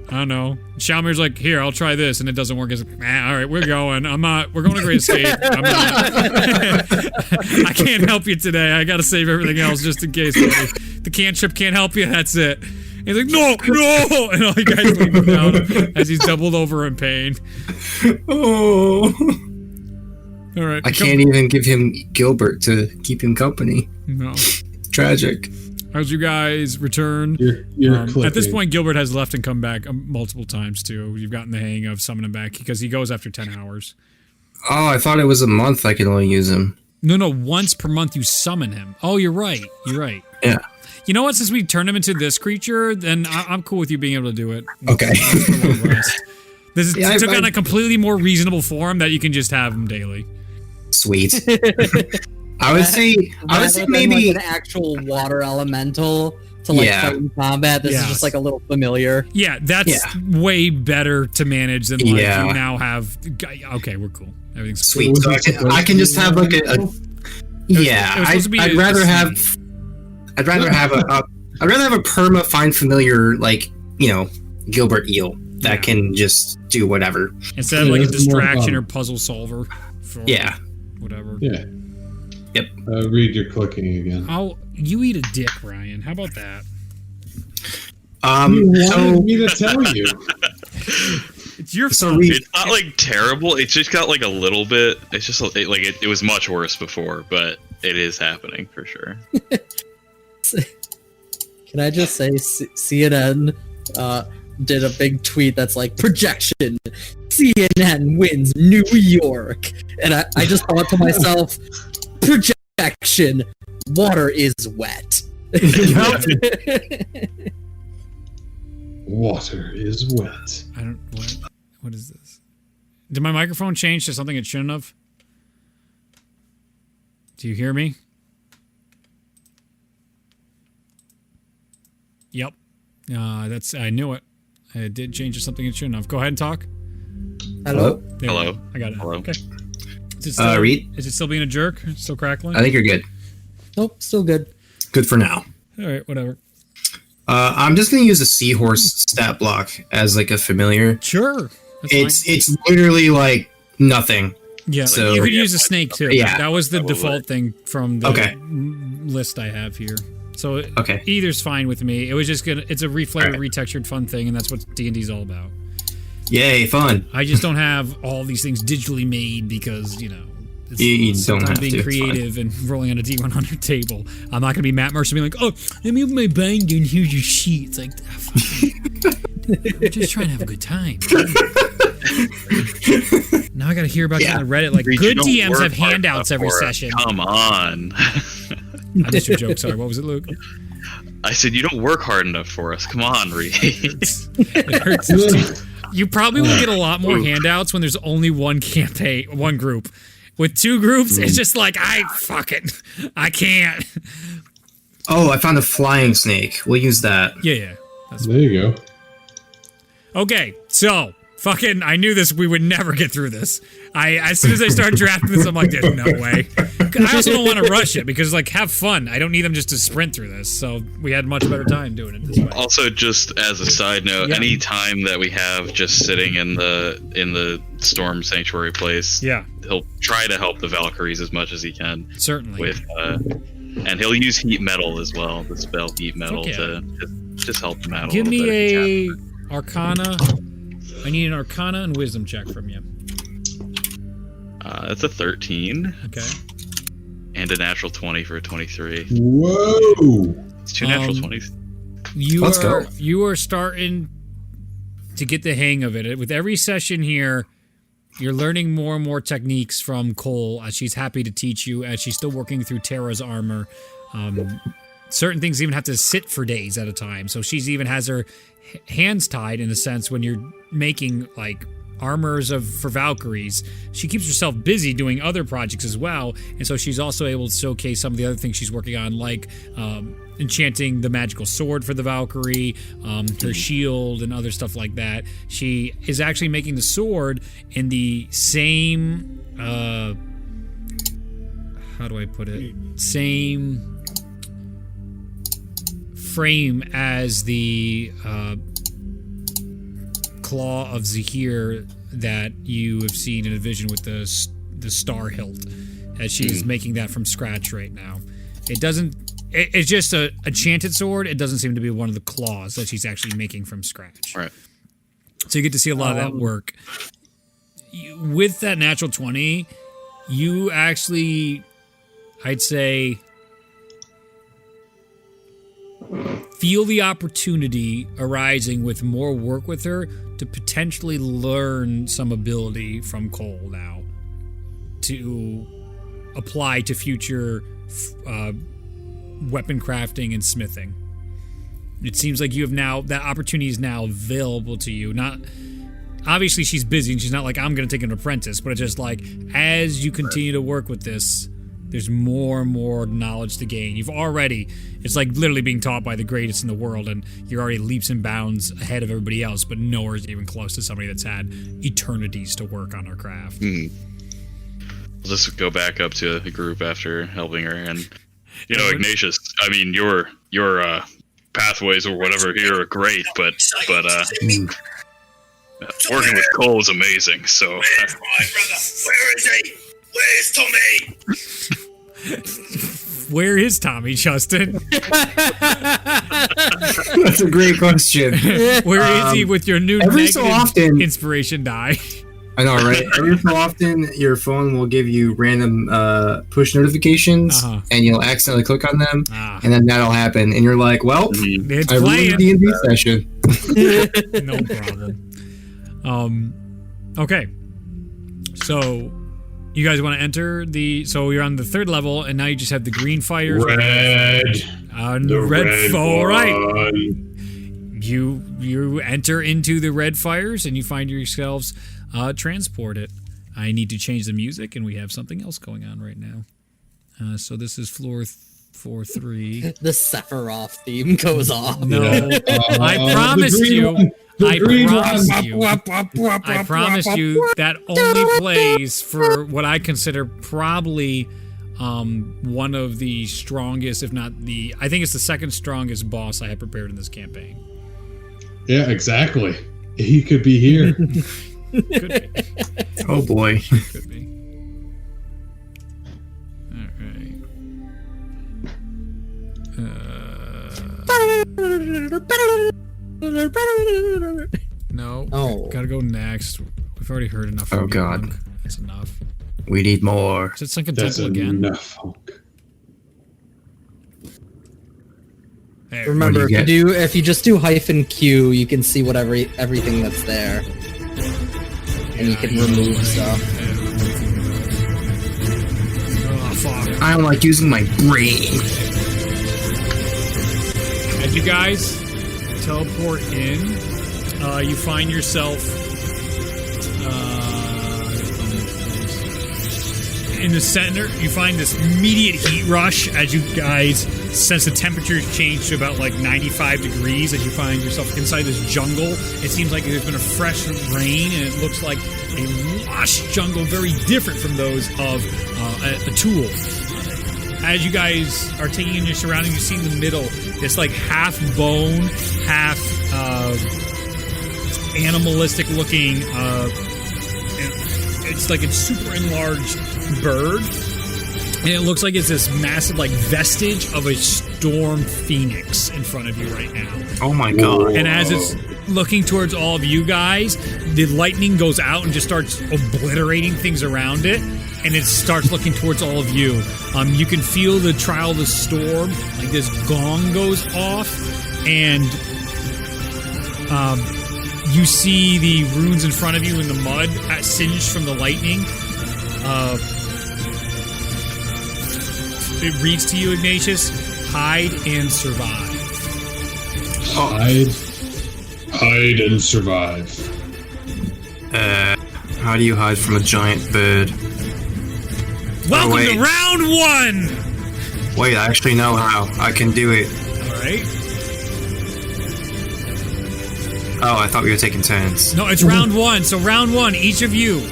I don't know. Shalmir's like, here, I'll try this. And it doesn't work. He's like, all right, we're going. We're going to Great Escape. I'm not. I can't help you today. I got to save everything else just in case. Buddy. The cantrip can't help you. That's it. He's like, no. And all you guys leave him down as he's doubled over in pain. Oh. All right. I can't even give him Gilbert to keep him company. No. Tragic. As you guys return, at this point, Gilbert has left and come back multiple times too. You've gotten the hang of summoning back because he goes after 10 hours. Oh, I thought it was a month I could only use him. No, once per month you summon him. Oh, you're right. Yeah. You know what? Since we turned him into this creature, then I'm cool with you being able to do it. Okay. This took on a completely more reasonable form that you can just have him daily. Sweet. I would say maybe like an actual water elemental to fight in combat. This is just like a little familiar. Yeah, that's way better to manage than you now have. Okay, we're cool. Everything's sweet. So I can just have like a I'd rather have a perma find familiar Gilbert eel that can just do whatever instead of like a distraction or puzzle solver. Whatever. Yeah. Yep. Read your clicking again. You eat a dick, Ryan. How about that? You So wanted me to tell you. It's your So fault. Reed, It's not like terrible. It's just got like a little bit. It's just it was much worse before, but it is happening for sure. Can I just say CNN did a big tweet that's like projection. CNN wins New York, and I just thought to myself, projection. Water is wet. Water is wet. I don't. What is this? Did my microphone change to something it shouldn't have? Do you hear me? Yep. That's. I knew it. It did change to something it shouldn't have. Go ahead and talk. Hello? There we Hello. go. I got it. Hello. Okay. Is it still, Reed? Is it still being a jerk? Still crackling? I think you're good. Nope, still good. Good for now. All right. Whatever. I'm just gonna use a seahorse stat block as like a familiar. Sure. That's fine. It's literally like nothing. Yeah, So- you could use a snake too. Yeah. That was the Probably. default thing from the Okay. list I have here. So Okay. either's fine with me. It was just gonna. It's a reflavored, Alright. retextured, fun thing, and that's what D&D's all about. Yay, fun. I just don't have all these things digitally made because it's, You don't sometimes have being to, it's fine. creative and rolling on a D100 table. I'm not gonna be Matt Mercer being like, oh, let me open my binder and here's your sheet. It's like, I'm just trying to have a good time. Now I gotta hear about you on Reddit. Like, Reed, you good don't DMs work have hard handouts enough every for it. session. Come on. I missed your joke. Sorry, what was it, Luke? I said you don't work hard enough for us. Come on, Reed. It hurts. You probably will get a lot more handouts when there's only one campaign, one group. With two groups, it's just like, I can't. Oh, I found a flying snake. We'll use that. Yeah. There you go. Okay, so I knew we would never get through this. As soon as I started drafting this, I'm like, there's no way. I also don't want to rush it because, have fun. I don't need them just to sprint through this. So we had much better time doing it this way. Also, just as a side note, Yeah. any time that we have just sitting in the storm sanctuary place, Yeah, he'll try to help the Valkyries as much as he can certainly. with, and he'll use heat metal as well. The spell heat metal Okay. to just help them out. Give a little me bit if a you Arcana. I need an Arcana and Wisdom check from you. can. That's a 13 Okay. and a natural 20 for a 23. Whoa! It's two natural Um, 20s. Let's go. You are starting to get the hang of it. With every session here, you're learning more and more techniques from Cole as she's happy to teach you, as she's still working through Terra's armor. Certain things even have to sit for days at a time. So she's even has her hands tied in a sense when you're making armors for Valkyries. She keeps herself busy doing other projects as well, and so she's also able to showcase some of the other things she's working on, like enchanting the magical sword for the Valkyrie, her shield, and other stuff like that. She is actually making the sword in the same how do I put it? Same frame as the claw of Zahir that you have seen in a vision with the star hilt, as she's making that from scratch right now. It's just a enchanted sword. It doesn't seem to be one of the claws that she's actually making from scratch. Right. So you get to see a lot of that work. With that natural 20, you actually, I'd say, feel the opportunity arising with more work with her to potentially learn some ability from Cole now to apply to future weapon crafting and smithing. It seems like you have now, that opportunity is now available to you. Not obviously she's busy and she's not like, I'm going to take an apprentice, but it's just like, as you continue to work with this, there's more and more knowledge to gain. It's like literally being taught by the greatest in the world, and you're already leaps and bounds ahead of everybody else, but nowhere's even close to somebody that's had eternities to work on her craft. We'll just go back up to the group after helping her, and Ignatius, I mean, your pathways or whatever here are great, but working with Cole is amazing. So Where's my brother? Where is he? Where's Tommy? Where is Tommy, Justin? That's a great question. Where is he with your new every so often inspiration die? I know, right? Every so often, your phone will give you random push notifications, and you'll accidentally click on them, and then that'll happen, and you're like, "Well, it's I ruined the D&D session." No problem. Okay. So, you guys want to enter the? So you're on the 3rd level, and now you just have the green fires. Red. The red. All right. You enter into the red fires, and you find yourselves transported. I need to change the music, and we have something else going on right now. So this is floor 4-3. The Sephiroth theme goes off. No, I promise you. I promise you that only plays for what I consider probably one of the strongest, if not the, I think it's the 2nd strongest boss I have prepared in this campaign. Yeah, exactly. He could be here. Could be. Oh boy. Could be. Alright. No. Oh. Gotta go next. We've already heard enough. Oh from God. Monk. That's enough. We need more. Is it Sunken That's Temple again? enough, Hulk. Hey, Remember, What do if you if you just do -Q, you can see whatever everything that's there, and you can remove stuff. Oh, fuck. I don't like using my brain. As you guys teleport in, you find yourself in the center. You find this immediate heat rush as you guys sense the temperature change to about like 95 degrees as you find yourself inside this jungle. It seems like there's been a fresh rain, and it looks like a lush jungle, very different from those of a Tool. As you guys are taking in your surroundings, you see in the middle this like half bone, half animalistic looking. It's like a super enlarged bird, and it looks like it's this massive like vestige of a storm phoenix in front of you right now. Oh my God. And as it's looking towards all of you guys, the lightning goes out and just starts obliterating things around it, and it starts looking towards all of you. You can feel the trial of the storm, like this gong goes off, and you see the runes in front of you in the mud, singed from the lightning. It reads to you, Ignatius, hide and survive. Hide and survive. How do you hide from a giant bird? Welcome to round 1! Wait, I actually know how. I can do it. Alright. Oh, I thought we were taking turns. No, it's round 1. So round 1, each of you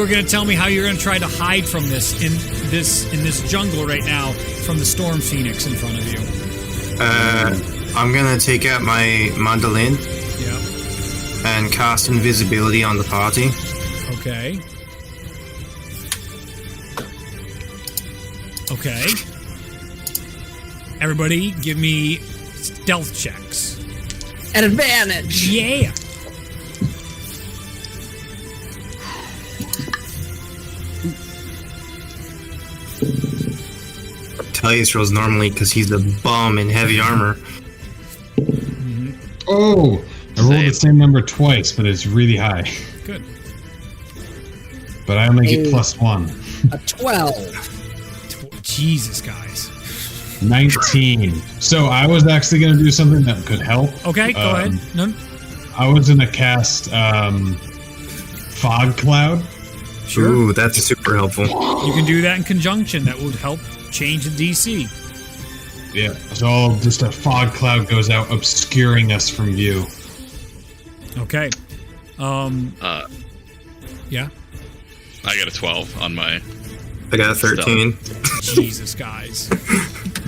are going to tell me how you're going to try to hide from this in this jungle right now from the storm phoenix in front of you. I'm gonna take out my mandolin. Yep. And cast invisibility on the party. Okay. Okay. Everybody, give me stealth checks. At advantage! Yeah! Talius rolls normally because he's the bum in heavy armor. Oh! I rolled the same number twice, but it's really high. Good. But I only get +1. A 12. Jesus, guys. 19. So I was actually going to do something that could help. Okay, go ahead. No. I was going to cast Fog Cloud. Sure. Ooh, that's super helpful. You can do that in conjunction. That would help change the DC. Yeah, so just a fog cloud goes out, obscuring us from view. Okay. Yeah. I got a 12 on my. I got a 13. Jesus, guys.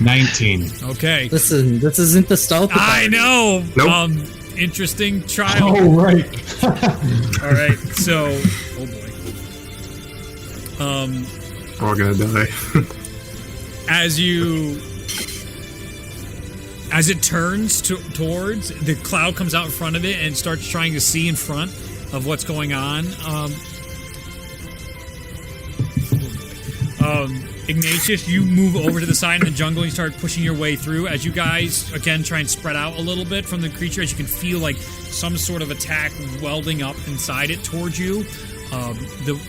19. Okay. Listen, this isn't the stealth. I know. Nope. Interesting trial. Oh, right. All right. So, oh boy. We're all gonna die. As it turns towards, the cloud comes out in front of it and starts trying to see in front of what's going on. Ignatius, you move over to the side of the jungle and you start pushing your way through. As you guys, again, try and spread out a little bit from the creature, as you can feel like some sort of attack welding up inside it towards you.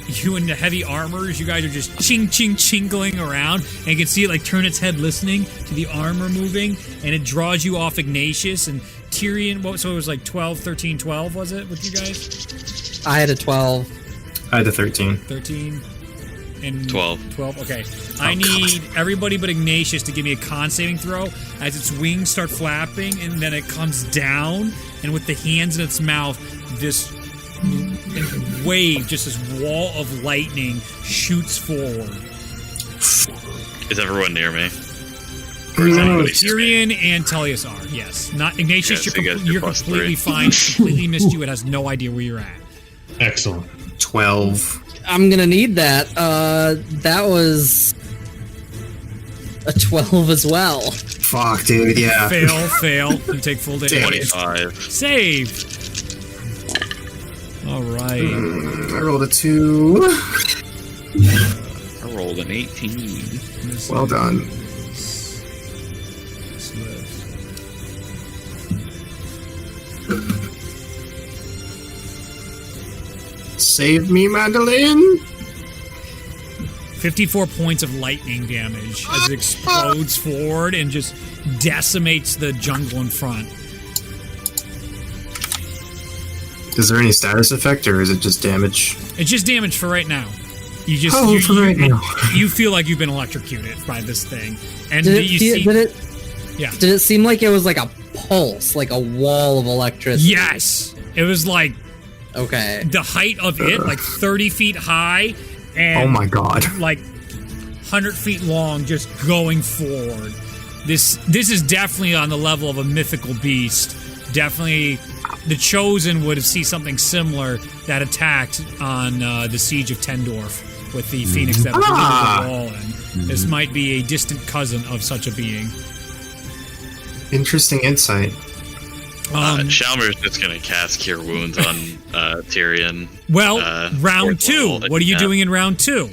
You in the heavy armors, you guys are just chingling around, and you can see it like turn its head listening to the armor moving, and it draws you off Ignatius and Tyrion. So it was like 12, 13, 12, was it, with you guys? I had a 12. I had a 13. 13. And 12. 12, okay. I need everybody but Ignatius to give me a con saving throw as its wings start flapping, and then it comes down, and with the hands in its mouth, this wave, just this wall of lightning shoots forward. Is everyone near me? Tyrion and Tullius are, yes. Not Ignatius, Okay, so you're completely fine. Completely missed you. It has no idea where you're at. Excellent. 12. I'm gonna need that. That was a 12 as well. Fuck, dude, yeah. Fail. You take full damage. 25. Save. All right. I rolled a 2. I rolled an 18. Well done. Save me, Madeline. 54 points of lightning damage as it explodes forward and just decimates the jungle in front. Is there any status effect, or is it just damage? It's just damage for right now. You just right now. You feel like you've been electrocuted by this thing, and Did it seem like it was like a pulse, like a wall of electricity? Yes, it was like okay. The height of it, like 30 feet high, and oh my god, like 100 feet long, just going forward. This is definitely on the level of a mythical beast. Definitely, the Chosen would see something similar that attacked on the siege of Tendorf with the phoenix that blew the wall in. This might be a distant cousin of such a being. Interesting insight. Shalmer's just gonna cast Cure Wounds on Tyrion. Well, round 2. What are you doing in round 2?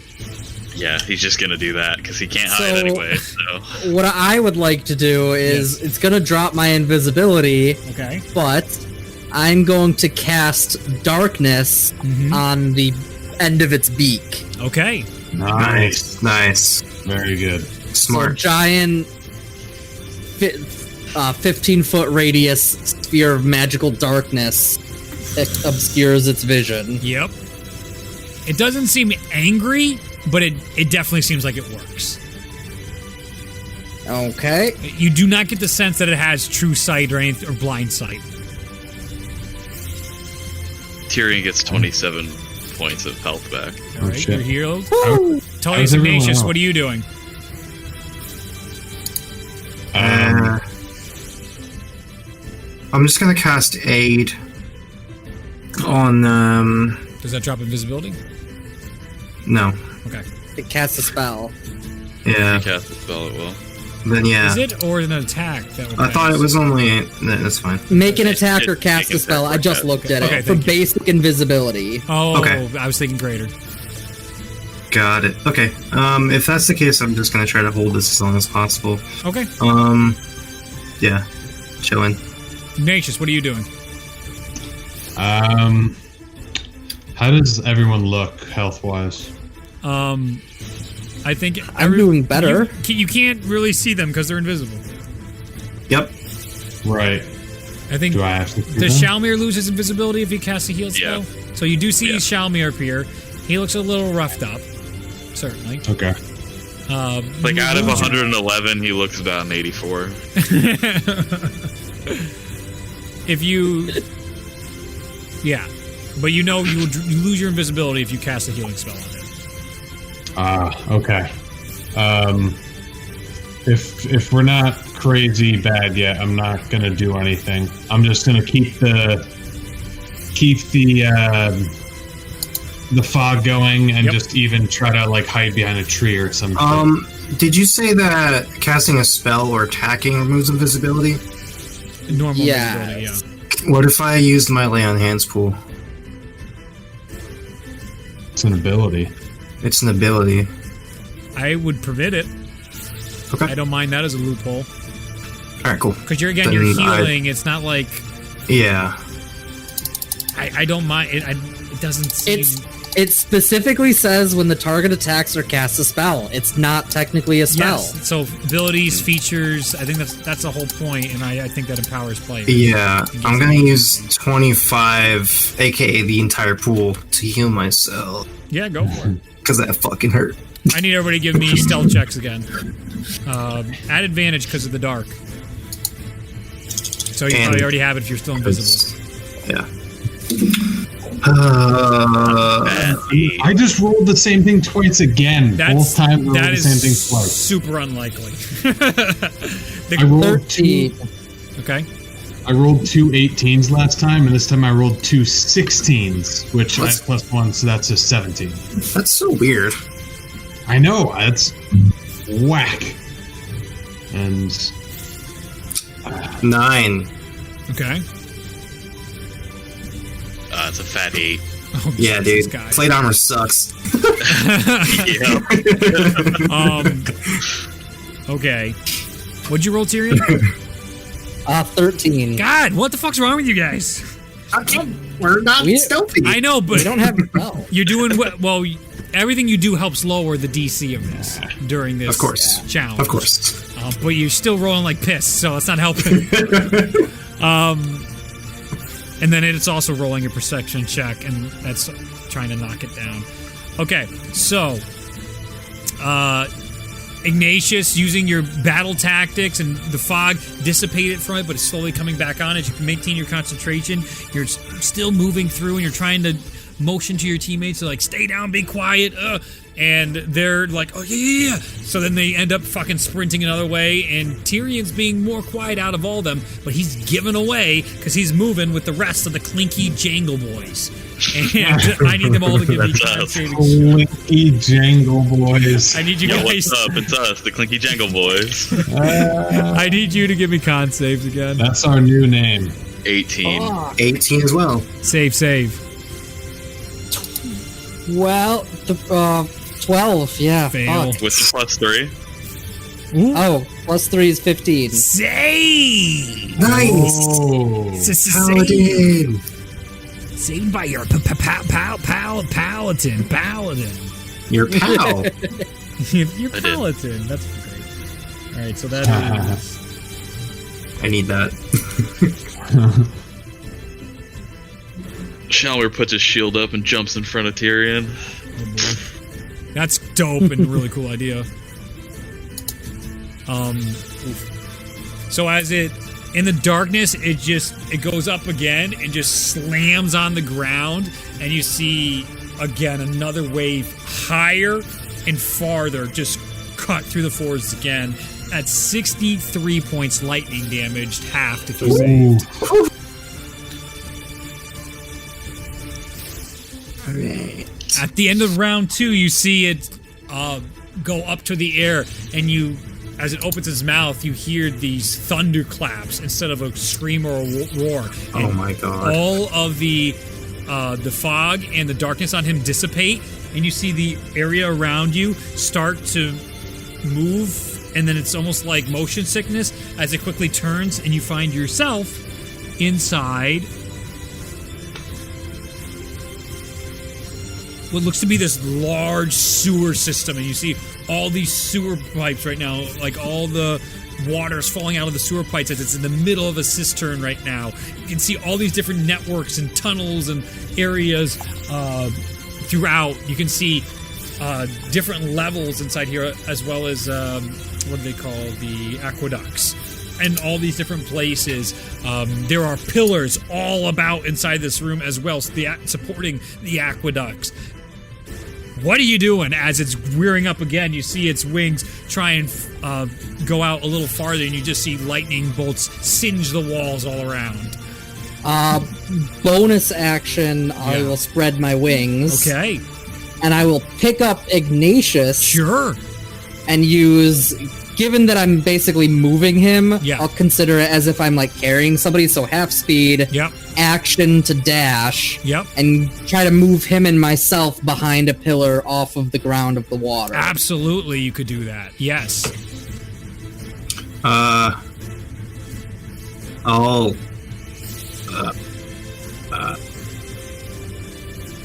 Yeah, he's just gonna do that because he can't hide anyway. So what I would like to do is it's gonna drop my invisibility. Okay. But I'm going to cast darkness on the end of its beak. Okay. Nice. Very good. Smart. So giant 15-foot radius sphere of magical darkness that obscures its vision. Yep. It doesn't seem angry, but it definitely seems like it works. Okay. You do not get the sense that it has true sight or blind sight. Tyrion gets 27 points of health back. All right, you're healed. How's Ignatius, everyone what are you doing? I'm just gonna cast Aid on. Does that drop invisibility? No. Okay. It casts a spell. Yeah. Cast the spell, it will. Then yeah. Is it or an attack? That will I thought it was only. That's fine. Make an attack or cast a spell. I just looked at it for basic invisibility. Oh, okay. I was thinking greater. Got it. Okay. If that's the case, I'm just gonna try to hold this as long as possible. Okay. Yeah. Chilling. Ignatius, what are you doing? How does everyone look health-wise? I think I'm doing better. You can't really see them because they're invisible. Yep. Right. I think. Do I have to? Does Shalmir lose his invisibility if he casts a heal spell? Yeah. So you do see Shalmir appear. He looks a little roughed up. Certainly. Okay. Like out of 111, he looks about an 84. If you, but you know you lose your invisibility if you cast a healing spell on it. Okay. If we're not crazy bad yet, I'm not gonna do anything. I'm just gonna keep the fog going and just even try to like hide behind a tree or something. Did you say that casting a spell or attacking removes invisibility? Normal Yeah. visibility, yeah. What if I used my lay on hands pool? It's an ability. It's an ability. I would permit it. Okay. I don't mind that as a loophole. All right, cool. Because you're Then healing. It's not like Yeah. I don't mind it. It doesn't seem. It specifically says when the target attacks or casts a spell. It's not technically a spell. Yes. So abilities, features. I think that's the whole point, and I think that empowers players. Yeah. I'm gonna use 25, aka the entire pool, to heal myself. Yeah, go for it. Because that fucking hurt. I need everybody to give me stealth checks again. At advantage because of the dark. So you probably already have it if you're still invisible. Yeah. I just rolled the same thing twice again. Both times I rolled the same thing twice. Super unlikely. I rolled 13. Okay. I rolled 2 18s last time, and this time I rolled 2 16s, which I have +1, so that's a 17. That's so weird. I know, that's whack. And 9. Okay. It's a fat 8. Oh, Yeah, Jesus, dude. guys. Plate armor sucks. Yeah. Okay. What'd you roll, Tyrion? 13. God, what the fuck's wrong with you guys? We're not We- stealthy. I know, but We don't have a spell. you're doing well. Everything you do helps lower the DC of this during this Of course. challenge. Of course. But you're still rolling like piss, so it's not helping. And then it's also rolling a perception check, and that's trying to knock it down. Okay, so Ignatius, using your battle tactics and the fog, dissipate it from it, but it's slowly coming back on as you can maintain your concentration. You're still moving through, and you're trying to motion to your teammates to like stay down, be quiet, and they're like, oh yeah. So then they end up fucking sprinting another way, and Tyrion's being more quiet out of all them, but he's given away because he's moving with the rest of the Clinky Jangle boys. And I need them all to give me con saving. Clinky Jangle boys. I need you Yo, guys. what's up? It's us, the Clinky Jangle Boys. I need you to give me con saves again. That's our new name. 18. 18 as well. Save. Well, 12, yeah. Fail. Fuck. With the +3. Oh, +3 is 15. Save. Nice. Oh. Paladin. Saved by your paladin. Your pal. Your I did. paladin. That's great. All right, so that is. I need that. Shalwer puts his shield up and jumps in front of Tyrion. Oh boy. That's dope and a really cool idea. So as it in the darkness, it goes up again and just slams on the ground, and you see again another wave higher and farther, just cut through the forests again. At 63 points lightning damaged, half if you saved. At the end of round 2, you see it go up to the air, and as it opens its mouth, you hear these thunderclaps instead of a scream or a roar. Oh my god. All of the fog and the darkness on him dissipate, and you see the area around you start to move, and then it's almost like motion sickness as it quickly turns, and you find yourself inside what looks to be this large sewer system, and you see all these sewer pipes right now, like all the water's falling out of the sewer pipes as it's in the middle of a cistern right now. You can see all these different networks and tunnels and areas throughout. You can see different levels inside here, as well as what do they call the aqueducts, and all these different places. There are pillars all about inside this room as well, supporting the aqueducts. What are you doing? As it's rearing up again, you see its wings try and go out a little farther, and you just see lightning bolts singe the walls all around. Bonus action, I will spread my wings. Okay. And I will pick up Ignatius. Sure. and use. Given that I'm basically moving him, Yeah. I'll consider it as if I'm like carrying somebody. So half speed, Yep. action to dash, Yep. and try to move him and myself behind a pillar off of the ground of the water. Absolutely, you could do that. Yes.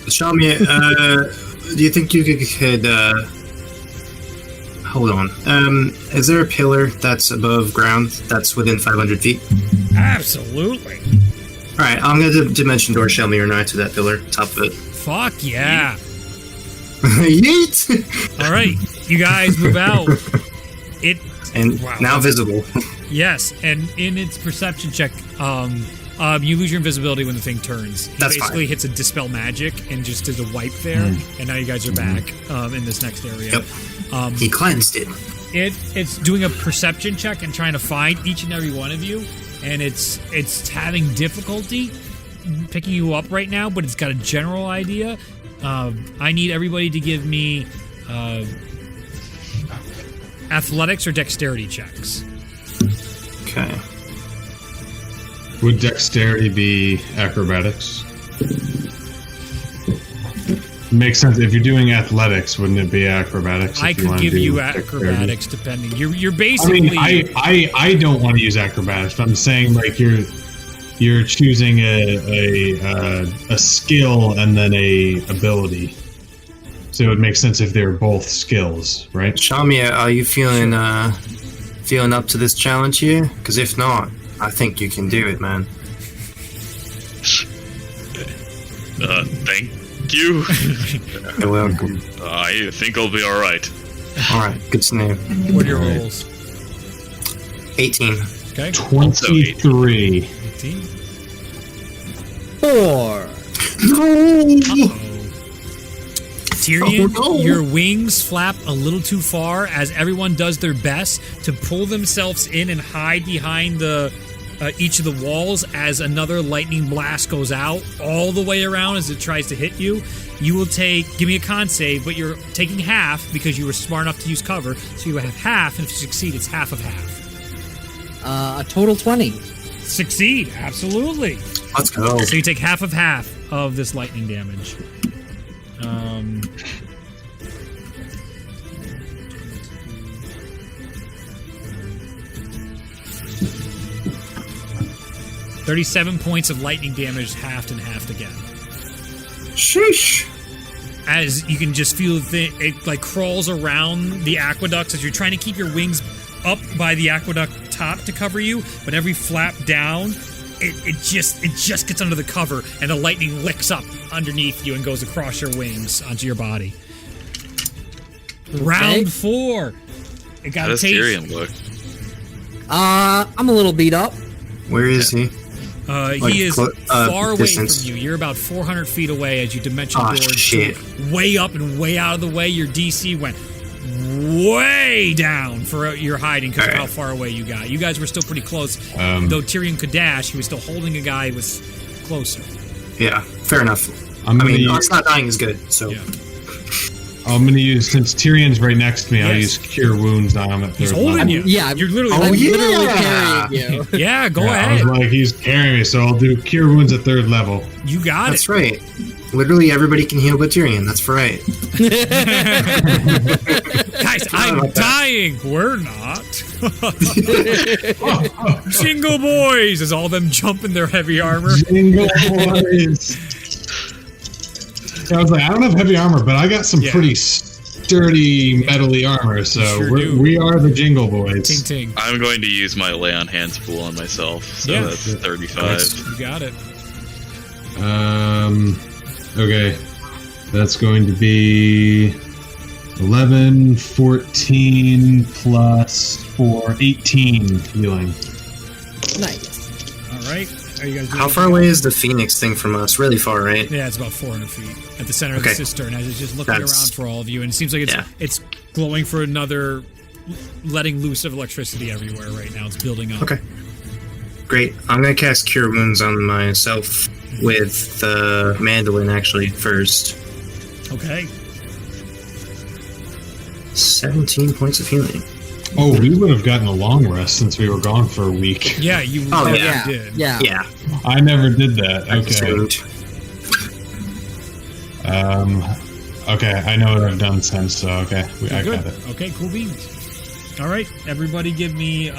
Show me. Do you think you could? Hold on. Is there a pillar that's above ground that's within 500 feet? Absolutely. All right, I'm gonna dimension door Shelmy or not to that pillar, top of it. Fuck yeah. Yeet! All right, you guys move out. It And wow. now visible. Yes, and in its perception check, you lose your invisibility when the thing turns. He That's basically fine. hits a dispel magic and just does a wipe there, and now you guys are back in this next area. Yep. He cleansed it. It's doing a perception check and trying to find each and every one of you, and it's having difficulty picking you up right now, but it's got a general idea. I need everybody to give me athletics or dexterity checks. Okay. Would dexterity be acrobatics? Makes sense. If you're doing athletics, wouldn't it be acrobatics? I could give you acrobatics depending. You're basically. I don't want to use acrobatics. But I'm saying like you're choosing a skill and then a ability. So it would make sense if they're both skills, right? Shamia, are you feeling up to this challenge here? Because if not, I think you can do it, man. Thank you. You're welcome. I think I'll be all right. All right, good to know. What are your rolls? 18. Okay. 23. 18. 4. Uh-oh. Tyrion, Oh, no. your wings flap a little too far as everyone does their best to pull themselves in and hide behind the each of the walls as another lightning blast goes out all the way around as it tries to hit you. You will give me a con save, but you're taking half because you were smart enough to use cover, so you have half, and if you succeed, it's half of half. A total 20. Succeed, absolutely. Let's go. So you take half of this lightning damage. 37 points of lightning damage, halved and halved again. Sheesh. As you can just feel it like crawls around the aqueducts as you're trying to keep your wings up by the aqueduct top to cover you, but every flap down, it just gets under the cover, and the lightning licks up underneath you and goes across your wings onto your body. Okay. Round 4. It got How does Tyrion look? I'm a little beat up. Where is he? He is far away distance. from you. You're about 400 feet away as you dimension Oh, board shit. way up and way out of the way. Your DC went way down for your hiding because of how far away you got. You guys were still pretty close. Though Tyrion could dash, he was still holding a guy who was closer. Yeah, fair enough. Us not dying is good, so... Yeah. I'm going to use, since Tyrion's right next to me, I'll use Cure Wounds on him at He's third holding level. you. Yeah, You're literally I'm holding literally carrying you. Yeah, go I ahead. was like, he's carrying me, so I'll do Cure Wounds at third level. You got That's it. right. Literally everybody can heal but Tyrion, that's right. Guys, I'm dying. We're not. Jingle boys as all them jump in their heavy armor. Jingle boys. I was like, I don't have heavy armor, but I got some pretty sturdy metally armor, so we are the Jingle Boys. Ting ting. I'm going to use my lay on hands pool on myself, so that's 35. You got it. Okay. That's going to be 11, 14 plus 4, 18 healing. Nice. All right. Are you guys doing How far away is the Phoenix thing from us? Really far, right? Yeah, it's about 400 feet at the center of the cistern as it's just looking around for all of you. And it seems like it's glowing for another letting loose of electricity everywhere right now. It's building up. Okay. Great. I'm going to cast Cure Wounds on myself with the mandolin, actually, first. Okay. 17 points of healing. Oh, we would have gotten a long rest since we were gone for a week. Yeah, you Oh, probably yeah. did. Yeah. I never did that. Okay. Okay, I know what I've done since, so okay. I Good. got it. Okay, cool beans. All right, everybody give me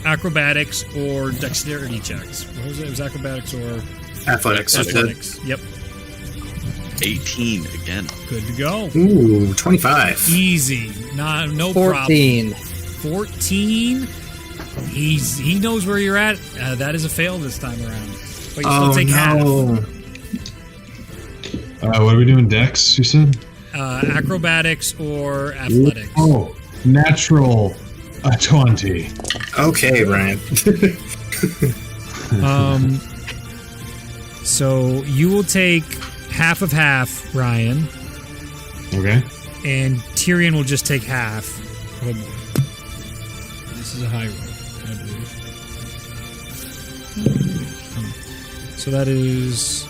acrobatics or dexterity checks. What was it? It was acrobatics or Athletics. athletics. Yep, 18 again. good to go. Ooh, 25. Easy. No 14. problem. 14. He knows where you're at. That is a fail this time around. But you still take half. What are we doing? Dex, you said? Acrobatics or athletics. Oh, natural 20. Okay, Ryan. So you will take half of half, Ryan, Okay. and Tyrion will just take half. Oh boy. This is a high roll, I believe. So that is...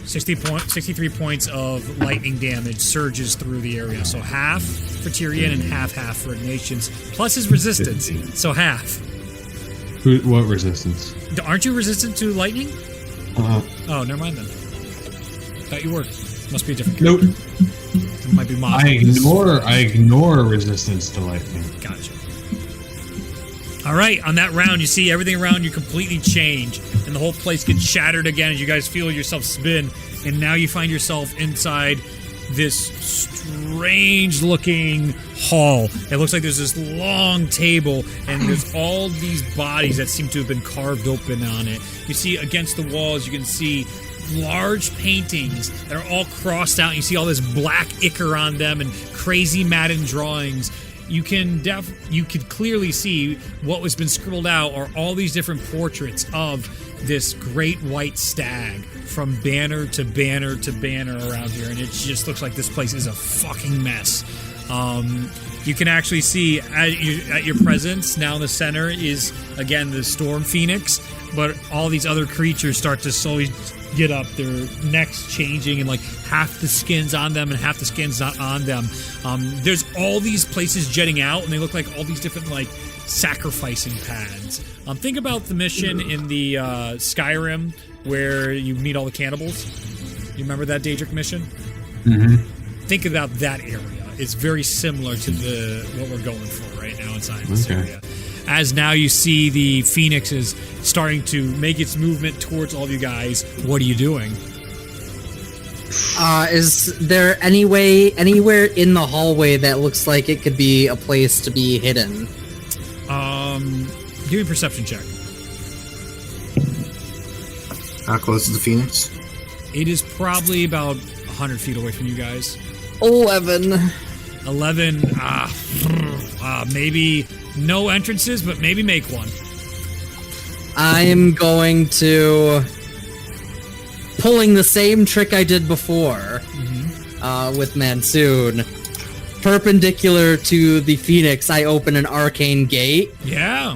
$63 points of lightning damage surges through the area. So half for Tyrion and half for Ignatius, plus his resistance. So half. What resistance? Aren't you resistant to lightning? Uh, Oh, never mind then. Thought you were. Must be a different nope. character. It might be mod. I ignore resistance to lightning. Gotcha. All right, on that round, you see everything around you completely change, and the whole place gets shattered again as you guys feel yourself spin, and now you find yourself inside this strange-looking hall. It looks like there's this long table, and there's all these bodies that seem to have been carved open on it. You see against the walls, you can see large paintings that are all crossed out. You see all this black ichor on them and crazy Madden drawings. You could clearly see what was been scribbled out are all these different portraits of this great white stag from banner to banner to banner around here, and it just looks like this place is a fucking mess. You can actually see at your presence now in the center is again the storm phoenix, but all these other creatures start to slowly get up, their necks changing, and like half the skin's on them and half the skin's not on them. There's all these places jetting out, and they look like all these different like sacrificing pads. Think about the mission in the Skyrim where you meet all the cannibals. You remember that Daedric mission? Mm-hmm. Think about that area. It's very similar to what we're going for right now inside this area. As now you see the Phoenix is starting to make its movement towards all of you guys. What are you doing? Is there anywhere in the hallway that looks like it could be a place to be hidden? Give me a perception check. How close is the Phoenix? It is probably about 100 feet away from you guys. 11. 11. Maybe no entrances, but maybe make one. I'm going to pulling the same trick I did before with Mansoon. Perpendicular to the Phoenix, I open an arcane gate. Yeah.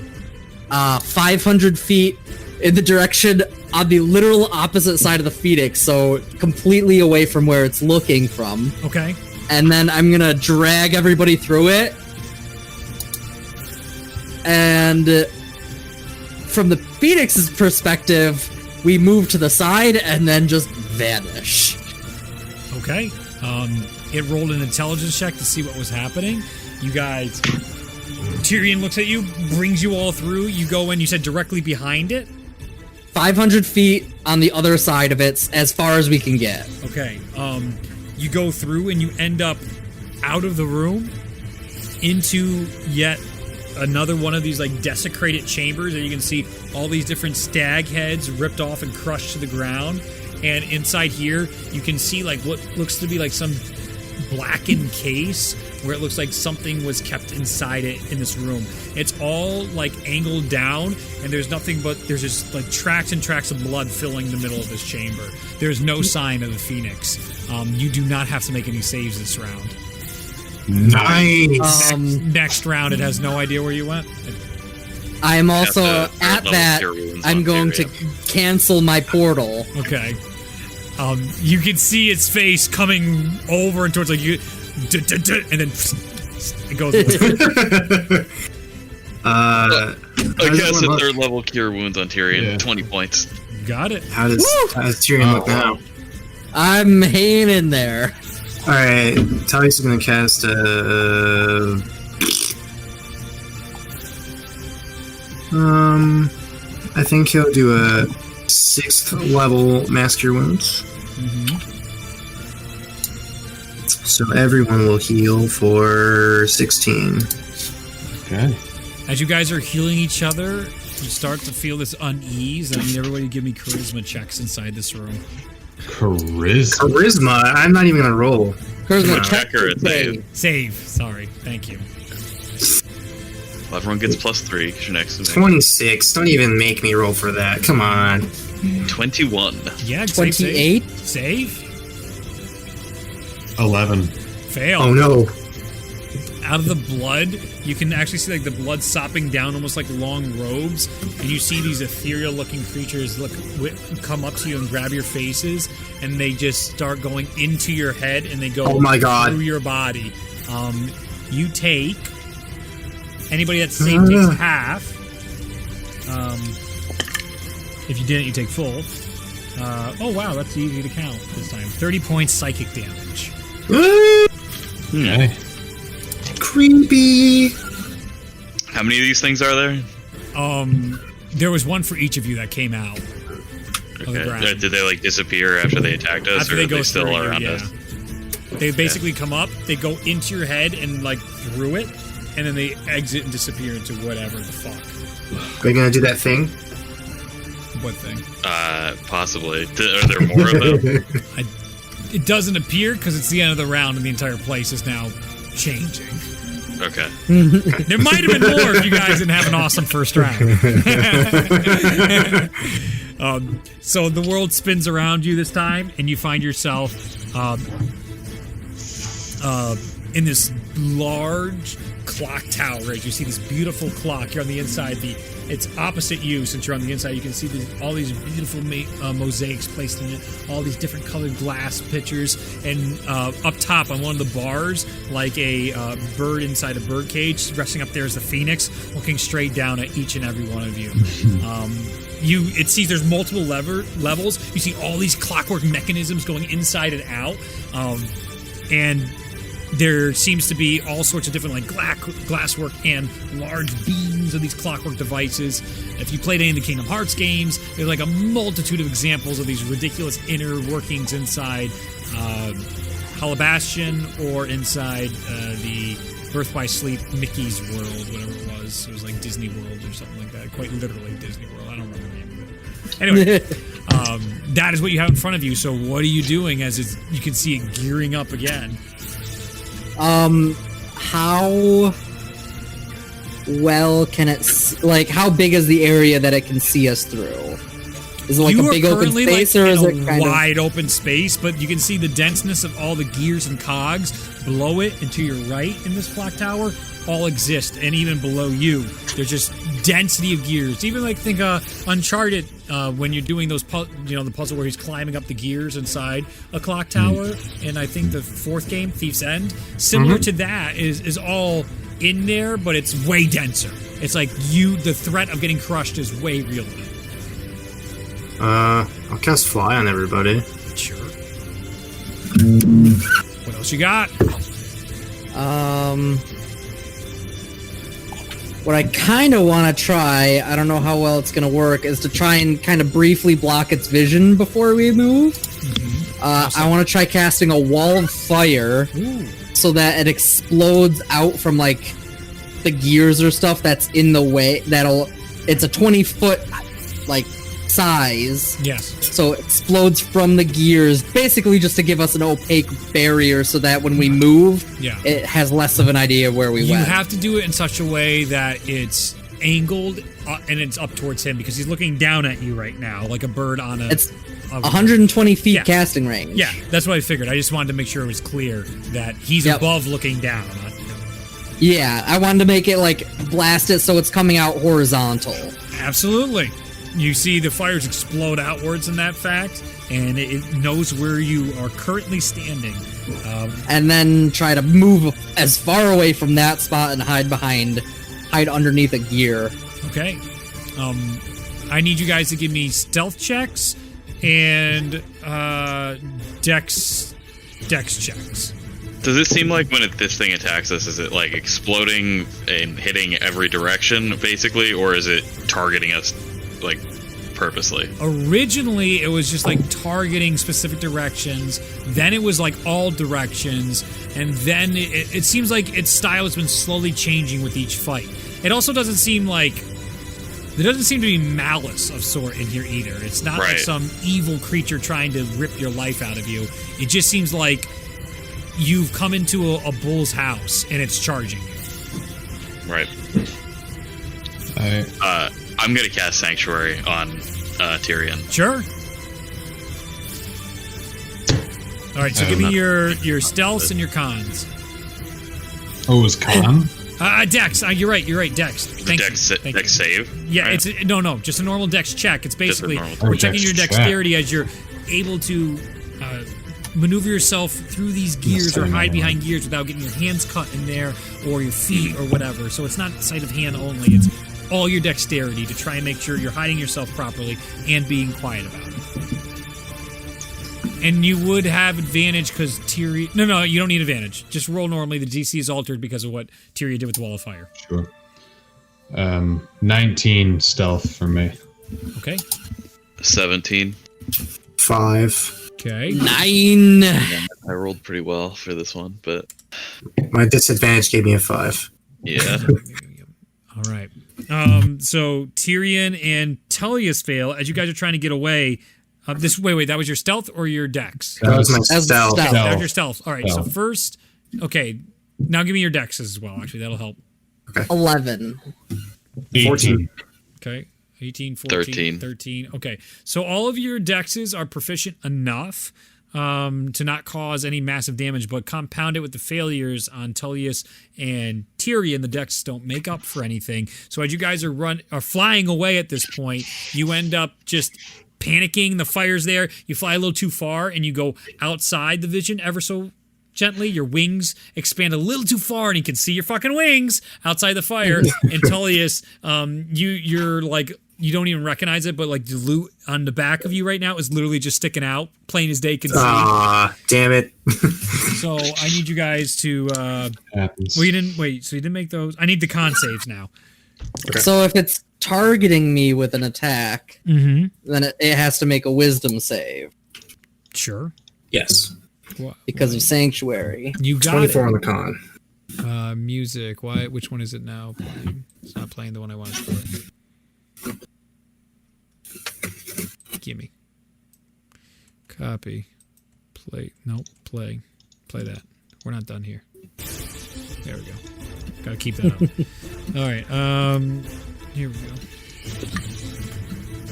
500 feet in the direction on the literal opposite side of the Phoenix, so completely away from where it's looking from. Okay. And then I'm gonna drag everybody through it. And from the Phoenix's perspective, we move to the side and then just vanish. Okay. It rolled an intelligence check to see what was happening. You guys... Tyrion looks at you, brings you all through. You go in, you said directly behind it? 500 feet on the other side of it, as far as we can get. Okay. You go through and you end up out of the room into yet another one of these like desecrated chambers, and you can see all these different stag heads ripped off and crushed to the ground. And inside here, you can see like what looks to be like some blackened case where it looks like something was kept inside it in this room. It's all like angled down, and there's nothing but there's just like tracks and tracks of blood filling the middle of this chamber. There's no sign of the Phoenix. You do not have to make any saves this round. Nice. Next round, it has no idea where you went. I'm also At at the that. Cure Wounds I'm on going to Tyrion. cancel my portal. Okay. You can see its face coming over and towards like you, and then it goes away. I guess one a look? third level Cure Wounds on Tyrion, Yeah. 20 points. Got it. How does Tyrion look now? I'm hanging in there. All right, Tally's gonna cast I think he'll do a 6th level Mass Cure Wounds. So everyone will heal for 16. Okay. As you guys are healing each other, you start to feel this unease. I need everybody to give me charisma checks inside this room. Charisma? I'm not even gonna roll. Charisma check or a save? Save. Sorry. Thank you. Well, everyone gets +3 because you're next to me. 26. Don't even make me roll for that. Come on. 21. Yeah. 28. Save. 11. Fail. Oh no. Out of the blood, you can actually see like the blood sopping down almost like long robes, and you see these ethereal looking creatures come up to you and grab your faces, and they just start going into your head, and they go Oh my God. through your body. You take, anybody that's the same takes half. If you didn't, you take full. Oh wow, that's easy to count this time. 30 points psychic damage. Okay. Creepy. How many of these things are there? There was one for each of you that came out. Of the ground. Did they like disappear after they attacked us, After or they are go they still through you, around yeah. us? They basically come up, they go into your head and like through it, and then they exit and disappear into whatever the fuck. Are you gonna do that thing? What thing? Possibly. Are there more of them? It doesn't appear because it's the end of the round and the entire place is now changing. Okay. There might have been more if you guys didn't have an awesome first round. So the world spins around you this time, and you find yourself in this large clock tower. As you see this beautiful clock, you're on the inside. It's opposite you since you're on the inside. You can see all these beautiful mosaics placed in it, all these different colored glass pictures, and up top on one of the bars, like a bird inside a bird cage, resting up there is the phoenix, looking straight down at each and every one of you. It sees there's multiple levels. You see all these clockwork mechanisms going inside and out, and there seems to be all sorts of different like glasswork and large beams of these clockwork devices. If you played any of the Kingdom Hearts games, there's like a multitude of examples of these ridiculous inner workings inside Halabastion or inside the Birth by Sleep Mickey's World, whatever it was. It was like Disney World or something like that. Quite literally Disney World. I don't remember the name of it. Anyway, that is what you have in front of you. So what are you doing as you can see it gearing up again? How well can it, how big is the area that it can see us through? Is it like a big open space, or is it kind wide open space? But you can see the denseness of all the gears and cogs below it and to your right in this clock tower all exist, and even below you, there's just density of gears. Even like think Uncharted when you're doing those, the puzzle where he's climbing up the gears inside a clock tower, and I think the fourth game, Thief's End, similar to that is all in there, but it's way denser. It's like the threat of getting crushed is way realer. I'll cast Fly on everybody. Sure. What else you got? What I kind of want to try, I don't know how well it's going to work, is to try and kind of briefly block its vision before we move. I want to try casting a wall of fire so that it explodes out from like the gears or stuff that's in the way. It's a 20-foot like size. Yes. So it explodes from the gears, basically just to give us an opaque barrier so that when we move, it has less of an idea where we went. You have to do it in such a way that it's angled and it's up towards him, because he's looking down at you right now, like a bird on a... It's 120 feet casting range. Yeah, that's what I figured. I just wanted to make sure it was clear that he's above looking down. Yeah, I wanted to make it like blast it so it's coming out horizontal. Absolutely. You see the fires explode outwards in that fact, and it knows where you are currently standing. And then try to move as far away from that spot and hide underneath a gear. Okay. I need you guys to give me stealth checks and dex checks. Does it seem like when this thing attacks us, is it like exploding and hitting every direction, basically, or is it targeting us, like, purposely? Originally, it was just like targeting specific directions. Then it was like all directions, and then it seems like its style has been slowly changing with each fight. It also doesn't seem like there doesn't seem to be malice of sort in here either. It's not like some evil creature trying to rip your life out of you. It just seems like you've come into a bull's house and it's charging you. Right. I'm gonna cast Sanctuary on Tyrion. Sure. All right, so give me your stealths and your cons. Oh, it was con? Dex. You're right. Dex. Thank you. Dex save. Yeah, right? it's no, just a normal Dex check. It's basically normal we're checking Dex your check. dexterity as you're able to maneuver yourself through these gears or hide behind gears without getting your hands cut in there or your feet or whatever. So it's not sleight of hand only. It's all your dexterity to try and make sure you're hiding yourself properly and being quiet about it. And you would have advantage because Tyrion... No, you don't need advantage. Just roll normally. The DC is altered because of what Tyrion did with Wall of Fire. Sure. 19 stealth for me. Okay. 17. 5. Okay. 9. I rolled pretty well for this one, but... My disadvantage gave me a 5. Yeah. All right. So Tyrion and Tullius fail as you guys are trying to get away. Wait, that was your stealth or your dex? That was my stealth. That was your stealth. All right. So first, okay. Now give me your dexes as well. Actually, that'll help. Okay. 11. 14. Okay. 18, 14, 13. Okay. So all of your dexes are proficient enough to not cause any massive damage, but compounded with the failures on Tullius and Tyrion, the dex don't make up for anything. So as you guys are flying away at this point, you end up just panicking. The fire's there. You fly a little too far, and you go outside the vision ever so gently. Your wings expand a little too far, and you can see your fucking wings outside the fire. And Tullius, you're like... You don't even recognize it, but like the loot on the back of you right now is literally just sticking out, plain as day can see. Damn it. So I need you guys to... Happens. Well, you didn't make those. I need the con saves now. Okay. So if it's targeting me with an attack, then it has to make a wisdom save. Sure. Yes. Because of Sanctuary. You got 24 it. on the con. Music. Why? Which one is it now playing? It's not playing the one I wanted to play. Gimme. Copy. Play. Nope. Play. Play that. We're not done here. There we go. Gotta keep that up. Alright. Here we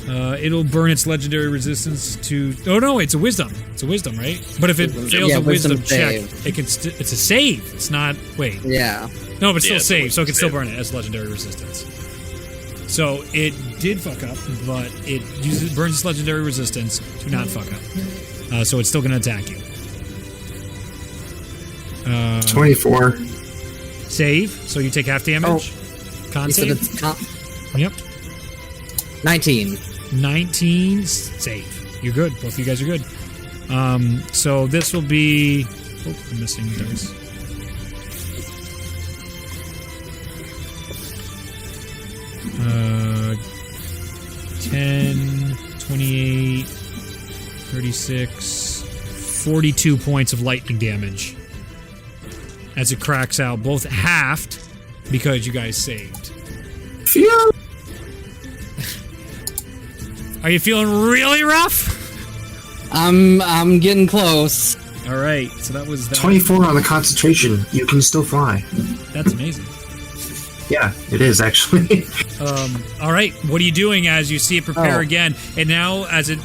go. It'll burn its legendary resistance to... Oh, no, it's a wisdom. It's a wisdom, right? But if it fails a wisdom check, it can it's a save. It's not... Wait. Yeah. No, but still it's save, so it can still save. burn it as legendary resistance. So it did fuck up, but it burns its legendary resistance to not fuck up. So it's still going to attack you. 24. Save, so you take half damage. Con You said save? it's con- Yep. 19. 19 save. You're good. Both of you guys are good. So this will be... Oh, I'm missing dice. Uh, 10, 28, 36, 42 points of lightning damage. As it cracks out, both halved because you guys saved. Phew. Are you feeling really rough? I'm getting close. All right, so that was that. 24 on the concentration. You can still fly. That's amazing. Yeah, it is actually. All right, what are you doing as you see it prepare Oh. again? And now, as it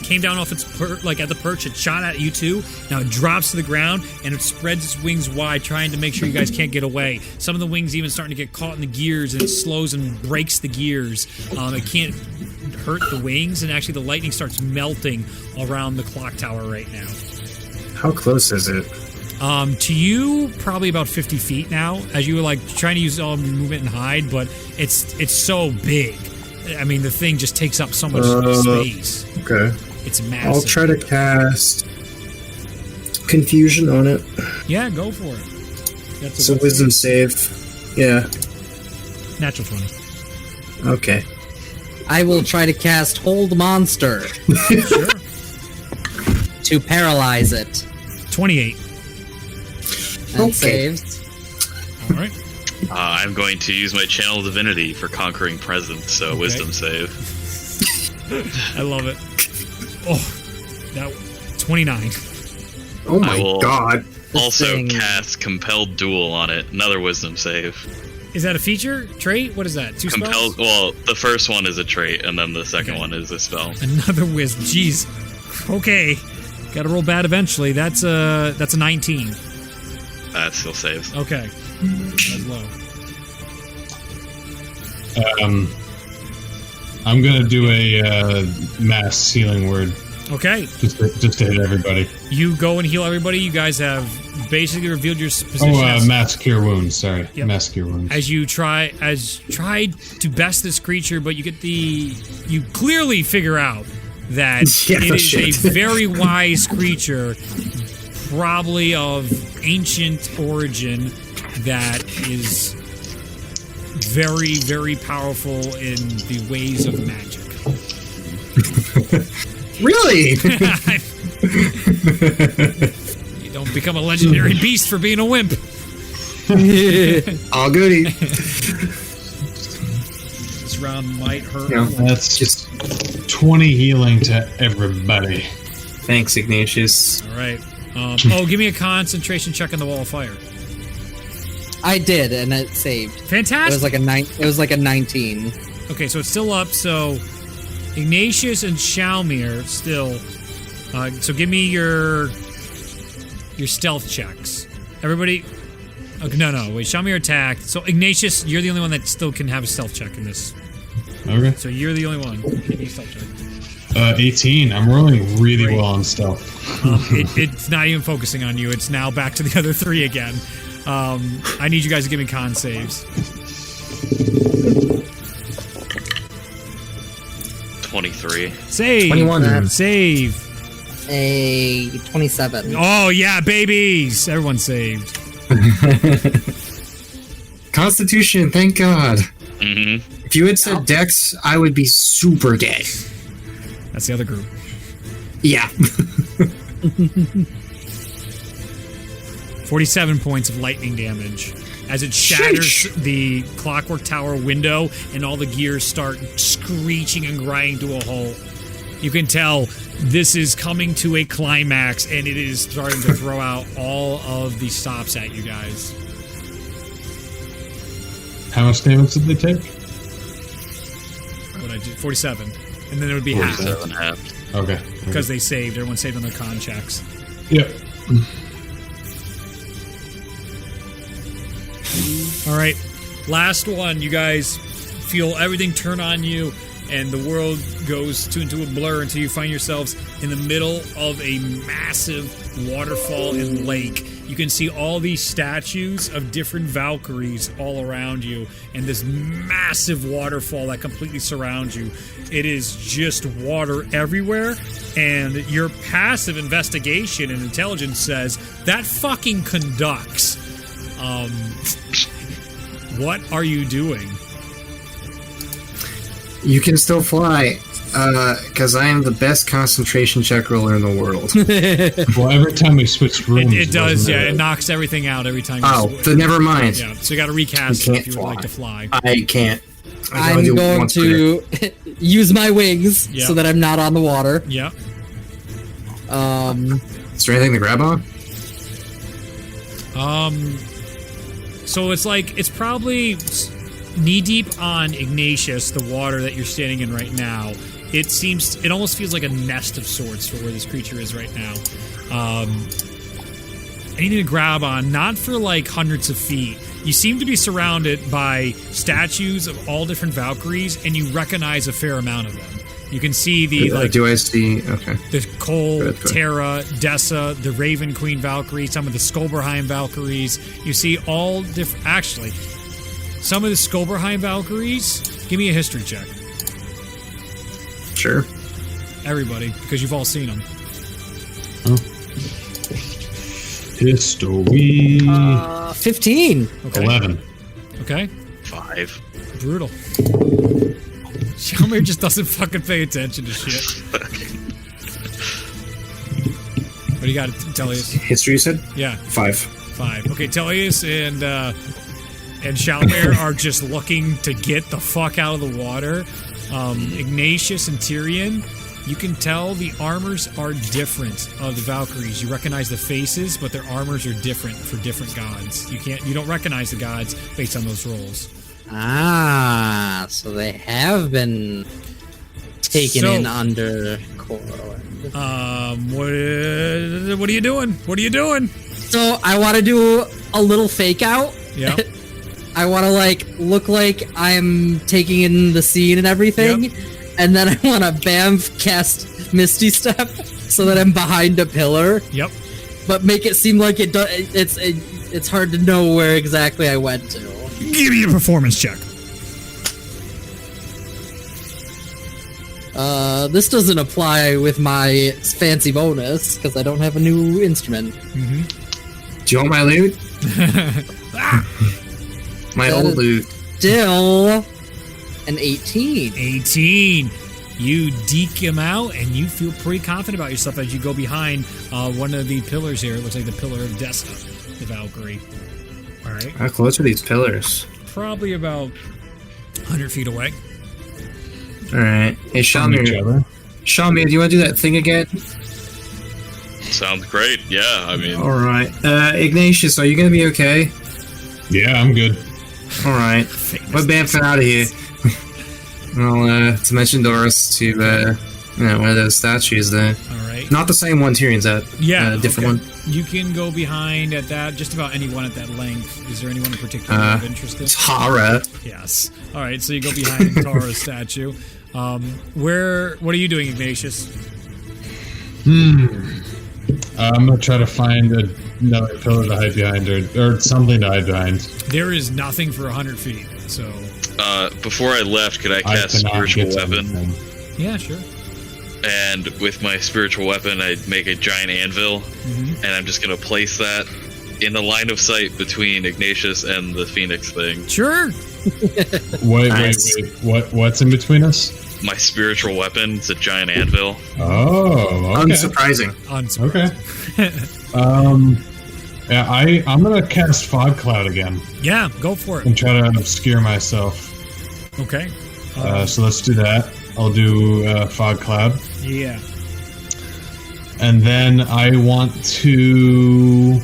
came down off its at the perch, it shot at you too. Now it drops to the ground and it spreads its wings wide, trying to make sure you guys can't get away. Some of the wings even starting to get caught in the gears, and it slows and breaks the gears. It can't hurt the wings, and actually the lightning starts melting around the clock tower right now. How close is it? To you, probably about 50 feet now, as you were like trying to use all of your movement and hide, but it's so big. I mean, the thing just takes up so much space. Okay. It's massive. I'll try to cast Confusion on it. Yeah, go for it. That's It's a wisdom save. Yeah. Natural 20. Okay. I will try to cast Hold Monster Sure. to paralyze it. 28. That Okay. saves. All right. I'm going to use my Channel Divinity for Conquering Presence, so Okay. Wisdom save. I love it. Oh, that 29. Oh I my will- god. Also thing- cast Compelled Duel on it, another Wisdom save. Is that a feature? Trait? What is that? 2 Compelled. spells? Well, the first one is a trait, and then the second Okay. one is a spell. Another wisdom. Jeez. Okay. Got to roll bad eventually. That's a 19. That still saves. Okay. That's low. I'm gonna do a mass healing word Okay. just to hit everybody. You go and heal everybody. You guys have basically revealed your position as, Mass cure wounds. Sorry, Yep. mass cure wounds. as you try to best this creature, but you clearly figure out that Yeah, it is shit. a very wise creature, probably of ancient origin, that is very, very powerful in the ways of magic. Really? You don't become a legendary beast for being a wimp. All goody. This round might hurt. Yeah. That's Just 20 healing to everybody. thanks, Ignatius. All right. Give me a concentration check on the wall of fire. I did, and it saved. It Fantastic. was like a 9. It was like a 19. Okay, so it's still up. So Ignatius and Shalmir still. So give me your stealth checks. Everybody. Okay, no. Wait, Shalmir attacked. So Ignatius, you're the only one that still can have a stealth check in this. Okay. So you're the only one. Give me a stealth check. 18. I'm rolling really Great. well on stealth. It's not even focusing on you. It's now back to the other three again. I need you guys to give me con saves. 23. Save. 21. Save. A 27. Oh yeah, babies! Everyone saved. Constitution, thank God. Mm-hmm. If you had said Dex, I would be super dead. That's the other group. Yeah. 47 points of lightning damage as it shatters the clockwork tower window, and all the gears start screeching and grinding to a halt. You can tell this is coming to a climax, and it is starting to throw out all of the stops at you guys. How much damage did they take? What I did, 47, and then it would be half 47 half. Okay. because they saved. Everyone saved on their con checks. Yep. All right, last one. You guys feel everything turn on you, and the world goes into a blur until you find yourselves in the middle of a massive waterfall and lake. You can see all these statues of different Valkyries all around you, and this massive waterfall that completely surrounds you. It is just water everywhere, and your passive investigation and intelligence says that fucking conducts. What are you doing? You can still fly, because I am the best concentration check roller in the world. Well, every time we switched rooms, It does, wasn't yeah. it? It knocks everything out every time. You Oh, then never mind. yeah. So you got to recast You it can't if you would like fly. to fly. I can't. I I'm do going once per to use my wings Yeah. so that I'm not on the water. Yeah. day. Is there anything to grab on? So it's like it's probably knee deep on Ignatius, the water that you're standing in right now. It almost feels like a nest of sorts for where this creature is right now. Anything to grab on, not for like hundreds of feet. You seem to be surrounded by statues of all different Valkyries, and you recognize a fair amount of them. You can see the do I see? Okay. The Cole, Terra, Dessa, the Raven Queen Valkyrie, some of the Skolberheim Valkyries. You see all different. Actually, some of the Skolberheim Valkyries. Give me a history check. Sure. Everybody, because you've all seen them. History. 15. Okay. 11. Okay. 5. Brutal. Shalmir just doesn't fucking pay attention to shit. What do you got, Tellius? History, you said? Yeah. 5. Okay, Tellius and Shalmir are just looking to get the fuck out of the water. Ignatius and Tyrion, you can tell the armors are different of the Valkyries. You recognize the faces, but their armors are different for different gods. You don't recognize the gods based on those rolls. Ah, so they have been taken in under Coral. What are you doing? What are you doing? So I want to do a little fake out. Yeah. I want to look like I'm taking in the scene and everything, and then I want to cast Misty Step so that I'm behind a pillar. Yep. But make it seem like it's hard to know where exactly I went to. Give me a performance check. This doesn't apply with my fancy bonus because I don't have a new instrument. Mm-hmm. Do you want my loot? My old loot. Still an 18. 18. You deke him out, and you feel pretty confident about yourself as you go behind one of the pillars here. It looks like the pillar of Dessa, the Valkyrie. All right. How close are these pillars? Probably about 100 feet away. All right. Hey, Shalmir, do you want to do that thing again? Sounds great. Yeah, I mean. All right. Ignatius, are you going to be okay? Yeah, I'm good. All right. We're bamfing out of here. Well, to mention Doris to one of those statues there. All right. Not the same one Tyrion's at. Yeah, different one. You can go behind at that. Just about anyone at that length. Is there anyone in particular of interest in? Tara. Yes. All right. So you go behind Tara's statue. What are you doing, Ignatius? I'm gonna try to find another pillar to hide behind, or something to hide behind. There is nothing for 100 feet. So. Before I left, could I cast spiritual weapon? Yeah, sure. And with my spiritual weapon, I'd make a giant anvil, and I'm just gonna place that in the line of sight between Ignatius and the Phoenix thing. Sure. Wait. What's in between us? My spiritual weapon is a giant anvil. Oh, okay. Unsurprising. Okay. Yeah, I'm gonna cast Fog Cloud again. Yeah, go for it. And try to obscure myself. Okay. So let's do that. I'll do Fog Cloud. Yeah. And then I want to...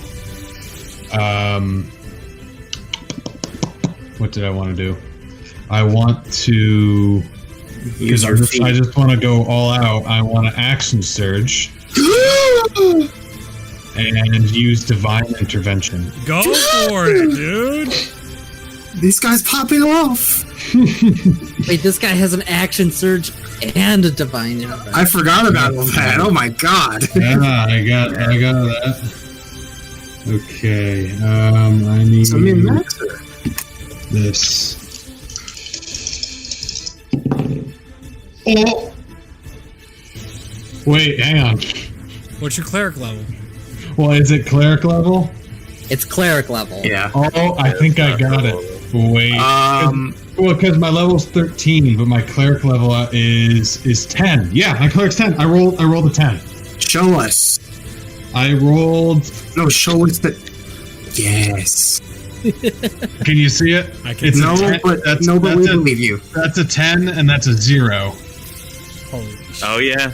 what did I want to do? I want to... Because I just want to go all out. I want to Action Surge. And use Divine Intervention. Go for it, dude! These guys popping off! Wait, this guy has an Action Surge and a Divine Intervention. I forgot about that. Oh my god. Yeah, I got that. Okay, I need this. Oh! Wait, hang on. What's your cleric level? Well, is it cleric level? It's cleric level. Yeah. Oh, I think I got it. Wait. Well, because my level's 13, but my cleric level is 10. Yeah, my cleric's 10. I rolled a 10. Show us. I rolled. No, show us the. Yes. Can you see it? I can. It's but we believe you. That's a 10 and that's a 0. Holy shit. Oh yeah.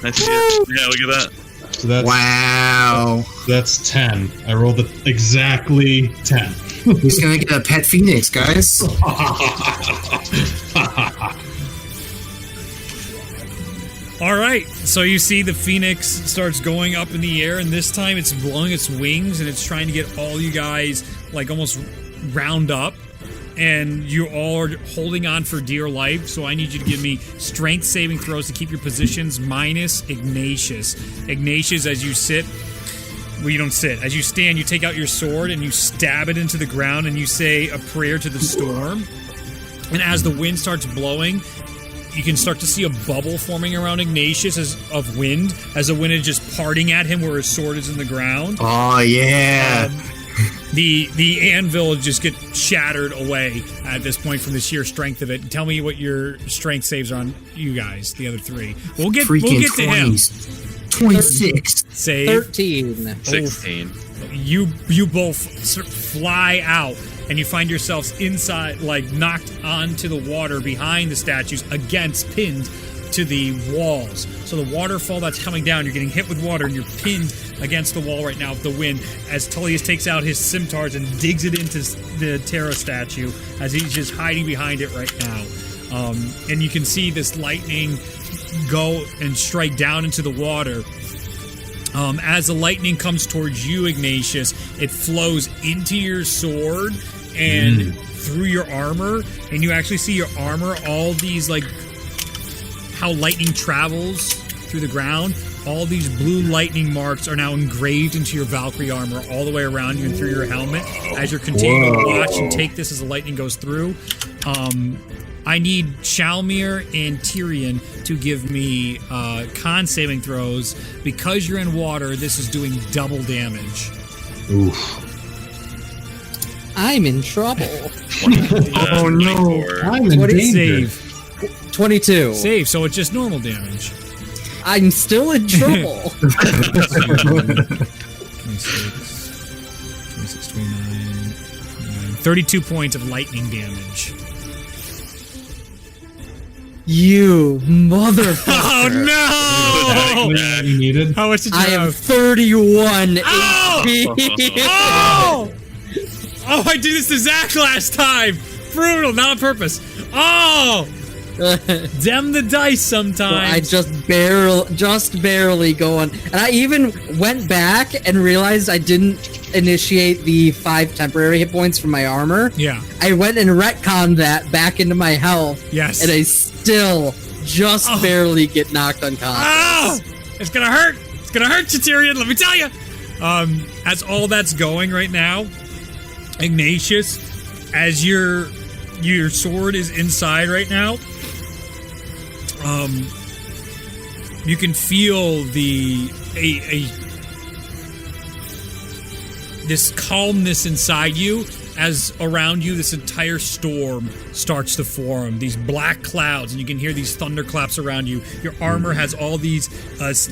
That's it. Yeah, look at that. So that's, wow. That's 10. I rolled exactly 10. He's gonna get a pet phoenix, guys. All right, so you see the phoenix starts going up in the air, and this time it's blowing its wings, and it's trying to get all you guys, like, almost round up, and you all are holding on for dear life, so I need you to give me strength saving throws to keep your positions, minus Ignatius. Ignatius, as you sit... Well, you don't sit. As you stand, you take out your sword, and you stab it into the ground, and you say a prayer to the storm, and as the wind starts blowing... You can start to see a bubble forming around Ignatius of wind, as the wind is just parting at him where his sword is in the ground. Oh, yeah. The anvil just get shattered away at this point from the sheer strength of it. Tell me what your strength saves are on you guys, the other three. We'll get to him. 26. Save. 13. 16. You both fly out, and you find yourselves inside, like knocked onto the water behind the statues, pinned to the walls. So the waterfall that's coming down, you're getting hit with water, and you're pinned against the wall right now with the wind, as Tullius takes out his scimitars and digs it into the Terra statue, as he's just hiding behind it right now. And you can see this lightning go and strike down into the water. As the lightning comes towards you, Ignatius, it flows into your sword and through your armor, and you actually see your armor, all these, like, how lightning travels through the ground. All these blue lightning marks are now engraved into your Valkyrie armor all the way around you and through your helmet. As you're continuing to watch and take this as the lightning goes through, I need Shalmir and Tyrion to give me con saving throws. Because you're in water, this is doing double damage. Oof. I'm in trouble. Oh, no. I'm in danger. Save. 22. Save, so it's just normal damage. I'm still in trouble. 26, 29, 32 points of lightning damage. You motherfucker. Oh, no! Exactly what you needed. How much did you I am have? 31 Oh! HP. Oh! Oh, I did this to Zach last time! Brutal, not on purpose. Oh! Dem the dice sometimes. I just barely going. And I even went back and realized I didn't initiate the 5 temporary hit points from my armor. Yeah. I went and retconned that back into my health. Yes. And I still just barely get knocked unconscious. Oh! It's gonna hurt! It's gonna hurt you, Tyrion, let me tell you! As all that's going right now, Ignatius, as your sword is inside right now, you can feel this calmness inside you, as around you this entire storm starts to form, these black clouds, and you can hear these thunderclaps around you. Your armor has all these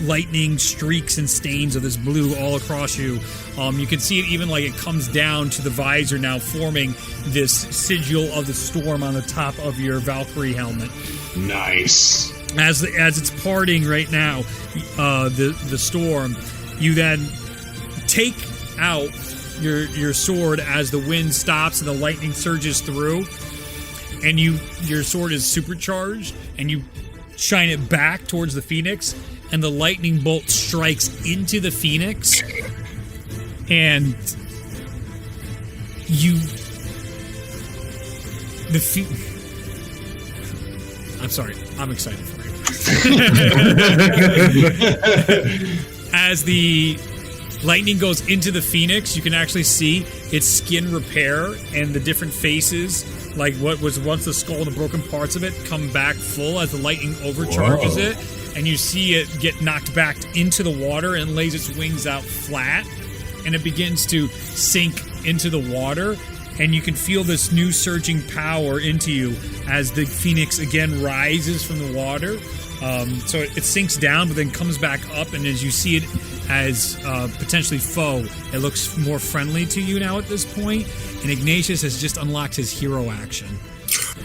lightning streaks and stains of this blue all across you. You can see it even like it comes down to the visor now, forming this sigil of the storm on the top of your Valkyrie helmet. Nice. As it's parting right now, the storm, you then take out your sword as the wind stops and the lightning surges through, and your sword is supercharged, and you shine it back towards the phoenix, and the lightning bolt strikes into the phoenix, and I'm sorry, I'm excited for you. As the lightning goes into the phoenix, you can actually see its skin repair, and the different faces, like what was once the skull and the broken parts of it, come back full as the lightning overcharges it, and you see it get knocked back into the water and lays its wings out flat, and it begins to sink into the water, and you can feel this new surging power into you as the phoenix again rises from the water. So it sinks down, but then comes back up, and as you see it as potentially foe, it looks more friendly to you now at this point, and Ignatius has just unlocked his hero action.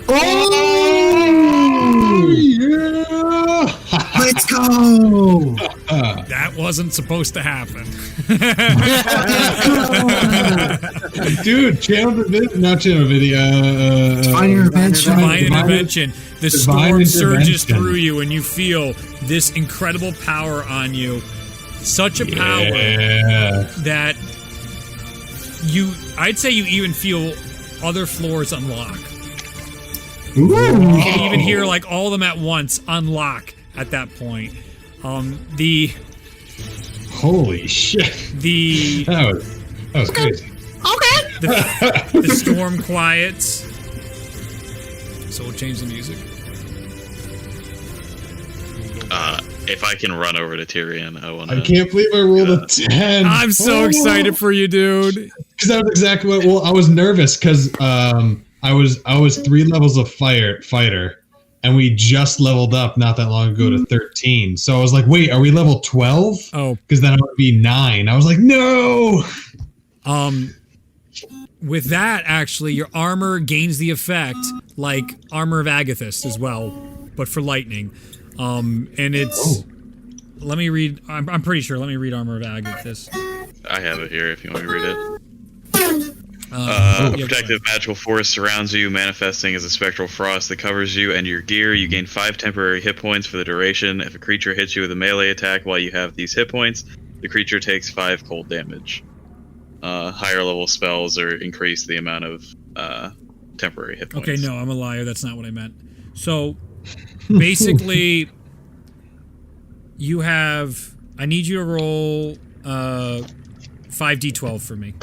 Oh! Yeah! Let's go! That wasn't supposed to happen. Dude, not channel video. Divine intervention. Divine intervention. The Divine storm surges intervention. through you, and you feel this incredible power on you. Such a power that I'd say you even feel other floors unlock. Ooh. You can even hear like all of them at once unlock at that point. Holy shit. That was crazy. The storm quiets. So we'll change the music. If I can run over to Tyrion, I can't believe I rolled a 10. I'm so excited for you, dude. Because that was exactly what. Well, I was nervous because I was 3 levels of fighter, and we just leveled up not that long ago to 13. So I was like, wait, are we level 12? Oh, because then I would be 9. I was like, no. With that, actually, your armor gains the effect like Armor of Agathis as well, but for lightning. And it's. Let me read. I'm pretty sure. Let me read Armor of Agathis. I have it here if you want me to read it. Yeah, Protective magical force surrounds you, manifesting as a spectral frost that covers you and your gear. You gain 5 temporary hit points for the duration. If a creature hits you with a melee attack while you have these hit points, the creature takes 5 cold damage. Higher level spells increase the amount of temporary hit points. Okay, no, I'm a liar. That's not what I meant. So, basically, you have. I need you to roll 5d12 for me.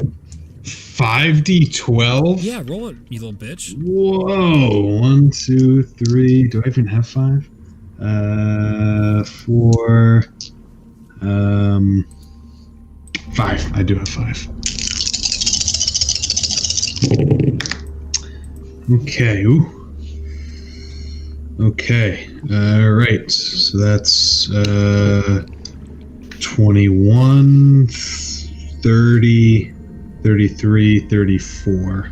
5d12? Yeah, roll it, you little bitch. Whoa. 1, 2, 3. Do I even have 5? 4. 5. I do have 5. Okay. Ooh. Okay. Right. So that's 21, 30, 33, 34.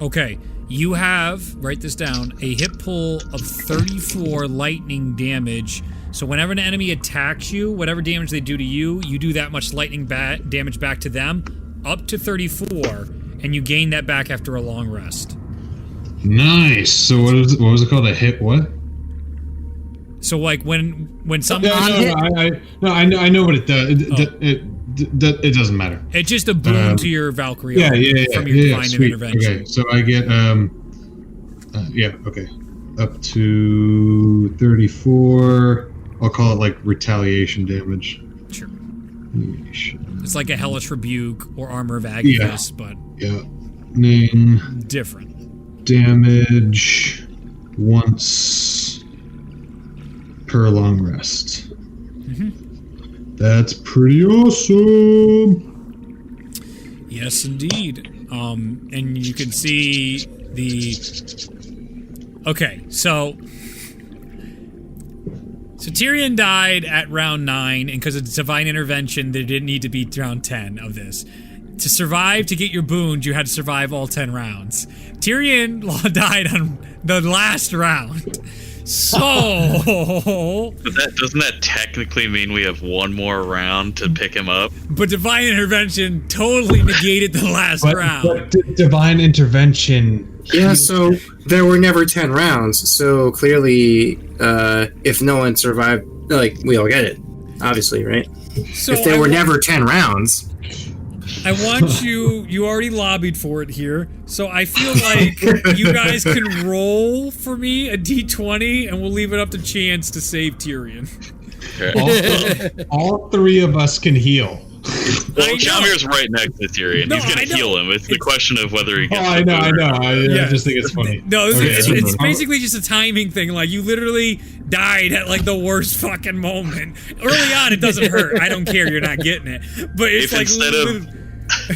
Okay, you have, write this down, a hit pool of 34 lightning damage. So whenever an enemy attacks you, whatever damage they do to you, you do that much lightning damage back to them, up to 34, and you gain that back after a long rest. Nice. So what was it called? A hit what? So like when someone I know what it does. It doesn't matter. It's just a boon to your Valkyrie from your divine intervention. Okay, so I get okay, up to 34. I'll call it like retaliation damage. Sure. It's like a hellish rebuke or armor of Agathis, but different. Damage once per long rest. That's pretty awesome. Yes, indeed. And you can see the. Okay, so Tyrion died at round 9, and because of divine intervention, there didn't need to be round 10 of this. To survive, to get your boons, you had to survive all 10 rounds. Tyrion died on the last round. So... Doesn't that technically mean we have one more round to pick him up? But divine intervention totally negated the last round. But divine intervention... Yeah, so there were never 10 rounds, so clearly, if no one survived, like, we all get it, obviously, right? So if there were never 10 rounds... I want you already lobbied for it here, so I feel like you guys can roll for me a d20, and we'll leave it up to chance to save Tyrion. All 3 of us can heal. Well, Chalmer's right next to Tyrion. He's going to heal him. It's the question of whether he gets I know. I just think it's funny. No, it's basically just a timing thing. Like, you literally died at, like, the worst fucking moment. Early on, it doesn't hurt. I don't care. You're not getting it. But it's if like...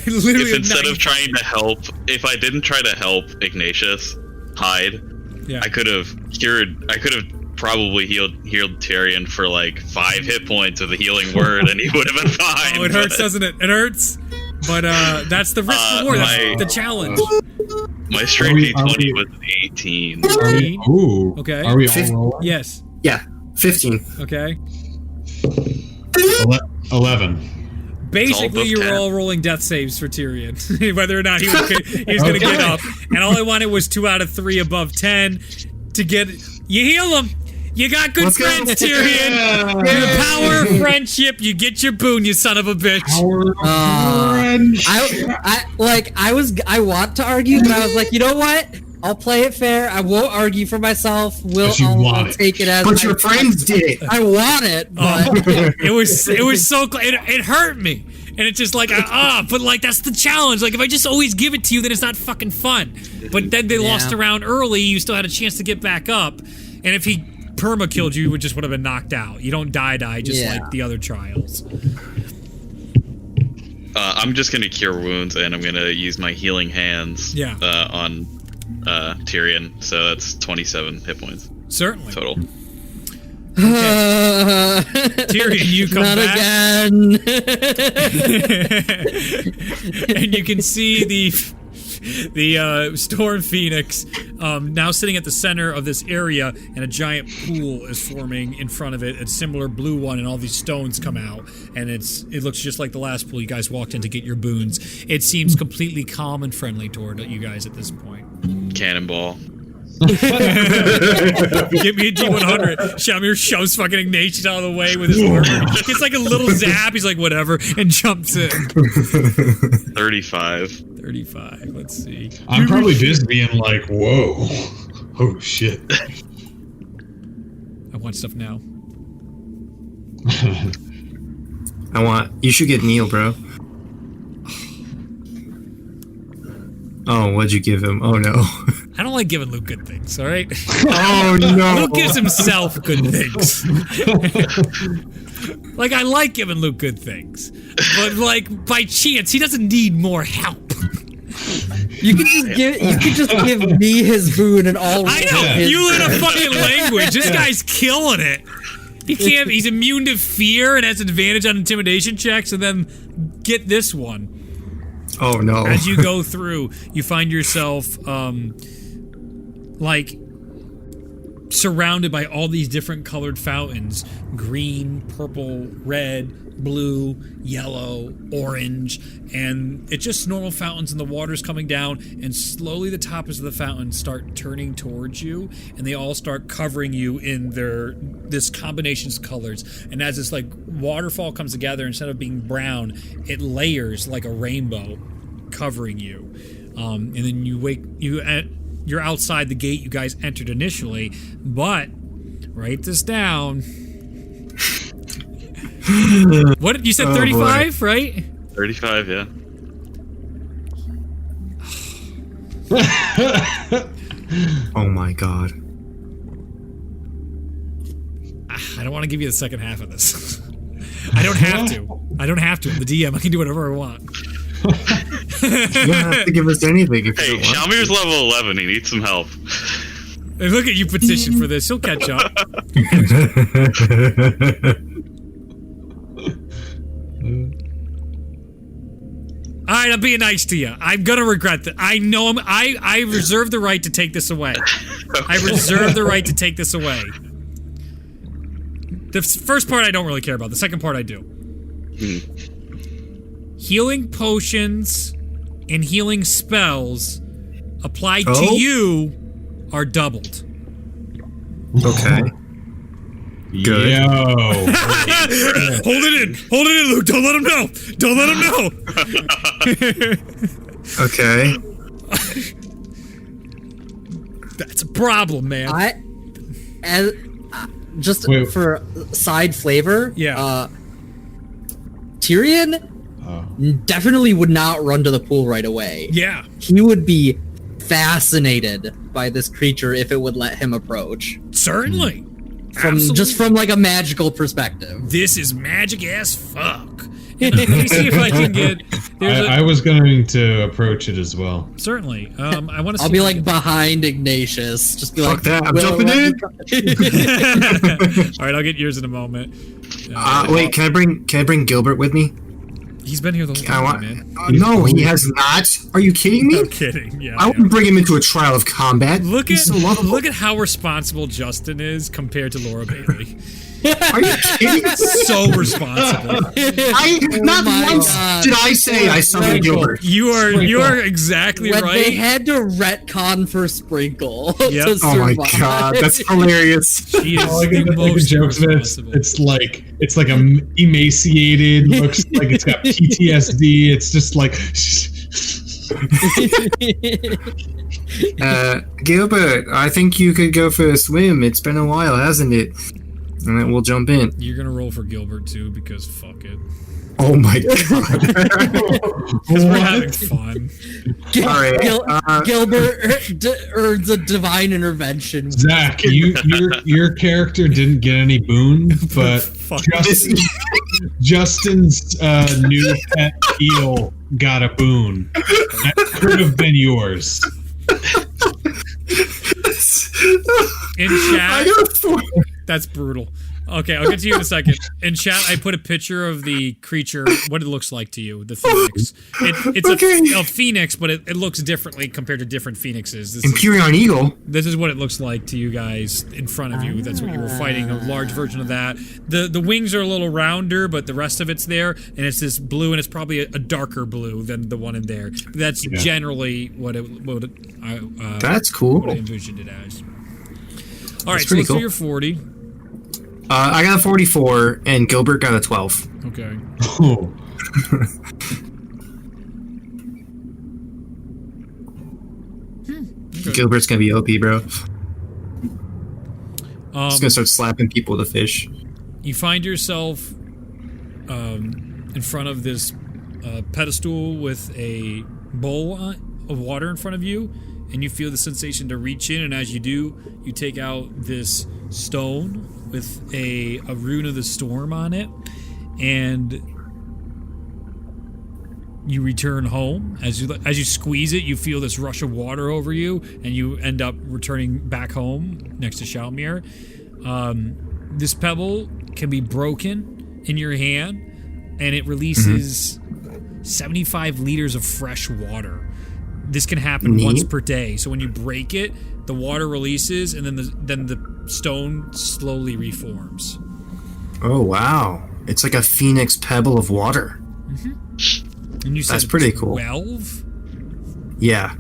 instead of trying to help... If I didn't try to help Ignatius hide, I could have probably healed Tyrion for like 5 hit points with a healing word, and he would have been fine. Oh, it hurts, doesn't it? It hurts. But that's the risk reward. That's the challenge. My straight D20 was 18. Ooh. Okay. Are we all rolling? Yeah, 15. Okay. 11. Basically, you were all rolling death saves for Tyrion, whether or not he was going to get up. And all I wanted was 2 out of 3 above 10 to get. You heal him. You got good friends, Tyrion. Through the power of friendship, you get your boon, you son of a bitch. I want to argue, but I was like, you know what? I'll play it fair. I won't argue for myself. I'll take it as. But your friends did it. I want it, but it was so. It hurt me, and it's just like but like that's the challenge. Like if I just always give it to you, then it's not fucking fun. But then they lost a round early. You still had a chance to get back up, and if he perma killed you, you would have been knocked out. You don't die just like the other trials. I'm just gonna cure wounds, and I'm gonna use my healing hands. On Tyrion, so that's 27 hit points. Certainly. Total. Okay. Tyrion, you come not back. Again. And you can see the Storm Phoenix now sitting at the center of this area, and a giant pool is forming in front of it, a similar blue one, and all these stones come out, and it looks just like the last pool you guys walked in to get your boons. It seems completely calm and friendly toward you guys at this point. Cannonball. Give me a D100. Shamir shoves fucking Ignatius out of the way with his armor. It's like a little zap. He's like, whatever, and jumps in. 35. Let's see. I'm probably just being like, whoa. Oh, shit. I want stuff now. You should get Neil, bro. Oh, what'd you give him? Oh, no. I don't like giving Luke good things, all right? Oh, no. Luke gives himself good things. Like, I like giving Luke good things. But, like, by chance, he doesn't need more help. You can just give me his boon and all. I know, you learn a fucking language. This guy's killing it. He's immune to fear and has advantage on intimidation checks, and then get this one. Oh no. As you go through, you find yourself like surrounded by all these different colored fountains: green, purple, red, blue, yellow, orange, and it's just normal fountains, and the water's coming down, and slowly the tops of the fountain start turning towards you, and they all start covering you in this combinations of colors. And as this like waterfall comes together, instead of being brown, it layers like a rainbow, covering you. And then you're outside the gate you guys entered initially, but write this down. What did you said? 35, right? 35, yeah. Oh my god. I don't want to give you the second half of this. I don't have to. I'm the DM. I can do whatever I want. You don't have to give us anything if you Hey, don't want Shalmir's to. level 11. He needs some help. Hey, look at you petition for this. He'll catch up. All right, I'm being nice to you. I'm gonna regret that. I know I reserve the right to take this away. I reserve the right to take this away. The first part I don't really care about. The second part I do. Healing potions and healing spells applied to you are doubled. Okay. Good. Yo. Hold it in, Luke. Don't let him know. Okay. That's a problem, man. For side flavor, Tyrion definitely would not run to the pool right away. Yeah. He would be fascinated by this creature if it would let him approach. Certainly. From like a magical perspective. This is magic as fuck. Let me see if I can get. I was going to approach it as well. Certainly. I want to. I'll be like behind Ignatius. Just be Fuck like, that! I'm jumping in. All right, I'll get yours in a moment. Wait, can I bring Gilbert with me? He's been here the whole time, man. No, he has not. Are you kidding me? I'm kidding. Yeah. I wouldn't bring him into a trial of combat. Look He's so lovable. at how responsible Justin is compared to Laura Bailey. Are you kidding? So responsible. Not once did I say I summoned Gilbert. You are exactly When right. they had to retcon for Sprinkle Yep. to Oh my survive. god, that's hilarious. She is All I the can make a most joke of it. responsible. It's like a emaciated, looks like it's got PTSD. It's just like Gilbert, I think you could go for a swim. It's been a while, hasn't it? And then we'll jump in. You're gonna roll for Gilbert too because fuck it. Oh my god. Because we're having fun. All right. Gilbert earns a divine intervention. Zach. Your character didn't get any boon, but Fuck. Justin's new pet eel got a boon. That could have been yours. In chat, that's brutal. Okay, I'll get to you in a second. In chat, I put a picture of the creature, what it looks like to you, the phoenix. It's a phoenix, but it looks differently compared to different phoenixes. Imperion Eagle. This is what it looks like to you guys in front of you. That's what you were fighting, a large version of that. The wings are a little rounder, but the rest of it's there, and it's this blue, and it's probably a darker blue than the one in there. That's generally what That's cool. what I envisioned it as. All right, so pretty let's do cool. your 40. I got a 44, and Gilbert got a 12. Okay. Oh. Gilbert's gonna be OP, bro. He's Um, gonna start slapping people with a fish. you find yourself in front of this pedestal with a bowl of water in front of you, and you feel the sensation to reach in, and as you do, you take out this stone with a rune of the storm on it, and you return home. As you squeeze it, you feel this rush of water over you, and you end up returning back home next to Shalmir. This pebble can be broken in your hand, and it releases 75 liters of fresh water. This can happen once per day. So when you break it, the water releases, and then the stone slowly reforms. Oh wow! It's like a phoenix pebble of water. And you said That's pretty cool. 12? Yeah.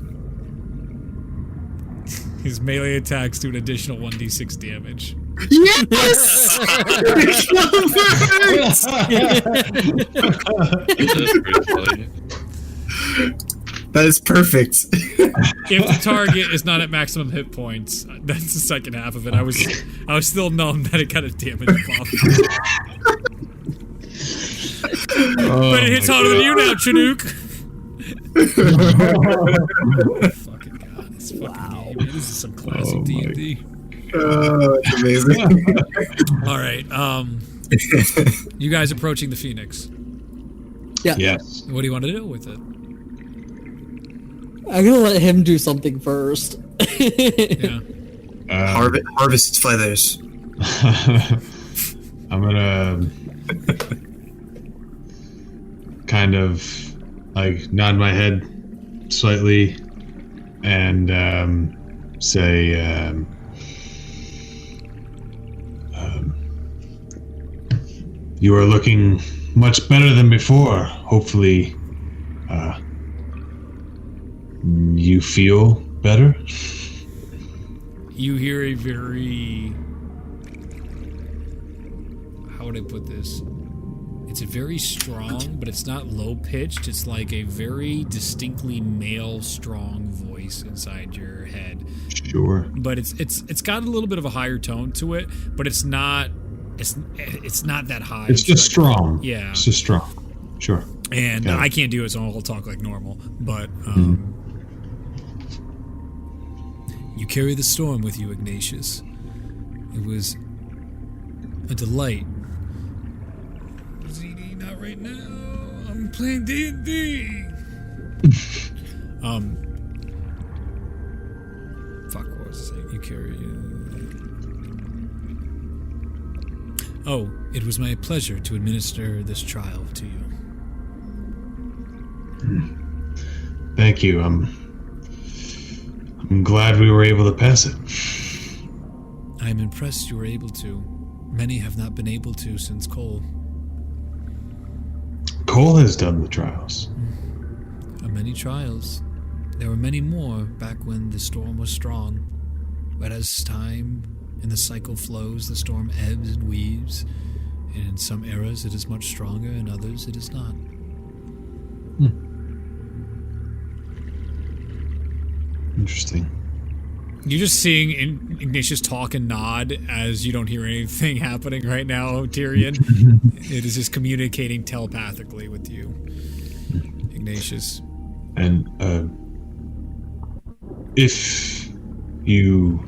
His melee attacks do an additional 1d6 damage. Yes! That's pretty funny. That is perfect. If the target is not at maximum hit points, that's the second half of it. I was still numb that it got a damage buff. But it hits harder than you now, Chinook. Fucking god, this fucking game. Man, this is some classic D&D. That's amazing. All right, you guys approaching the Phoenix. Yeah. Yes. What do you want to do with it? I'm gonna let him do something first. Yeah. Harvest its feathers. I'm gonna kind of like nod my head slightly and say, you are looking much better than before. Hopefully, you feel better. You hear a very... How would I put this? It's a very strong, but it's not low-pitched. It's like a very distinctly male, strong voice inside your head. Sure. But it's got a little bit of a higher tone to it, but it's not that high. It's just like, strong. Yeah. It's just strong. Sure. And Yeah. I can't do it, so I'll talk like normal. But you carry the storm with you, Ignatius. It was a delight. ZD, not right now. I'm playing D&D. Fuck, what was I saying? You carry... Oh, it was my pleasure to administer this trial to you. Thank you. I'm glad we were able to pass it. I'm impressed you were able to. Many have not been able to since Cole. Cole has done the trials. Many trials. There were many more back when the storm was strong. But as time and the cycle flows, the storm ebbs and weaves. And in some eras it is much stronger, in others it is not. Interesting. You're just seeing Ignatius talk and nod as you don't hear anything happening right now, Tyrion. It is just communicating telepathically with you, Ignatius. And if you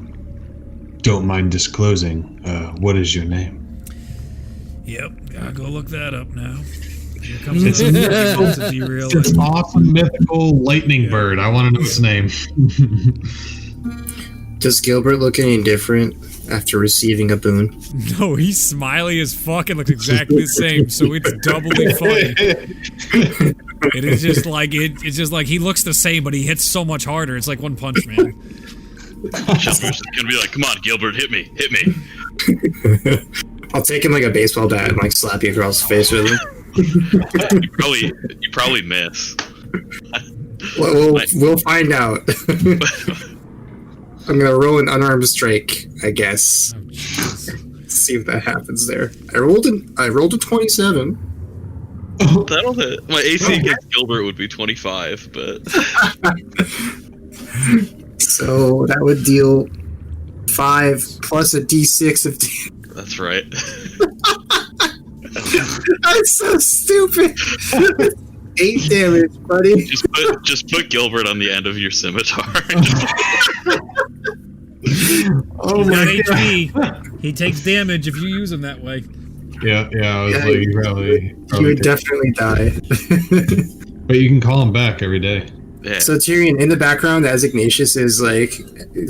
don't mind disclosing, what is your name? Yep, gotta go look that up now. Here comes the derail. This awesome mythical lightning bird. I want to know its name. Does Gilbert look any different after receiving a boon? No, he's smiley as fuck and looks exactly the same, so it's doubly funny. It is just like it's just like he looks the same, but he hits so much harder. It's like One Punch Man. Gilbert's gonna be like, "Come on, Gilbert, hit me." I'll take him like a baseball bat and like slap you across the face with it. You probably miss. We'll find out. I'm gonna roll an unarmed strike, I guess. See if that happens there. I rolled a 27. That'll hit. My AC against Gilbert would be 25, but so that would deal 5 plus a d6 of that's right. That's so stupid. 8 damage, buddy. Just put Gilbert on the end of your scimitar. Oh my god. He takes damage if you use him that way. Yeah, I was like, you probably he would definitely die. But you can call him back every day. Yeah. So Tyrion, in the background, as Ignatius is like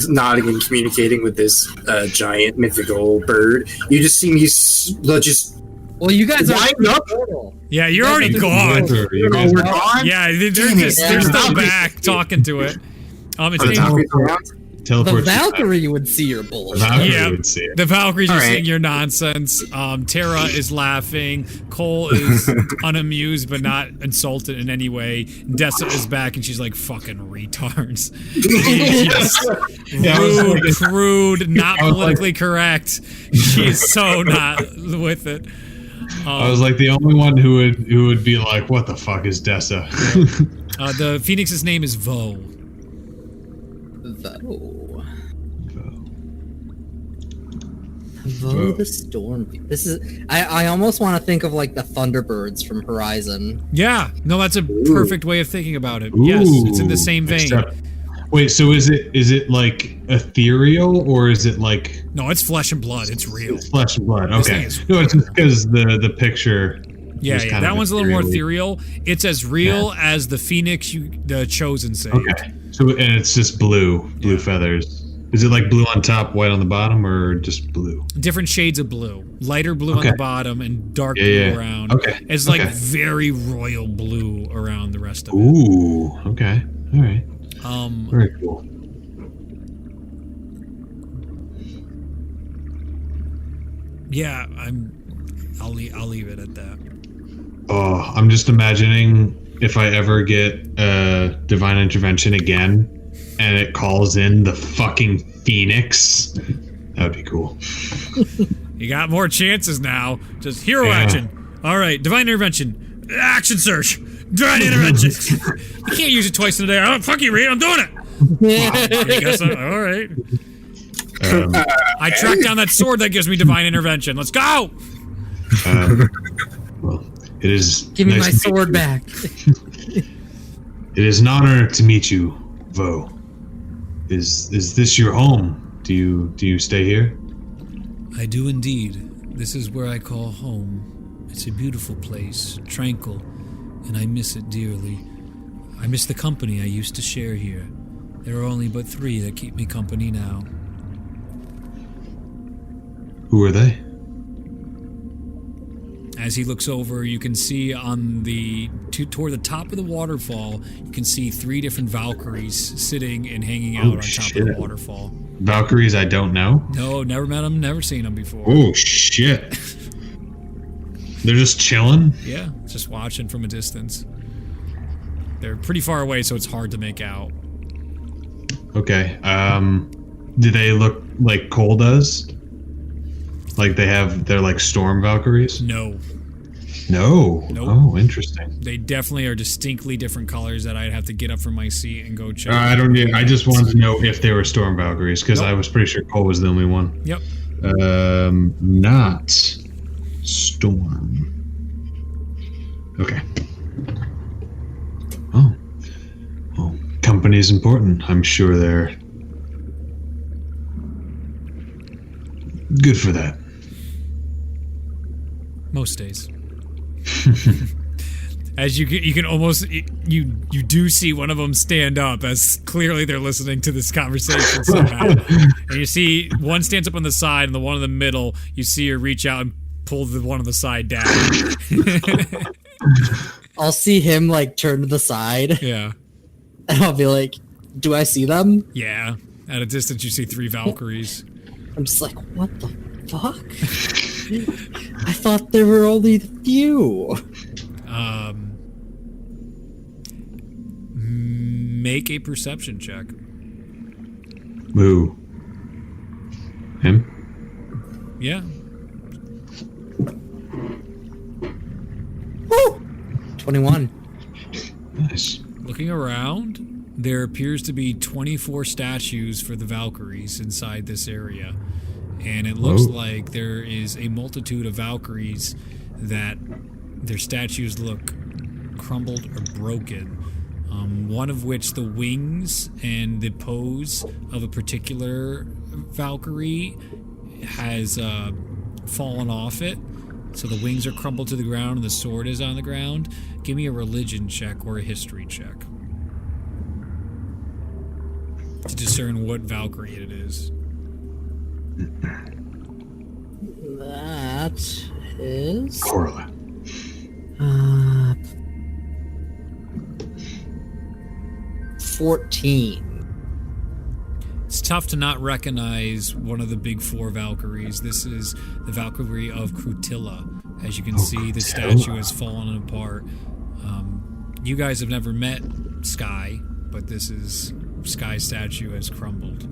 nodding and communicating with this giant mythical bird, you just see me just. Well, you guys are up. Yeah, you're already gone. You guys We're gone. Yeah, they're still back talking to it. Its name, the Valkyrie would see your bullshit. The Valkyrie's just All right. saying your nonsense. Tara is laughing. Cole is unamused but not insulted in any way. Dessa is back and she's like, fucking retards. Rude, crude, not politically correct. She's so not with it. I was like the only one who would be like, what the fuck is Dessa? The Phoenix's name is Vo. Vo the Storm. This is. I almost want to think of like the Thunderbirds from Horizon. Yeah, no, that's a perfect way of thinking about it. Yes, it's in the same vein. Wait, so is it like ethereal or is it like? No, it's flesh and blood. It's real. It's flesh and blood. Okay. Is, no, it's just because the picture. Yeah, that one's a little more ethereal. It's as real as the Phoenix the Chosen saved. Okay. So and it's just blue feathers. Is it like blue on top, white on the bottom, or just blue? Different shades of blue. Lighter blue on the bottom and dark blue around. Okay. It's like very royal blue around the rest of it. Ooh. Okay. All right. Very cool. Yeah, I'll leave it at that. Oh, I'm just imagining if I ever get divine intervention again, and it calls in the fucking Phoenix. That'd be cool. You got more chances now. Just hero action. All right, divine intervention. Action search. Divine intervention. You can't use it twice in a day. Oh, fuck you, Reed. I'm doing it. I guess all right. I tracked down that sword that gives me divine intervention. Let's go. Well, it is. Give me my sword back. It is an honor to meet you, Vo. Is this your home? Do you stay here? I do indeed. This is where I call home. It's a beautiful place, tranquil, and I miss it dearly. I miss the company I used to share here. There are only but 3 that keep me company now. Who are they? As he looks over, you can see on toward the top of the waterfall, you can see 3 different Valkyries sitting and hanging out on top of the waterfall. Valkyries I don't know? No, never met them, never seen them before. Oh, shit. They're just chilling? Yeah, just watching from a distance. They're pretty far away, so it's hard to make out. Okay. Do they look like Cole does? Like they're like storm Valkyries? No. No. Nope. Oh, interesting. They definitely are distinctly different colors that I'd have to get up from my seat and go check. I just wanted to know if they were storm Valkyries because I was pretty sure Cole was the only one. Yep. Not storm. Okay. Oh. Well, company's important. I'm sure they're good for that. Most days. As you can almost you do see one of them stand up, as clearly they're listening to this conversation somehow. And you see one stands up on the side, and the one in the middle, you see her reach out and pull the one on the side down. I'll see him like turn to the side. Yeah. And I'll be like, "Do I see them?" Yeah. At a distance, you see 3 Valkyries. I'm just like, "What the fuck?" I thought there were only a few. Make a perception check. Who? Him? Yeah. Woo! 21. Nice. Looking around, there appears to be 24 statues for the Valkyries inside this area. And it looks like there is a multitude of Valkyries that their statues look crumbled or broken. One of which the wings and the pose of a particular Valkyrie has fallen off it. So the wings are crumbled to the ground and the sword is on the ground. Give me a religion check or a history check to discern what Valkyrie it is. That is Corla. 14. It's tough to not recognize one of the big 4 Valkyries. This is the Valkyrie of Crutilla. As you can see, the statue has fallen apart. You guys have never met Sky, but this is Sky's statue has crumbled.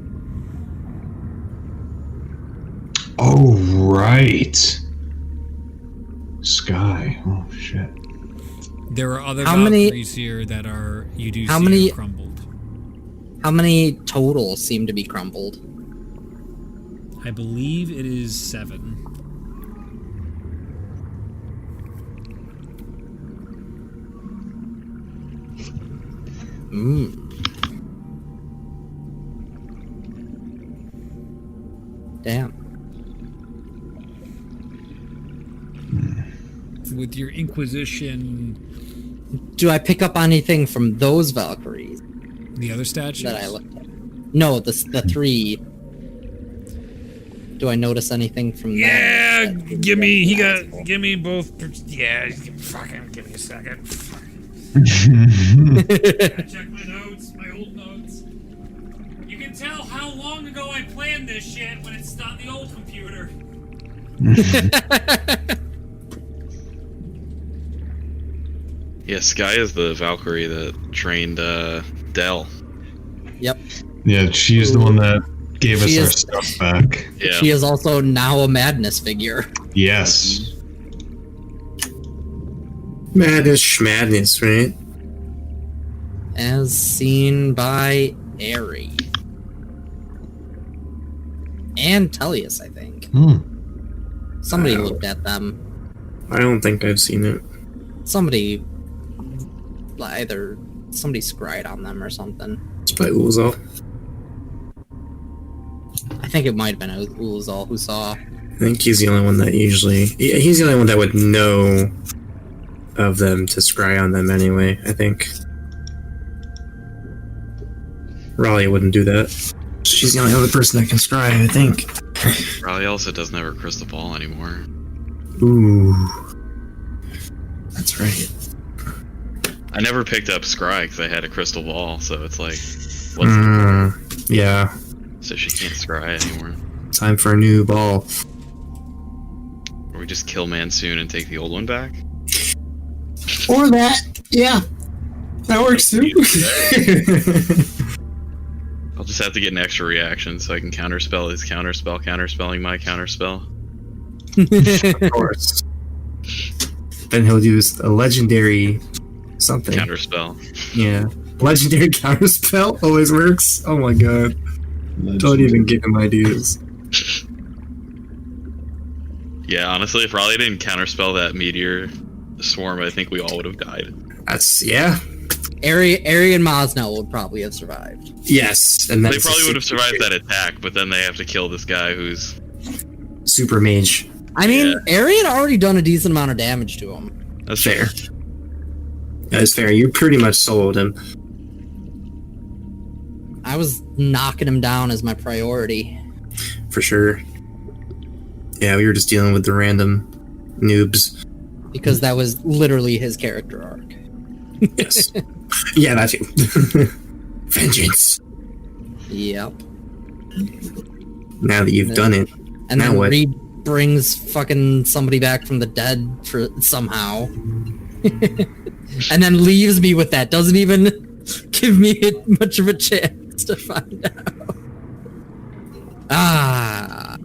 Oh, right. Sky. Oh, shit. There are other Valkyries here that are crumbled. How many total seem to be crumbled? I believe it is 7. Damn. With your Inquisition... Do I pick up anything from those Valkyries? The other statues? That I looked at. No, the 3. Do I notice anything from them? Yeah, give me both. Yeah, fucking give me a second. Gotta check my notes, my old notes. You can tell how long ago I planned this shit when it's on the old computer. Yeah, Sky is the Valkyrie that trained Dell. Yep. Yeah, she's the one that gave us our stuff back. Yeah. She is also now a madness figure. Yes. Madness schmadness, right? As seen by Airy. And Tellius, I think. Somebody looked at them. I don't think I've seen it. Somebody scried on them or something. It's by Ulzal. I think it might have been Ulzal who saw. I think he's the only one that he's the only one that would know of them to scry on them anyway, I think. Raleigh wouldn't do that. She's the only other person that can scry, I think. Raleigh also doesn't have her crystal ball anymore. Ooh. That's right. I never picked up Scry because I had a crystal ball, so it's like, what's the point? Yeah. So she can't scry anymore. Time for a new ball. Or we just kill Mansoon and take the old one back? Or that. Yeah. That works too. I'll just have to get an extra reaction so I can counterspell his counterspell, counterspelling my counterspell. Of course. Then he'll use a legendary something. Counterspell. Yeah. Legendary counterspell always works. Oh my god. Don't even give him ideas. Yeah, honestly, if Raleigh didn't counterspell that meteor swarm, I think we all would have died. That's, yeah. Ari and Mosnell would probably have survived. Yes. And They probably would have survived that attack, but then they have to kill this guy who's... super mage. I mean, Ari had already done a decent amount of damage to him. That's Fair. That is fair. You pretty much soloed him. I was knocking him down as my priority. For sure. Yeah, we were just dealing with the random noobs. Because that was literally his character arc. Yes. Yeah, that too. Vengeance. Yep. Now that you've done it. And now then what? Reed brings fucking somebody back from the dead for somehow. And then leaves me with that. Doesn't even give me much of a chance to find out. Ah.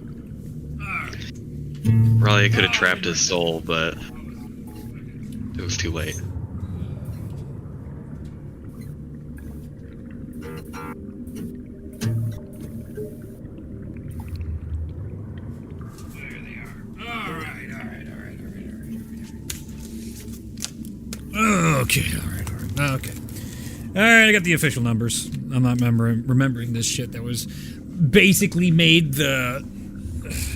Raleigh could have trapped his soul, but it was too late. Okay, all right. Okay. All right, I got the official numbers. I'm not remembering this shit that was basically made the...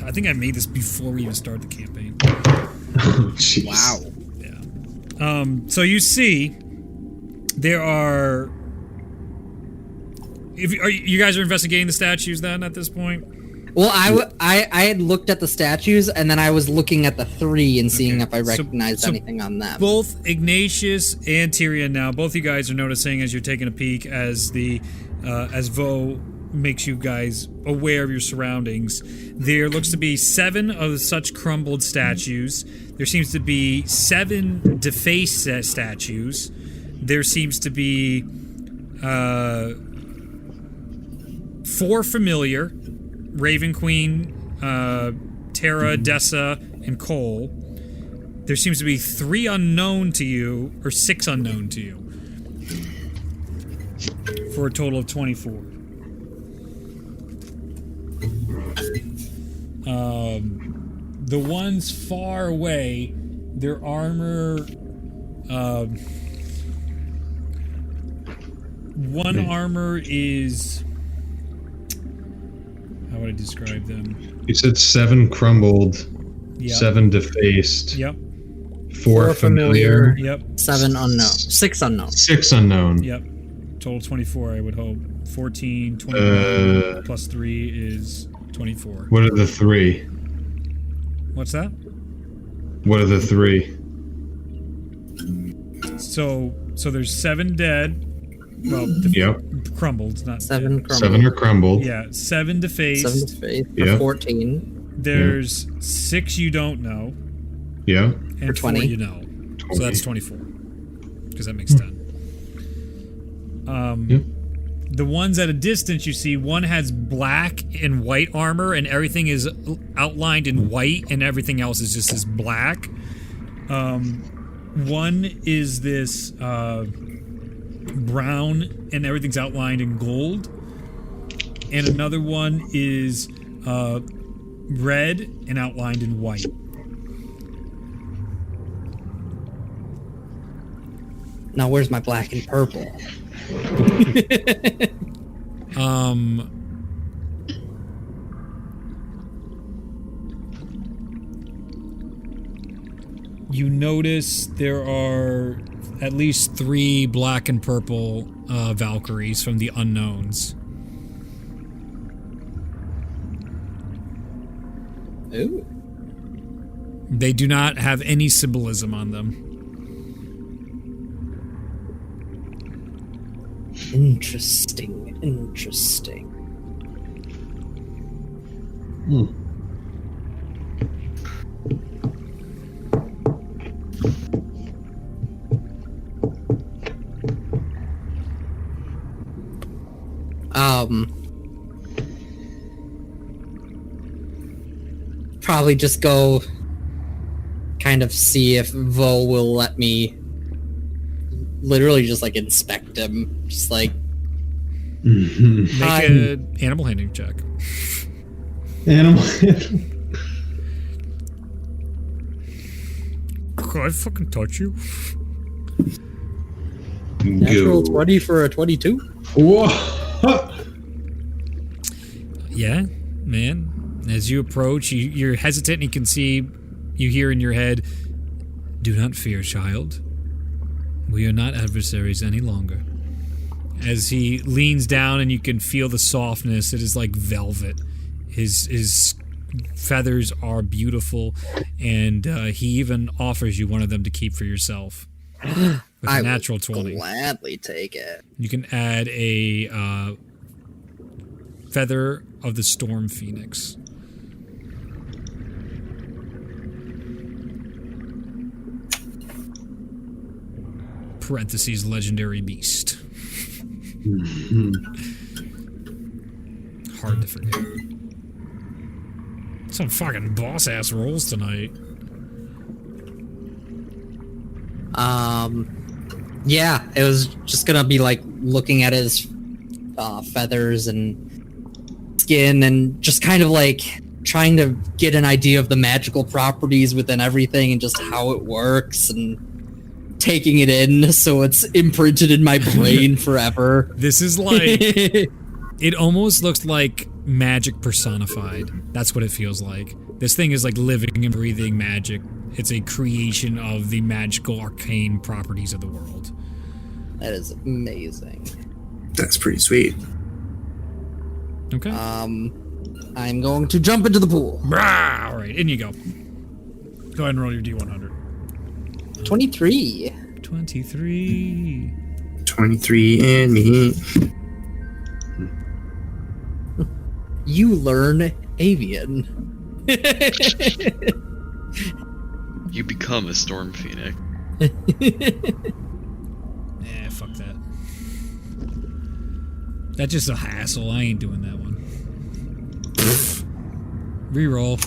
I think I made this before we even started the campaign. Oh, jeez. Wow. Yeah. So you see, there are... You guys are investigating the statues then at this point? Well, I had looked at the statues, and then I was looking at the three and seeing if I recognized anything on them. Both Ignatius and Tyrion now, both you guys are noticing as you're taking a peek as the as Vo makes you guys aware of your surroundings. There looks to be 7 of such crumbled statues. There seems to be 7 defaced statues. There seems to be 4 familiar. Raven Queen, Terra, Dessa, and Cole. There seems to be 3 unknown to you, or 6 unknown to you. For a total of 24. The ones far away, their armor... one armor is... How would I describe them? You said 7 crumbled, Yep. 7 defaced, Yep. 4 familiar, Yep. 7 unknown. 6 unknown. 6 unknown. Yep. Total 24, I would hope. 14, 21, plus 3 is 24. What are the 3? What's that? What are the 3? So there's 7 dead. Well, Yep. crumbled, not 7 crumbled. 7 are crumbled. Yeah, 7 defaced. 7 defaced. Yeah. 14. There's 6 you don't know. Yeah. And For 20. 4 you know. 20. So that's 24. Because that makes 10. Yep. The ones at a distance you see, one has black and white armor and everything is outlined in white and everything else is just this black. One is this brown and everything's outlined in gold. And another one is red and outlined in white. Now where's my black and purple? You notice there are at least 3 black and purple Valkyries from the Unknowns. Ooh. They do not have any symbolism on them. Interesting. Probably just go kind of see if Vo will let me literally just like inspect him. Just like make an animal handling check. Animal. Can I fucking touch you? Natural 20 for a 22. Whoa. Yeah, man. As you approach, you're hesitant and you can see, you hear in your head, "Do not fear, child. We are not adversaries any longer." As he leans down and you can feel the softness, it is like velvet. His feathers are beautiful, and he even offers you one of them to keep for yourself. With a natural 20. Gladly take it. You can add a feather of the storm phoenix. Parentheses, legendary beast. Hard to forget. Some fucking boss ass rolls tonight. Yeah, it was just gonna be like looking at his feathers and skin and just kind of like trying to get an idea of the magical properties within everything and just how it works and taking it in so it's imprinted in my brain forever. This is like, it almost looks like magic personified. That's what it feels like. This thing is like living and breathing magic. It's a creation of the magical arcane properties of the world. That is amazing. That's pretty sweet. Okay. I'm going to jump into the pool. All right, in you go. Go ahead and roll your D100. 23. 23. 23 and me. You learn avian. You become a storm phoenix. Fuck that. That's just a hassle. I ain't doing that one. Reroll.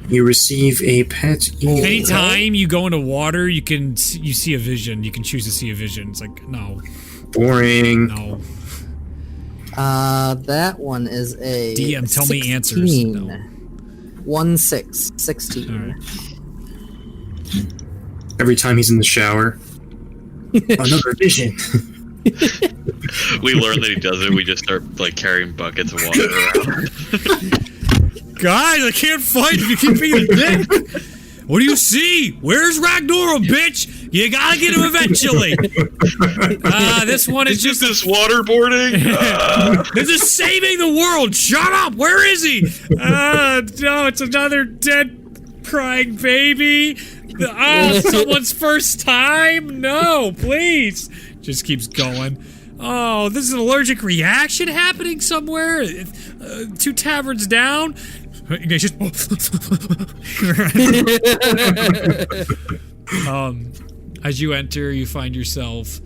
You receive a pet eel. Anytime you go into water, you see a vision. You can choose to see a vision. It's like, no. Boring. No. That one is a DM, tell 16. me answers. No. 16. All right. Every time he's in the shower. Another vision. We learn that he does it. We just start like carrying buckets of water around. Guys, I can't fight if you keep being a dick. What do you see? Where's Ragnorum, bitch? You gotta get him eventually. This one is just this waterboarding. This is saving the world. Shut up. Where is he? No, it's another dead crying baby. Someone's first time? No, please. Just keeps going. Oh, this is an allergic reaction happening somewhere? 2 taverns down? Ignatius. As you enter, you find yourself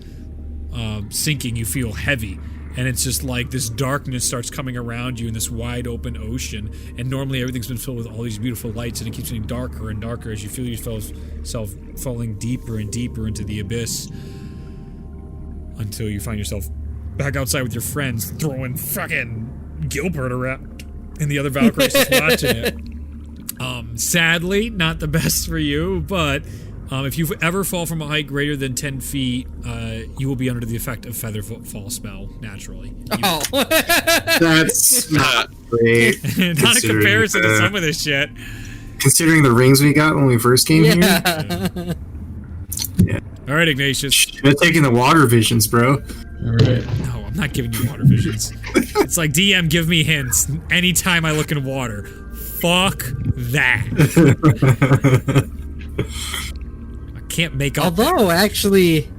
sinking. You feel heavy. And it's just like this darkness starts coming around you in this wide open ocean. And normally everything's been filled with all these beautiful lights, and it keeps getting darker and darker as you feel yourself falling deeper and deeper into the abyss. Until you find yourself back outside with your friends throwing fucking Gilbert around. And the other Valkyries just watching it. Sadly, not the best for you, but if you ever fall from a height greater than 10 feet, you will be under the effect of Feather Fall spell, naturally. That's not great. Not a comparison to some of this shit. Considering the rings we got when we first came here. Yeah. All right, Ignatius. Should have taken the water visions, bro. All right. No, I'm not giving you water visions. It's like, DM, give me hints anytime I look in water. Fuck that. I can't make up. Although, actually,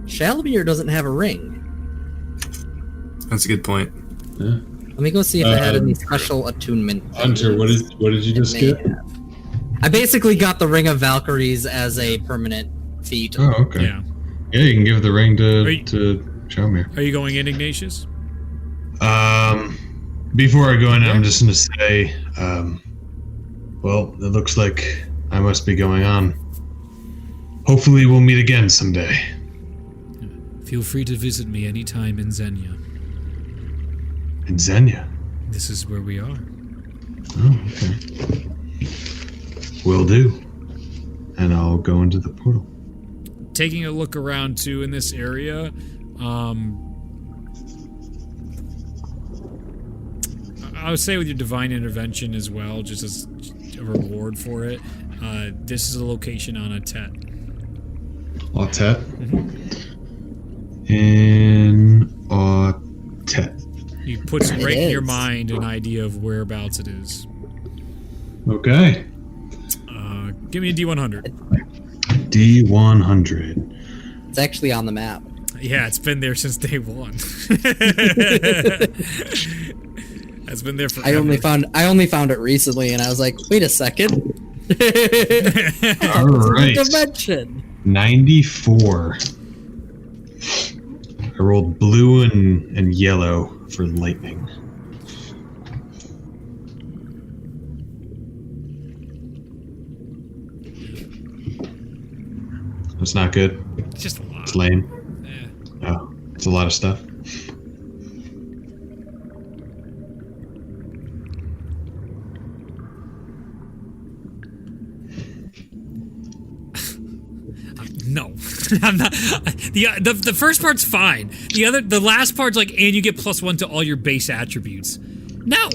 Shalamir doesn't have a ring. That's a good point. Yeah. Let me go see if I had any special attunement. Hunter, what did you just get? I basically got the Ring of Valkyries as a permanent feat. Oh, okay. Yeah. Yeah, you can give the ring to Shalmir. Are you going in, Ignatius? Before I go in, I'm just going to say, well, it looks like I must be going on. Hopefully we'll meet again someday. Feel free to visit me anytime in Zenya. In Zenya? This is where we are. Oh, okay. Will do. And I'll go into the portal. Taking a look around, too, in this area, I would say with your divine intervention as well, just as a reward for it, this is a location on a Tet. Autet? In Autet. You puts right in your mind an idea of whereabouts it is. Okay. Give me a D100. D100. It's actually on the map. Yeah, it's been there since day one. It's been there forever. I only found it recently, and I was like, wait a second. All right. Dimension. 94. I rolled blue and yellow for lightning. That's not good. It's just a lot. It's lame. Yeah. Oh, it's a lot of stuff. No, I'm not. The first part's fine. The last part's like, and you get +1 to all your base attributes. No,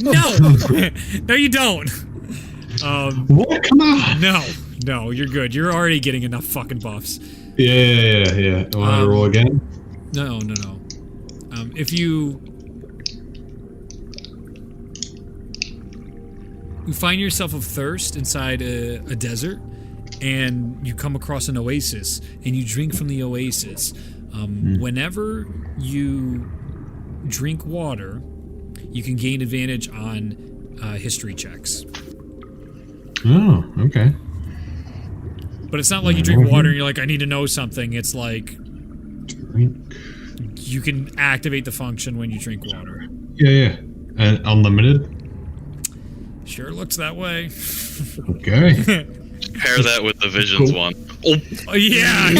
no, you don't. What? Come on. No, you're good. You're already getting enough fucking buffs. Yeah. Want to roll again? No. If you find yourself of thirst inside a desert, and you come across an oasis, and you drink from the oasis, whenever you drink water, you can gain advantage on history checks. Oh, okay. But it's not like you drink water and you're like, I need to know something. It's like you can activate the function when you drink water. Yeah. And unlimited? Sure looks that way. Okay. Pair that with the Visions one. Oh, yeah.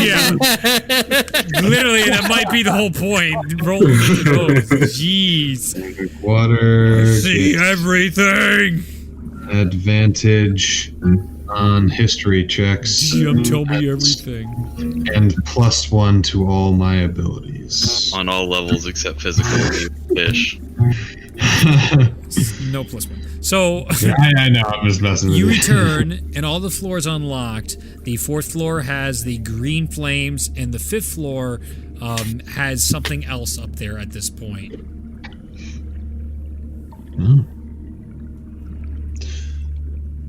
Literally, that might be the whole point. Roll with those. Jeez. Water. See everything. Advantage on history checks. Tell me everything. And +1 to all my abilities. On all levels except physical ish. No +1. So I know, I'm just messing with you you. return, and all the floors unlocked. The 4th floor has the green flames, and the 5th floor has something else up there at this point. Oh.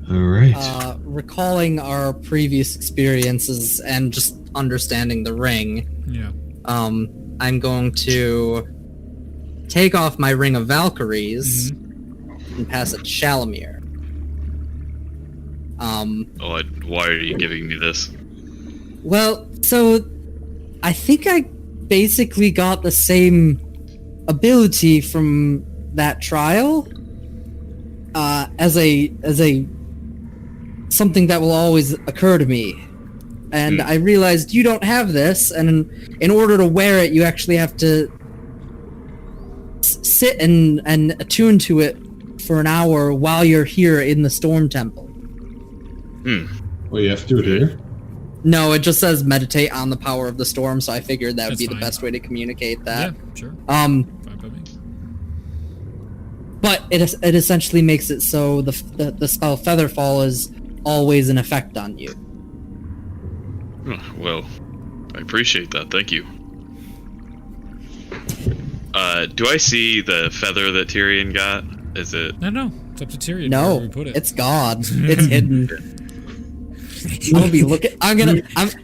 All right. Recalling our previous experiences and just understanding the ring, Yeah. I'm going to take off my Ring of Valkyries and pass it to Shalmir. Why are you giving me this? Well, so I think I basically got the same ability from that trial as a something that will always occur to me. And I realized you don't have this, and in order to wear it, you actually have to sit and attune to it for an hour while you're here in the Storm Temple. Well, you have to do it here? No, it just says meditate on the power of the storm, so I figured that would That's be fine. the best way to communicate that. Yeah, sure. Fine by me. But it essentially makes it so the spell Featherfall is always in effect on you. Well, I appreciate that. Thank you. Do I see the feather that Tyrion got? Is it? No. It's up to Tyrion. No, where we put it. it's gone. It's hidden. I'm gonna be looking.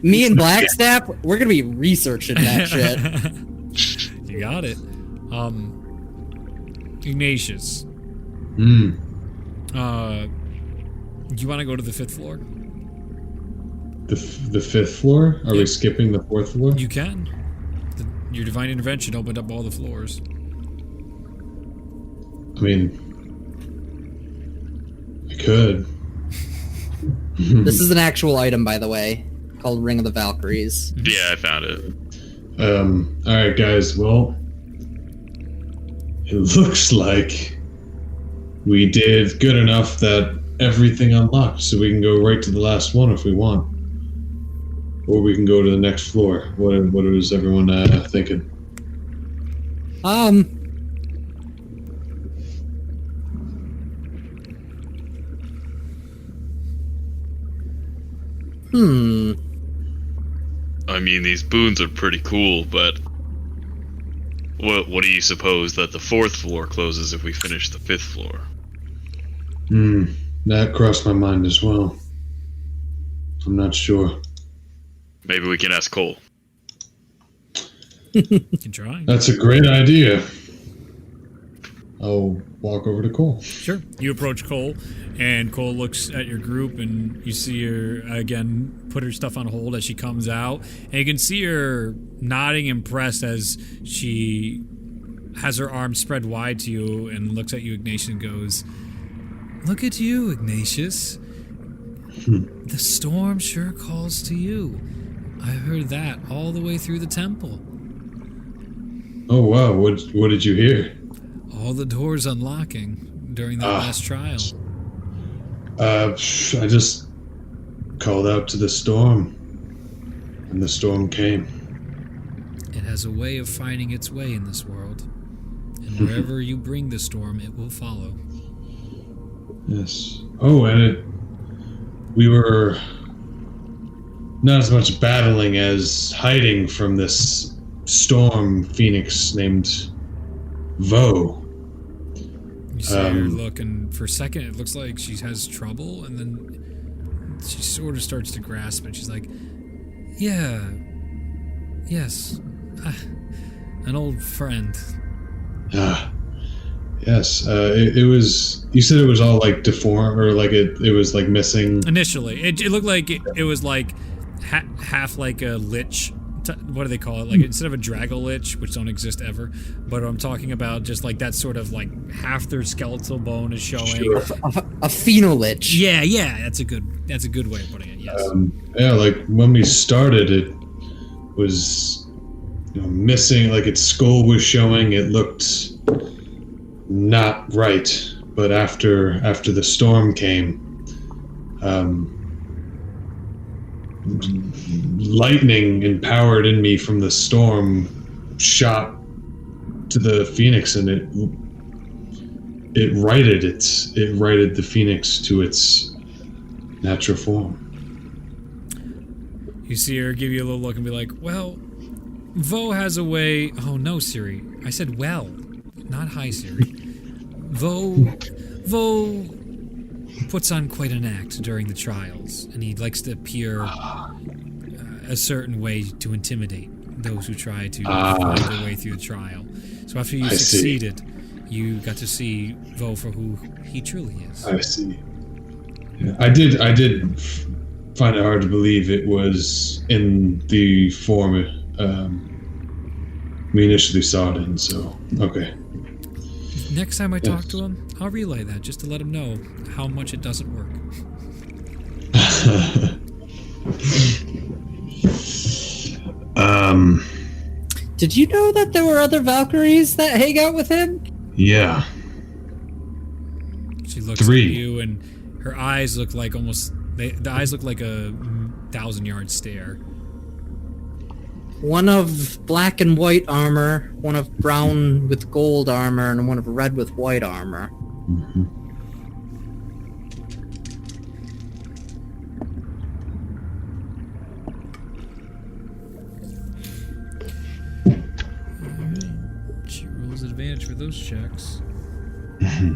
Me and Blackstaff, we're gonna be researching that shit. You got it. Ignatius. Hmm. Do you want to go to the 5th floor? The 5th floor? Are we skipping the 4th floor? You can. Your divine intervention opened up all the floors. I mean, I could. This is an actual item, by the way, called Ring of the Valkyries. Yeah, I found it. Alright, guys, well, it looks like we did good enough that everything unlocked, so we can go right to the last one if we want. Or we can go to the next floor. What is everyone thinking? I mean, these boons are pretty cool, but what do you suppose that the 4th floor closes if we finish the 5th floor? That crossed my mind as well. I'm not sure. Maybe we can ask Cole. You can try. That's a great idea. I'll walk over to Cole. Sure. You approach Cole, and Cole looks at your group, and you see her, again, put her stuff on hold as she comes out. And you can see her nodding impressed as she has her arms spread wide to you and looks at you, Ignatius, and goes, "Look at you, Ignatius. The storm sure calls to you. I heard that all the way through the temple." Oh, wow. What did you hear? All the doors unlocking during that last trial. I just called out to the storm, and the storm came. It has a way of finding its way in this world. And wherever you bring the storm, it will follow. Yes. Oh, and we were not as much battling as hiding from this storm phoenix named Vo. You see her look, and for a second it looks like she has trouble, and then she sort of starts to grasp it. She's like, "Yeah, yes, an old friend." Yes. It was. You said it was all like deformed, or like it was like missing. Initially, it looked like it was like half like a lich. What do they call it? Like instead of a drago lich, which don't exist ever, but I'm talking about just like that sort of like half their skeletal bone is showing. Sure. A phenolich. Yeah, that's a good way of putting it. Yes. Yeah, like when we started, it was missing. Like its skull was showing. It looked not right. But after the storm came, lightning empowered in me from the storm shot to the phoenix, and it righted the phoenix to its natural form. You see her give you a little look and be like, "Well, Vo has a way." Oh no, Siri. I said well, not hi, Siri. Vo puts on quite an act during the trials, and he likes to appear a certain way to intimidate those who try to find their way through the trial. So after you succeeded, you got to see Vo for who he truly is. I see. Yeah, I did find it hard to believe it was in the form we initially saw it in, so okay. Next time I talk to him, I'll relay that just to let him know how much it doesn't work. Did you know that there were other Valkyries that hang out with him? Yeah. She looks at you, and her eyes look like the eyes look like a 1,000-yard stare. One of black and white armor, one of brown with gold armor, and one of red with white armor. Mm-hmm. She rolls advantage for those checks. I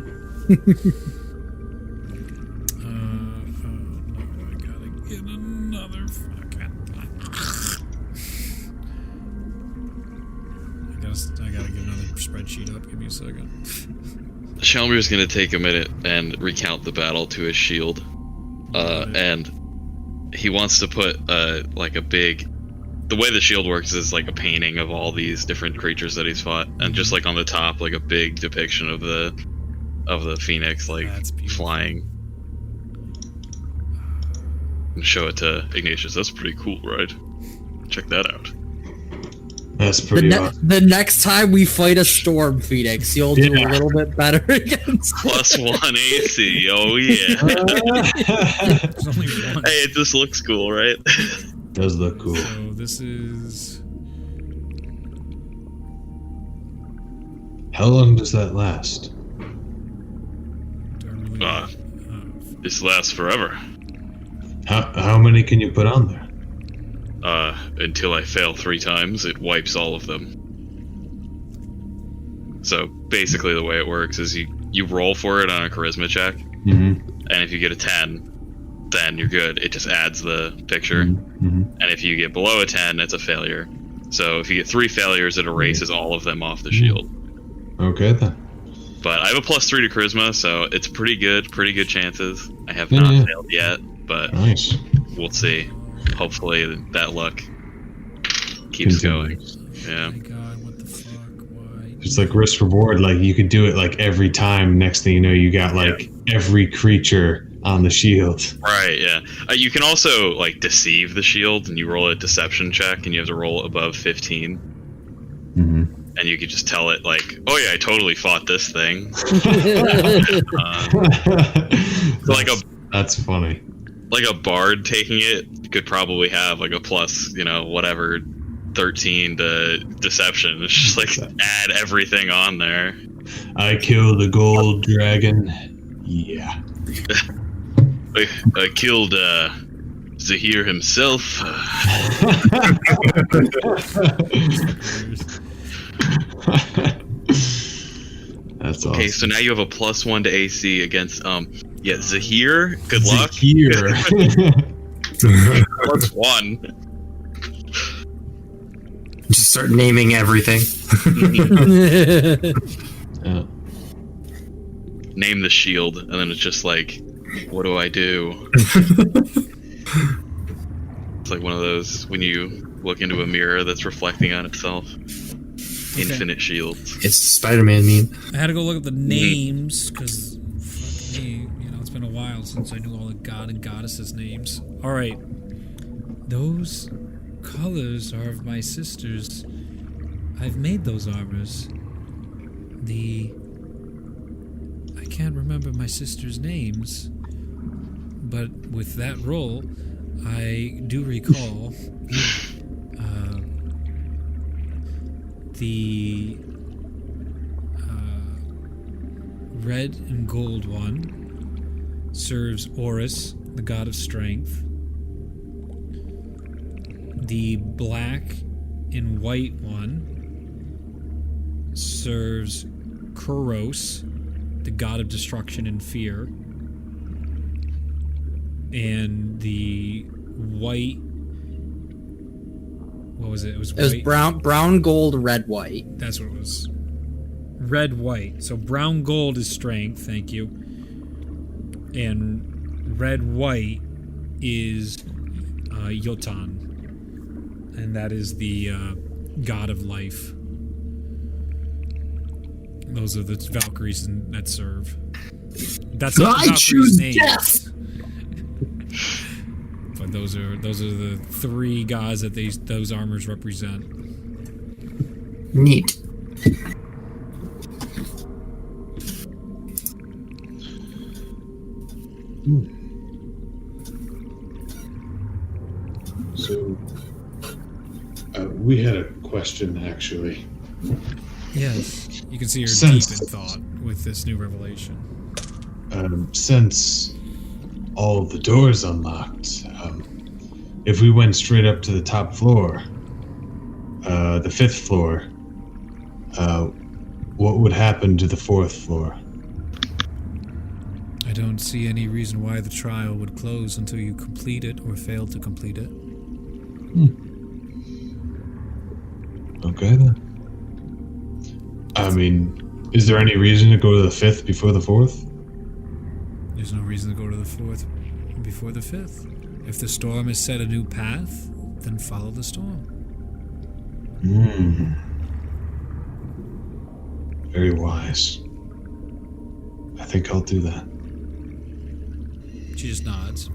gotta get another fucking. I gotta get another spreadsheet up. Give me a second. Shalmir's gonna take a minute and recount the battle to his shield, and he wants to put like a big. The way the shield works is like a painting of all these different creatures that he's fought, and just like on the top, like a big depiction of the phoenix, like flying. And show it to Ignatius. That's pretty cool, right? Check that out. That's pretty awesome. The next time we fight a storm phoenix, you'll do a little bit better against +1 AC. Oh yeah. There's only one. Hey, it just looks cool, right? Does look cool. So this is. How long does that last? This lasts forever. How many can you put on there? Until I fail 3 times, it wipes all of them. So basically the way it works is you roll for it on a charisma check, and if you get a 10, then you're good. It just adds the picture. And if you get below a 10, it's a failure. So if you get 3 failures, it erases all of them off the shield. Okay then. But I have a +3 to charisma, so it's pretty good chances. I have not failed yet, but nice. We'll see. Hopefully that luck keeps going. Yeah. Oh my god, what the fuck? Why? It's like risk reward. Like you could do it like every time. Next thing you know, you got like every creature on the shield. Right. Yeah. You can also like deceive the shield, and you roll a deception check, and you have to roll above 15. And you could just tell it like, "Oh yeah, I totally fought this thing." That's funny. Like a bard taking it could probably have like a plus, whatever, 13 to deception. It's just like add everything on there. I killed a gold dragon. Yeah. I killed Zahir himself. That's awesome. Okay, so now you have a +1 to AC against Zahir. Good luck. Zahir. +1. Just start naming everything. Yeah. Name the shield, and then it's just like, what do I do? It's like one of those when you look into a mirror that's reflecting on itself. Okay. Infinite shields. It's the Spider-Man meme. I had to go look at the names because, fuck me, it's been a while since I knew all the god and goddesses' names. All right, those colors are of my sisters. I've made those armors. I can't remember my sisters' names, but with that roll, I do recall the red and gold one serves Horus, the god of strength. The black and white one serves Kuros, the god of destruction and fear. And the white... What was it? It was white. It was brown, gold, red, white. That's what it was. Red, white. So brown, gold is strength, thank you. And red, white is Yotan. And that is the god of life. Those are the Valkyries that serve. That's not the Valkyries' names. Death. But those are the 3 gods that those armors represent. Neat. So, we had a question actually. Yes, you can see you're deep in thought with this new revelation. Since all the doors unlocked, if we went straight up to the top floor, the 5th floor, what would happen to the 4th floor? I don't see any reason why the trial would close until you complete it or fail to complete it. Okay then. mean, is there any reason to go to the 5th before the 4th? There's no reason to go to the 4th before the 5th. If the storm has set a new path, then follow the storm. Very wise. I think I'll do that. She just nods.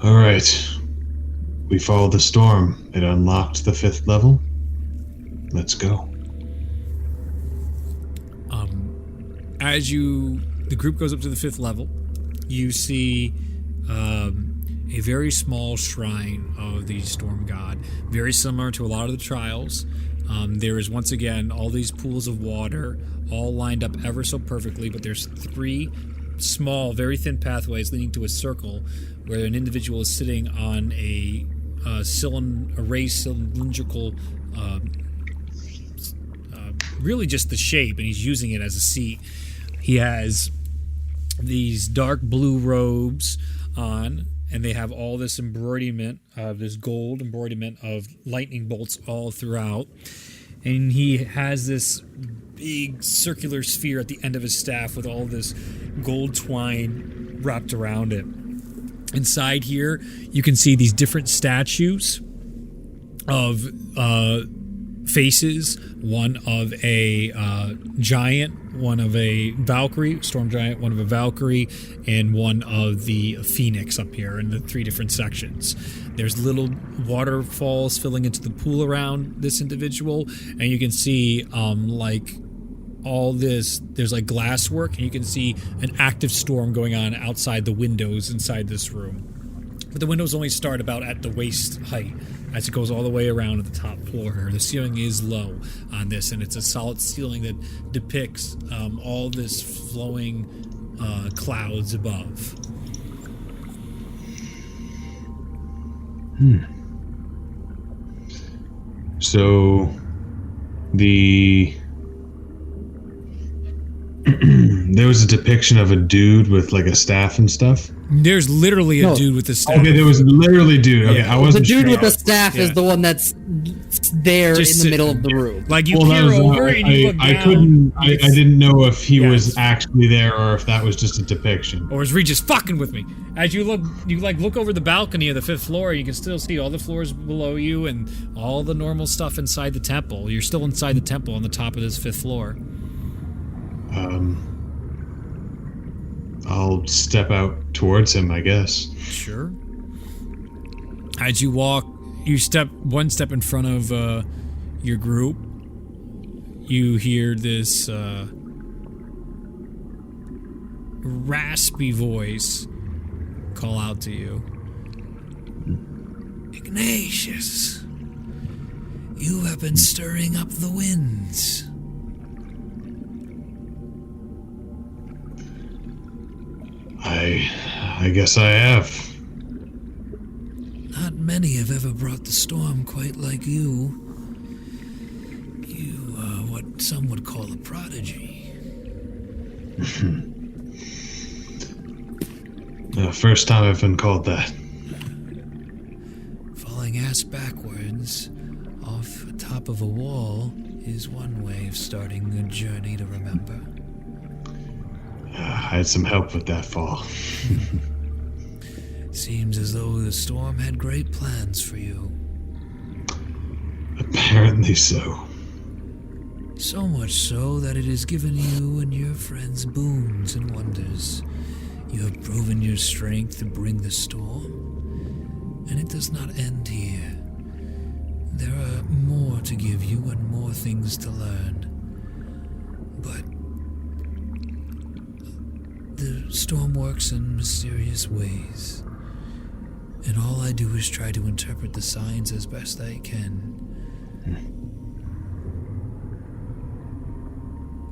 All right. We followed the storm. It unlocked the 5th level. Let's go. As the group goes up to the 5th level, you see a very small shrine of the storm god, very similar to a lot of the trials. There is once again all these pools of water, all lined up ever so perfectly, but there's 3 small, very thin pathways leading to a circle where an individual is sitting on a raised cylindrical, really just the shape, and he's using it as a seat. He has these dark blue robes on, and they have all this embroiderment of this gold embroiderment of lightning bolts all throughout. And he has this big circular sphere at the end of his staff with all this gold twine wrapped around it. Inside here, you can see these different statues of faces, one of a giant, one of a Valkyrie, storm giant, one of a Valkyrie, and one of the Phoenix up here in the 3 different sections. There's little waterfalls filling into the pool around this individual, and you can see like all this, there's like glass work, and you can see an active storm going on outside the windows inside this room. But the windows only start about at the waist height as it goes all the way around to the top floor here. The ceiling is low on this, and it's a solid ceiling that depicts all this flowing clouds above. So there was a depiction of a dude with like a staff and stuff. There's literally a dude with a staff. Okay, there was literally a dude. Okay, I wasn't the dude sure. with the staff is the one that's there Just in the middle of the room. Like you peer over and you look down. I didn't know if he was actually there or if that was just a depiction. Or is Regis fucking with me? As you look over the balcony of the 5th floor, you can still see all the floors below you and all the normal stuff inside the temple. You're still inside the temple on the top of this 5th floor. I'll step out towards him, I guess. Sure. As you walk, you step one step in front of your group. You hear this raspy voice call out to you. Ignatius, you have been stirring up the winds. I guess I have. Not many have ever brought the storm quite like you. You are what some would call a prodigy. First time I've been called that. Falling ass backwards off the top of a wall is one way of starting a journey to remember. I had some help with that fall. Seems as though the storm had great plans for you. Apparently so. So much so that it has given you and your friends boons and wonders. You have proven your strength to bring the storm, and it does not end here. There are more to give you and more things to learn. But the storm works in mysterious ways, and all I do is try to interpret the signs as best I can.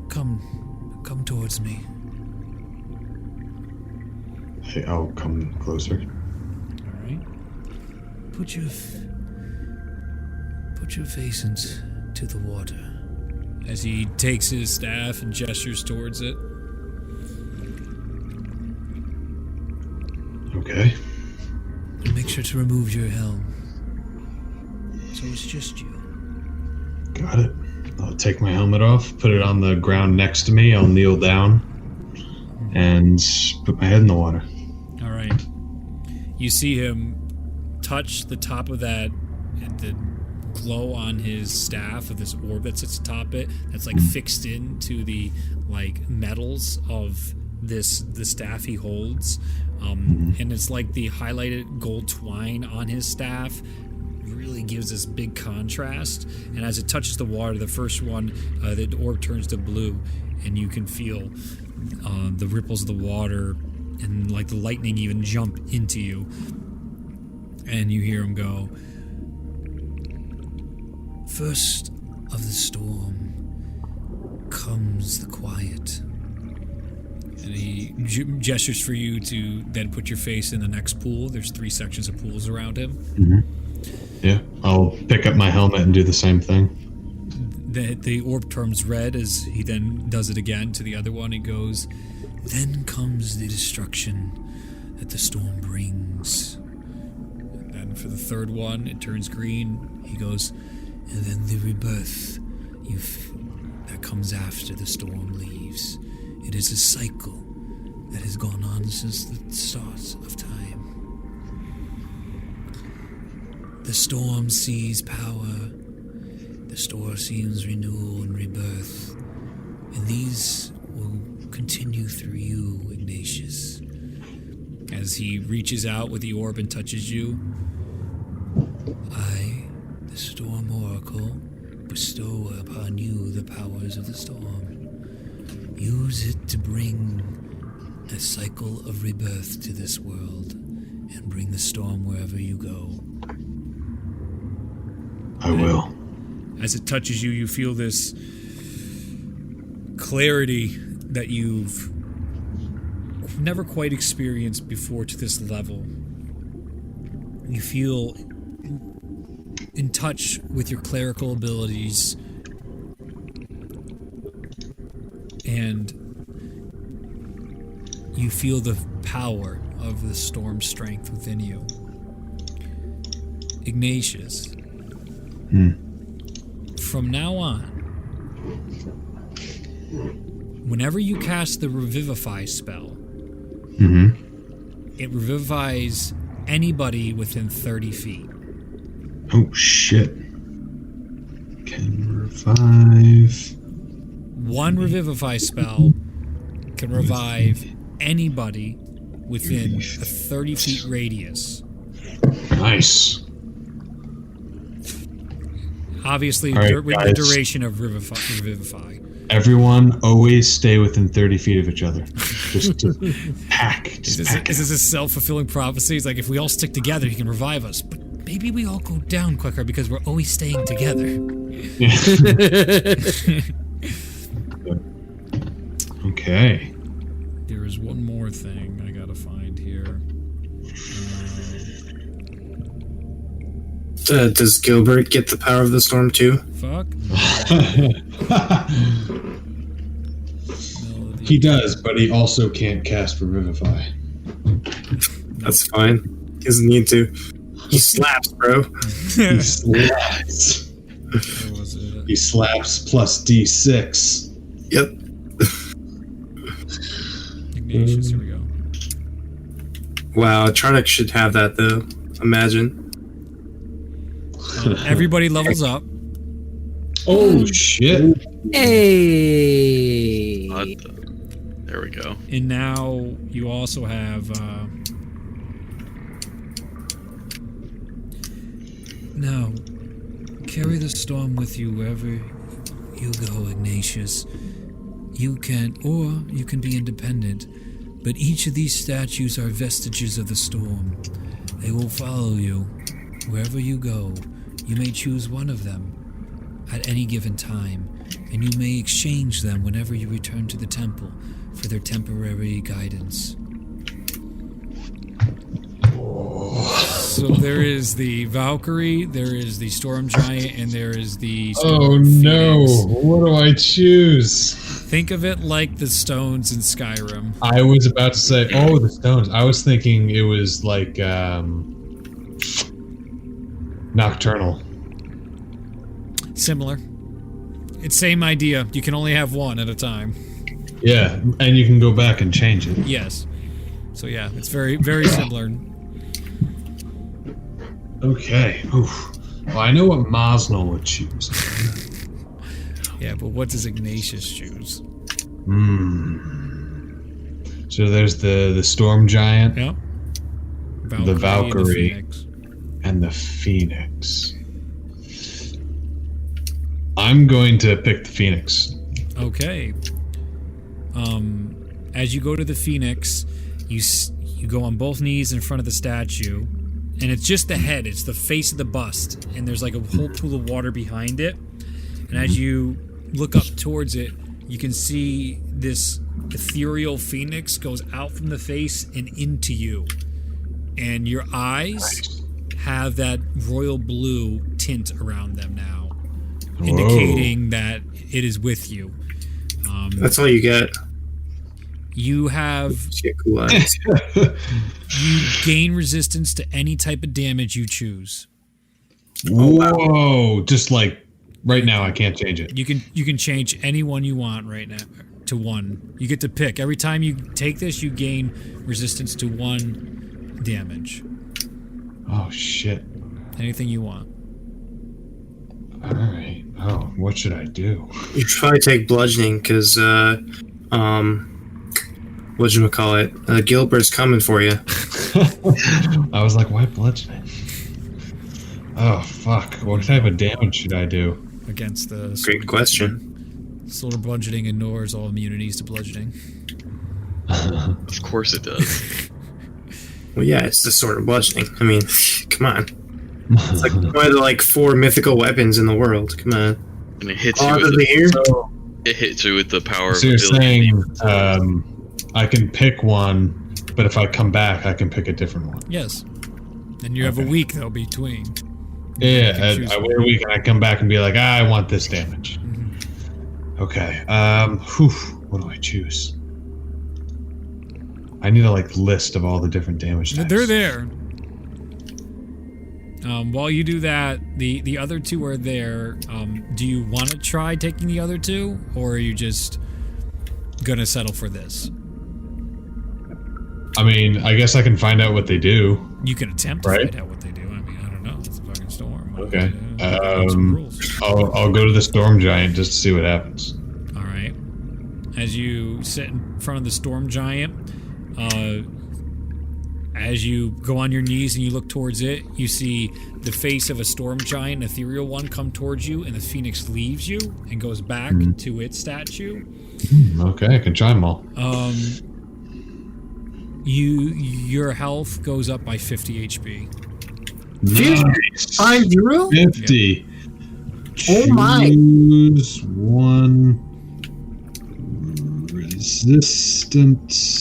Come towards me. Hey, I'll come closer. All right. Put your face into the water. As he takes his staff and gestures towards it. Okay. And make sure to remove your helm. So it's just you. Got it. I'll take my helmet off, put it on the ground next to me. I'll kneel down and put my head in the water. All right. You see him touch the top of that, and the glow on his staff of this orb that sits atop it. That's like fixed into the like metals of the staff he holds, and it's like the highlighted gold twine on his staff. Really gives this big contrast, and as it touches the water, the first one, the orb turns to blue, and you can feel the ripples of the water, and like the lightning even jump into you, and you hear him go, "First of the storm comes the quiet." And he gestures for you to then put your face in the next pool. There's 3 sections of pools around him. Yeah, I'll pick up my helmet and do the same thing. The orb turns red as he then does it again to the other one. He goes, "Then comes the destruction that the storm brings." And then for the third one, it turns green. He goes, "And then the rebirth that comes after the storm leaves. It is a cycle that has gone on since the start of time. The storm sees power. The storm sees renewal and rebirth. And these will continue through you, Ignatius." As he reaches out with the orb and touches you, "I, the Storm Oracle, bestow upon you the powers of the storm. Use it to bring a cycle of rebirth to this world and bring the storm wherever you go." I will. As it touches you, you feel this clarity that you've never quite experienced before to this level. You feel in touch with your clerical abilities, and you feel the power of the storm strength within you. Ignatius, from now on, whenever you cast the Revivify spell, it revivifies anybody within 30 feet. Oh, shit. Can revive. One Revivify spell can revive anybody within a 30 feet radius. Nice. Obviously, right, with the duration of Revivify. Everyone always stay within 30 feet of each other. Just pack. Is this a self-fulfilling prophecy? It's like, if we all stick together, he can revive us. But maybe we all go down quicker because we're always staying together. Okay. There is one more thing I gotta find here. Does Gilbert get the power of the storm too? Fuck. He does, but he also can't cast Revivify. That's fine. He doesn't need to. He slaps, bro. He slaps. Where was it? He slaps plus D6. Yep. Ignatius, here we go. Wow, Charnock should have that though. Imagine. Everybody levels up. Oh shit! Hey! There we go. And now you also have now carry the storm with you wherever you go, Ignatius. You can be independent, but each of these statues are vestiges of the storm. They will follow you wherever you go. You may choose one of them at any given time, and you may exchange them whenever you return to the temple for their temporary guidance. So there is the Valkyrie, there is the Storm Giant, and there is the Storm Phoenix. What do I choose? Think of it like the stones in Skyrim. I was about to say, the stones. I was thinking it was like Nocturnal. Similar. It's same idea. You can only have one at a time. Yeah, and you can go back and change it. Yes. So yeah, it's very, very similar. Okay. Oof. Well, I know what Mosnell would choose. Yeah, but what does Ignatius choose? So there's the Storm Giant. Yep. The Valkyrie. And the Phoenix. And the Phoenix. I'm going to pick the Phoenix. Okay. As you go to the Phoenix, you go on both knees in front of the statue, and it's just the head. It's the face of the bust, and there's like a whole pool of water behind it. And as you look up towards it, you can see this ethereal phoenix goes out from the face and into you, and your eyes have that royal blue tint around them now, indicating that it is with you. That's all you get. You have Cool eyes. you gain resistance to any type of damage you choose. Whoa! Just like right now, I can't change it. You can change any one you want right now to one. You get to pick. Every time you take this, you gain resistance to 1 damage. Oh shit! Anything you want. All right. Oh, what should I do? You should probably take bludgeoning because, whatchamacallit, Gilbert's coming for you. I was like, why bludgeoning? Oh fuck! What type of damage should I do? Against the Great question. Sword of bludgeoning ignores all immunities to bludgeoning. Of course it does. Well, yeah, it's the sword of bludgeoning. I mean, come on. It's like one of the 4 mythical weapons in the world. Come on. And it hits you Out with of the ear. it hits you with the power So of you're ability. saying I can pick one, but if I come back, I can pick a different one. Yes. And you have a week though between. Yeah, choose I wait a week and I come back and be like, I want this damage. Okay. What do I choose? I need a list of all the different damage types. They're there. While you do that, the other 2 are there. Do you want to try taking the other 2, or are you just gonna settle for this? I mean, I guess I can find out what they do. You can attempt to Right. find out what they do. I mean, I don't know. It's a fucking storm. Okay. Some rules. I'll go to the Storm Giant just to see what happens. All right. As you sit in front of the storm giant, as you go on your knees and you look towards it, you see the face of a storm giant, an ethereal one, come towards you, and the phoenix leaves you and goes back to its statue. Okay, I can try them all. Your health goes up by 50 HP. Nice. 50? 50. Oh my. Choose one resistance.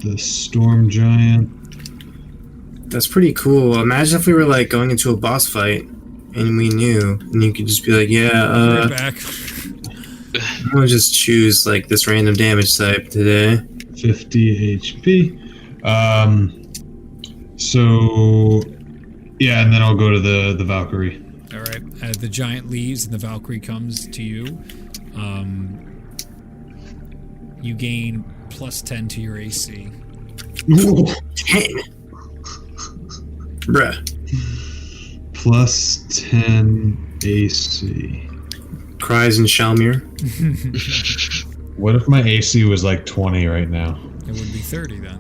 The Storm Giant. That's pretty cool. Imagine if we were going into a boss fight and we knew, and you could just be like, yeah, Right back. I'm gonna just choose this random damage type today. 50 HP. So yeah, and then I'll go to the Valkyrie. All right. As the giant leaves and the Valkyrie comes to you, you gain +10 to your AC. 10. Bruh. +10 AC. Cries and Shalmir. What if my AC was 20 right now? It would be 30 then.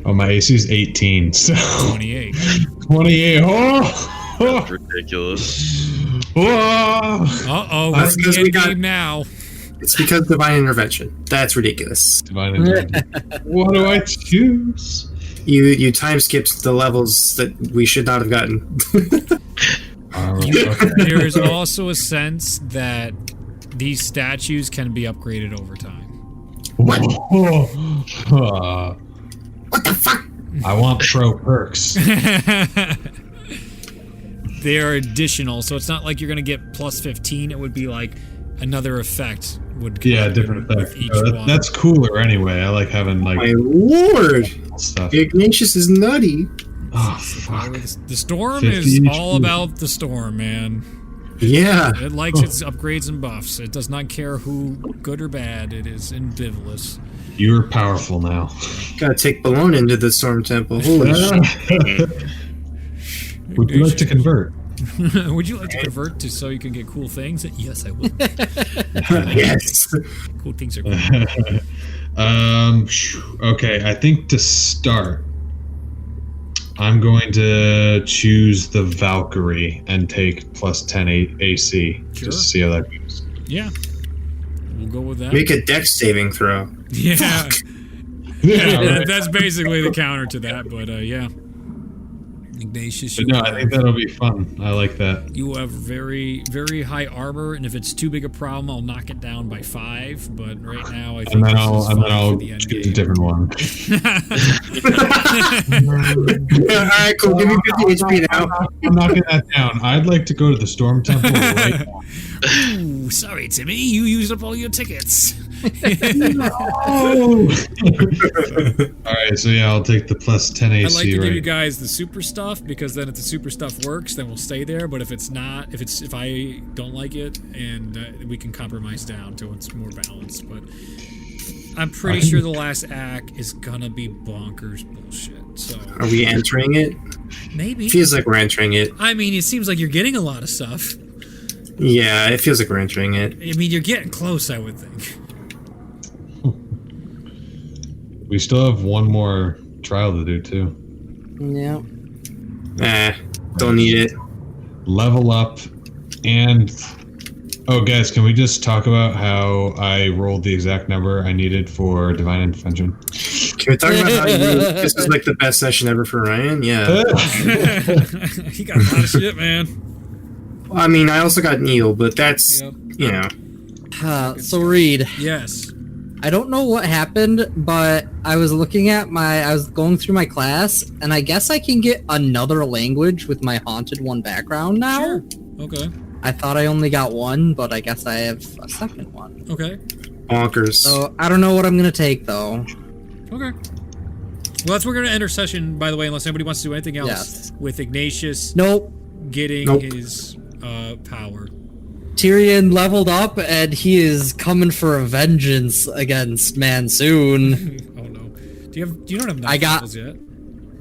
Oh, my AC is 18, so 28. 28. That's ridiculous. Uh-oh, we're That's in because the we end got- game now. It's because divine intervention. That's ridiculous. Divine intervention. What do I choose? You time skipped the levels that we should not have gotten. Okay. There is also a sense that these statues can be upgraded over time. What? What the fuck? I want pro perks. They are additional, so it's not like you're going to get +15. It would be another effect would come Yeah, different with effect. each one. That's cooler anyway. I like having My lord! stuff. Ignatius is nutty. Oh fuck. The storm 50 is all HP. about the storm, man. Yeah. It likes its upgrades and buffs. It does not care who, good or bad. It is ambivalent. You're powerful now. Gotta take Balone into the Storm Temple. Holy shit. Would you like to convert? Would you like to convert to so you can get cool things? Yes, I would. Yes. Cool things are cool. Okay, I think to start, I'm going to choose the Valkyrie and take plus 10 AC. Sure. Just to see how that goes. Yeah. We'll go with that. Make a dex saving throw. Yeah. Yeah, That's basically the counter to that, but yeah. Ignatius, But no, I think that'll be fun. I like that. you have very, very high armor, and if it's too big a problem, I'll knock it down by 5. But right now, I think And then this is fine I'll for the end choose game. a different one. Alright, cool. Give me 50 HP now. I'm knocking that down. I'd like to go to the Storm Temple right now. Ooh, sorry, Timmy. You used up all your tickets. Oh! Alright, so yeah, I'll take the plus 10 AC I'd like to give you right. guys the super stuff, because then if the super stuff works, then we'll stay there. But if it's not, if I don't like it, and we can compromise down to it's more balanced. But I'm pretty sure the last act is gonna be bonkers bullshit. So Are we entering it? maybe. Feels like we're entering it. I mean, it seems like you're getting a lot of stuff. Yeah, it feels like we're entering it. I mean, you're getting close, I would think. We still have one more trial to do too. Yeah. Don't need it. Level up and oh guys, can we just talk about how I rolled the exact number I needed for Divine Intervention? Can we talk about how this is like the best session ever for Ryan? Yeah. He got a lot of shit, man. I mean, I also got Neil, but that's, Yep. you know. So Reed, Yes. I don't know what happened, but I was looking at I was going through my class, and I guess I can get another language with my Haunted 1 background now. Sure. Okay. I thought I only got one, but I guess I have a second one. Okay. Bonkers. So I don't know what I'm gonna take though. Okay. Well, we're going to end our session, by the way, unless anybody wants to do anything else Yes. with Ignatius Nope. getting Nope. his power. Tyrion leveled up, and he is coming for a vengeance against Mansoon. Oh no. You don't have 9 I got- levels yet?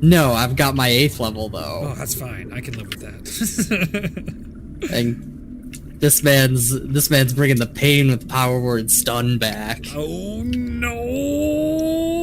No, I've got my 8th level Oh, though, that's fine. I can live with that. and this man's bringing the pain with power word stun back. Oh no.